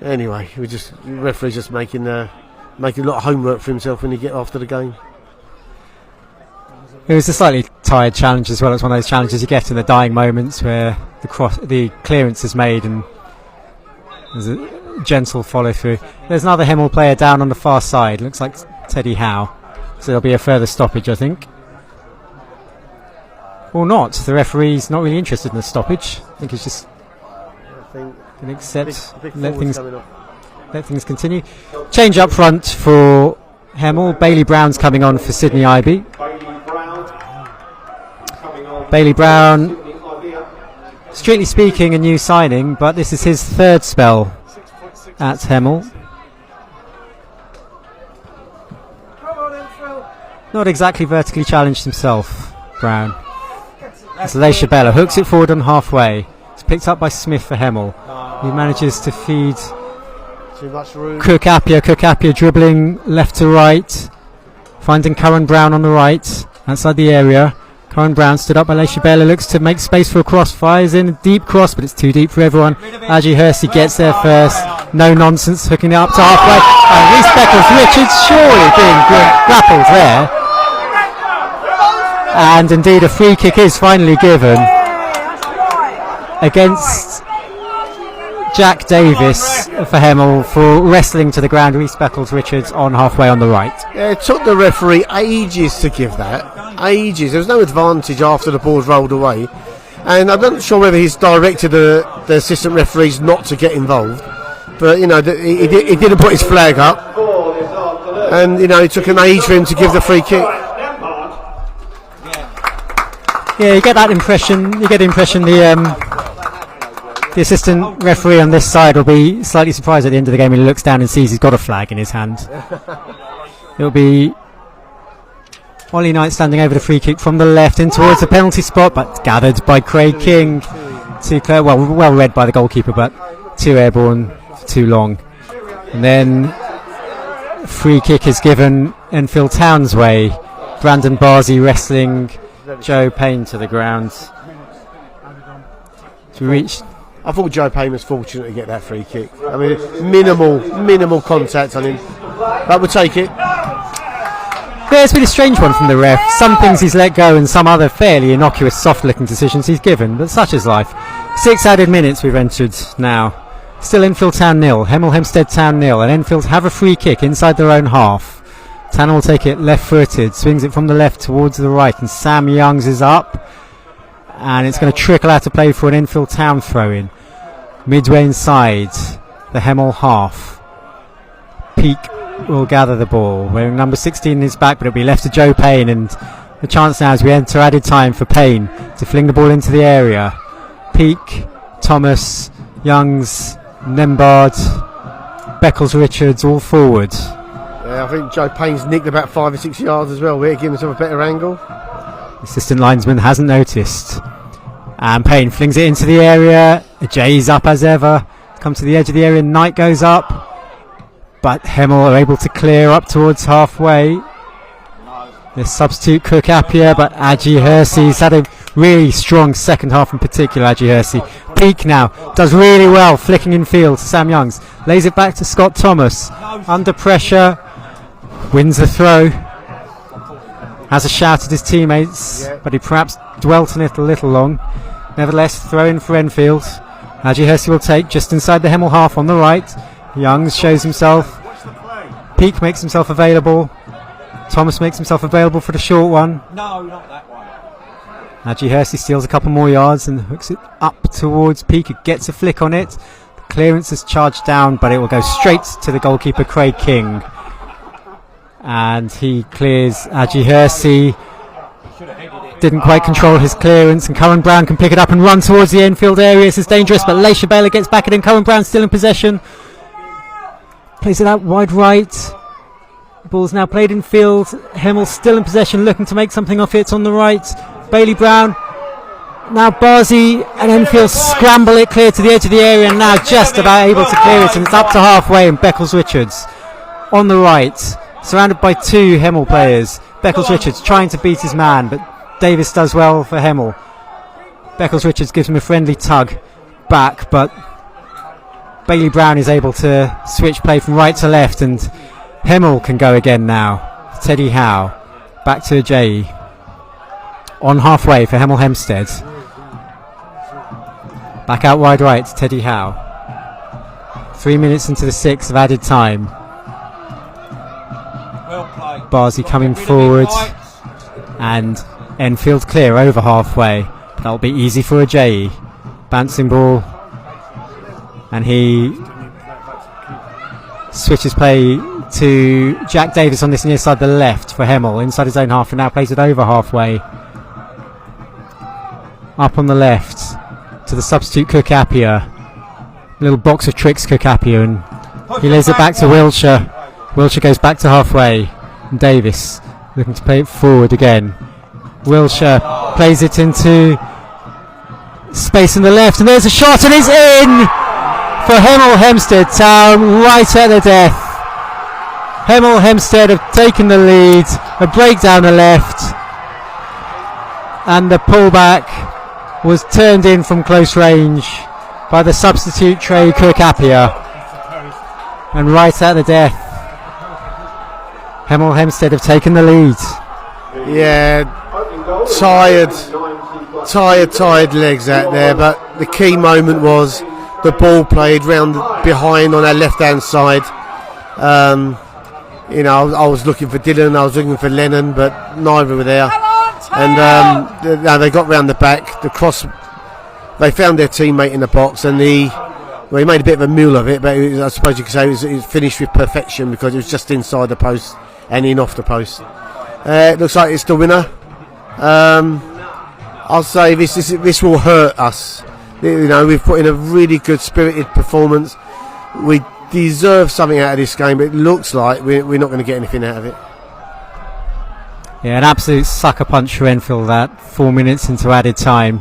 anyway, the referee's just making a lot of homework for himself when he get after the game. It was a slightly tired challenge as well. It's one of those challenges you get in the dying moments where the clearance is made and there's a gentle follow through. There's another Hemel player down on the far side. Looks like Teddy Howe. So there'll be a further stoppage, I think. Or not. The referee's not really interested in the stoppage. I think he's just going to accept, let things continue. Change up front for Hemel. Bailey Brown's coming on for Sydney IB. Bailey Brown, strictly speaking, a new signing, but this is his third spell at Hemel. Not exactly vertically challenged himself, Brown. As Leisha Bella hooks it forward on halfway. It's picked up by Smith for Hemel. He manages to feed too much room. Cook Appiah dribbling left to right, finding Curran Brown on the right, outside the area. Curran Brown stood up by Leisha Bella, looks to make space for a cross, fires in a deep cross, but it's too deep for everyone. Adji Hersey gets there first, no nonsense, hooking it up to halfway, and Rhys Beckles-Richards surely being grappled there. And indeed a free kick is finally given against Jack Davis for Hemel for wrestling to the ground Rhys Beckles-Richards on halfway on the right. Yeah, it took the referee ages to give that. Ages. There was no advantage after the ball's rolled away. And I'm not sure whether he's directed the assistant referees not to get involved. But, you know, he didn't put his flag up. And, you know, it took an age for him to give the free kick. Yeah, you get that impression. You get the impression the assistant referee on this side will be slightly surprised at the end of the game when he looks down and sees he's got a flag in his hand. It'll be Ollie Knight standing over the free kick from the left in towards the penalty spot, but gathered by Craig King. Well read by the goalkeeper, but too airborne for too long. And then free kick is given Enfield Town's way. Brandon Barzi wrestling Joe Payne to the ground. To reach. I thought Joe Payne was fortunate to get that free kick. I mean, minimal contact on him. But we'll take it. Yeah, it's been a strange one from the ref. Some things he's let go and some other fairly innocuous, soft-looking decisions he's given, but such is life. 6 added minutes we've entered now. Still Enfield Town 0, Hemel Hempstead Town 0, and Enfield have a free kick inside their own half. Town will take it left-footed, swings it from the left towards the right, and Sam Youngs is up. And it's going to trickle out to play for an Enfield Town throw-in. Midway inside the Hemel half. Peak will gather the ball, wearing number 16 in his back, but it'll be left to Joe Payne, and The chance now as we enter added time for Payne to fling the ball into the area. Peake, Thomas, Youngs, Nembard, Beckles, Richards all forward. Yeah, I think Joe Payne's nicked about 5 or 6 yards as well. We're giving himself a better angle. Assistant linesman hasn't noticed. And Payne flings it into the area. Jay's up as ever. Come to the edge of the area. Knight goes up. But Hemel are able to clear up towards halfway. The substitute Cook Appiah, but Adji Hersey's had a really strong second half in particular. Adji Hersey. Peake now does really well, flicking in field to Sam Youngs. Lays it back to Scott Thomas. Under pressure. Wins the throw. Has a shout at his teammates, but he perhaps dwelt on it a little long. Nevertheless, throw in for Enfield. Adji Hersey will take just inside the Hemel half on the right. Youngs shows himself. Peake makes himself available. Thomas makes himself available for the short one. No, not that one. Adji Hersey steals a couple more yards and hooks it up towards Peake, who gets a flick on it. The clearance is charged down, but it will go straight to the goalkeeper, Craig King. And he clears Adji Hersey. Didn't quite control his clearance, and Cohen Brown can pick it up and run towards the Enfield area. This is dangerous, but Leisha Baylor gets back it in. Cohen Brown still in possession. Plays it out wide right. Ball's now played in field. Hemel still in possession, looking to make something of it on the right. Bailey Brown. Now Barzi and Enfield scramble it clear to the edge of the area, and now just about able to clear it, and it's up to halfway, and Beckles Richards on the right, surrounded by 2 Hemel players. Beckles Richards trying to beat his man, but Davis does well for Hemel. Beckles Richards gives him a friendly tug back, but Bailey Brown is able to switch play from right to left, and Hemel can go again now. Teddy Howe back to Jay on halfway for Hemel Hempstead. Back out wide right, Teddy Howe. 3 minutes into the 6th of added time. Well played. Barzi coming forward, and Enfield clear over halfway. That'll be easy for a Jay. Bouncing ball, and he switches play to Jack Davis on this near side, the left for Hemel, inside his own half, and now plays it over halfway. Up on the left to the substitute Cook Appiah. Little box of tricks, Cook Appiah, and he lays it back to Wiltshire. Wiltshire goes back to halfway, and Davis looking to play it forward again. Wiltshire plays it into space on the left, and there's a shot, and it's in for Hemel Hempstead Town, right at the death. Hemel Hempstead have taken the lead, a break down the left, and the pullback was turned in from close range by the substitute Trey Cook Appiah, and right at the death, Hemel Hempstead have taken the lead. Yeah, tired legs out there, but the key moment was the ball played round behind on our left hand side. I was looking for Dylan, I was looking for Lennon, but neither were there. And they got round the back. The cross, they found their teammate in the box, and he made a bit of a mule of it, but I suppose you could say it was finished with perfection because it was just inside the post and in off the post. It looks like it's the winner. I'll say this will hurt us. We've put in a really good spirited performance. We deserve something out of this game, but it looks like we're not going to get anything out of it. Yeah, an absolute sucker punch for Enfield, that 4 minutes into added time.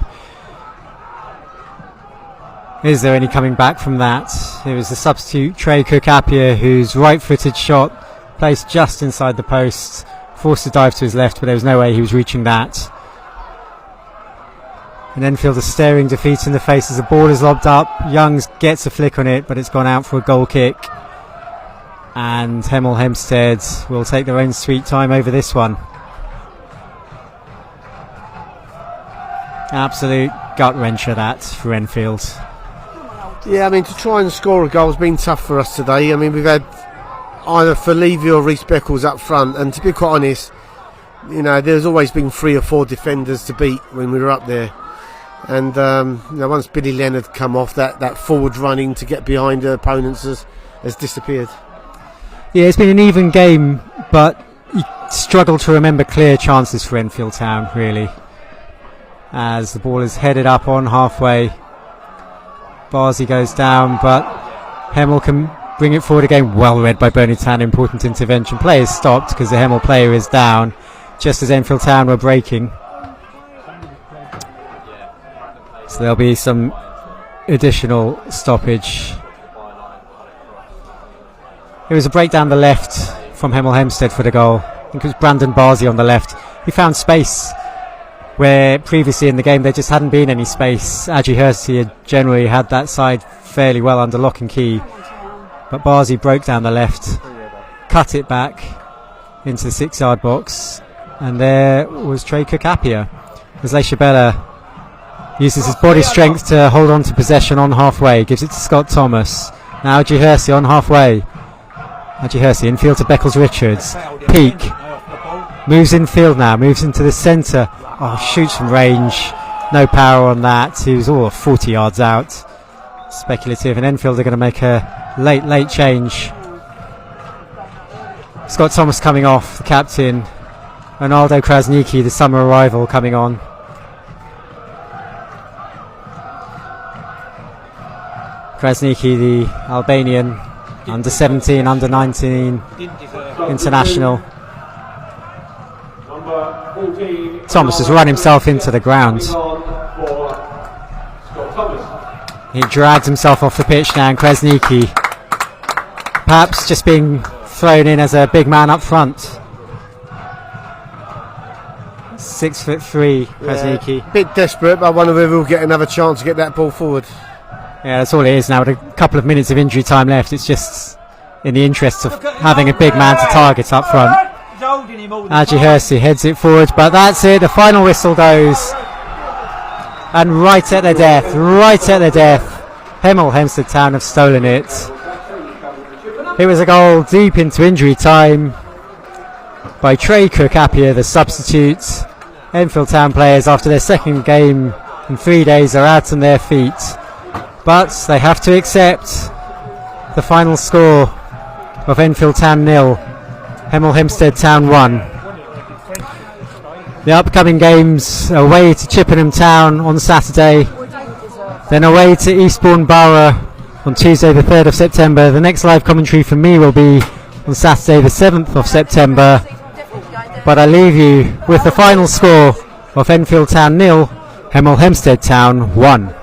Is there any coming back from that? It was the substitute Trey Cook Appiah whose right-footed shot placed just inside the post, forced to dive to his left, but there was no way he was reaching that. And Enfield is staring defeat in the face as the ball is lobbed up. Youngs gets a flick on it, but it's gone out for a goal kick. And Hemel Hempstead will take their own sweet time over this one. Absolute gut wrencher that for Enfield. Yeah, I mean, to try and score a goal has been tough for us today. I mean, we've had either Felivi or Reece Beckles up front, and to be quite honest, there's always been 3 or 4 defenders to beat when we were up there. And once Billy Leonard come off, that forward running to get behind the opponents has disappeared. Yeah, it's been an even game, but you struggle to remember clear chances for Enfield Town, really, as the ball is headed up on halfway. Barzi goes down, but Hemel can bring it forward again. Well read by Bernie Tan, important intervention. Play is stopped because the Hemel player is down, just as Enfield Town were breaking. So there'll be some additional stoppage. It was a break down the left from Hemel Hempstead for the goal. I think it was Brandon Barzi on the left. He found space where previously in the game there just hadn't been any space. Aji Hersey had generally had that side fairly well under lock and key, but Barzi broke down the left, cut it back into the 6-yard box, and there was Trey Cook-Appiah as Leishabella uses his body strength to hold on to possession on halfway, gives it to Scott Thomas. Now Aji Hersey on halfway. Aji Hersey infield to Beckles-Richards. Peak moves infield now, moves into the centre. Oh, shoots from range. No power on that. He was all 40 yards out. Speculative, and Enfield are going to make a late change. Scott Thomas coming off, the captain. Ronaldo Krasniki, the summer arrival, coming on. Krasniki, the Albanian, under 17, under 19 international. Thomas has run himself into the ground. He drags himself off the pitch now, and Krasniki perhaps just being thrown in as a big man up front. 6'3", Krasniki. Yeah, bit desperate, but I wonder whether we'll get another chance to get that ball forward. Yeah, that's all it is now. With a couple of minutes of injury time left, it's just in the interest of having a big man to target up front. Aji Hersey heads it forward, but that's it. The final whistle goes, and right at the death, Hemel Hempstead Town have stolen it. It was a goal deep into injury time by Trey Cook-Appiah, the substitute. Enfield Town players, after their second game in 3 days, are out on their feet, but they have to accept the final score of Enfield Town 0, Hemel Hempstead Town 1. The upcoming games: away to Chippenham Town on Saturday, then away to Eastbourne Borough on Tuesday the 3rd of September. The next live commentary from me will be on Saturday the 7th of September. But I leave you with the final score of Enfield Town 0, Hemel Hempstead Town 1.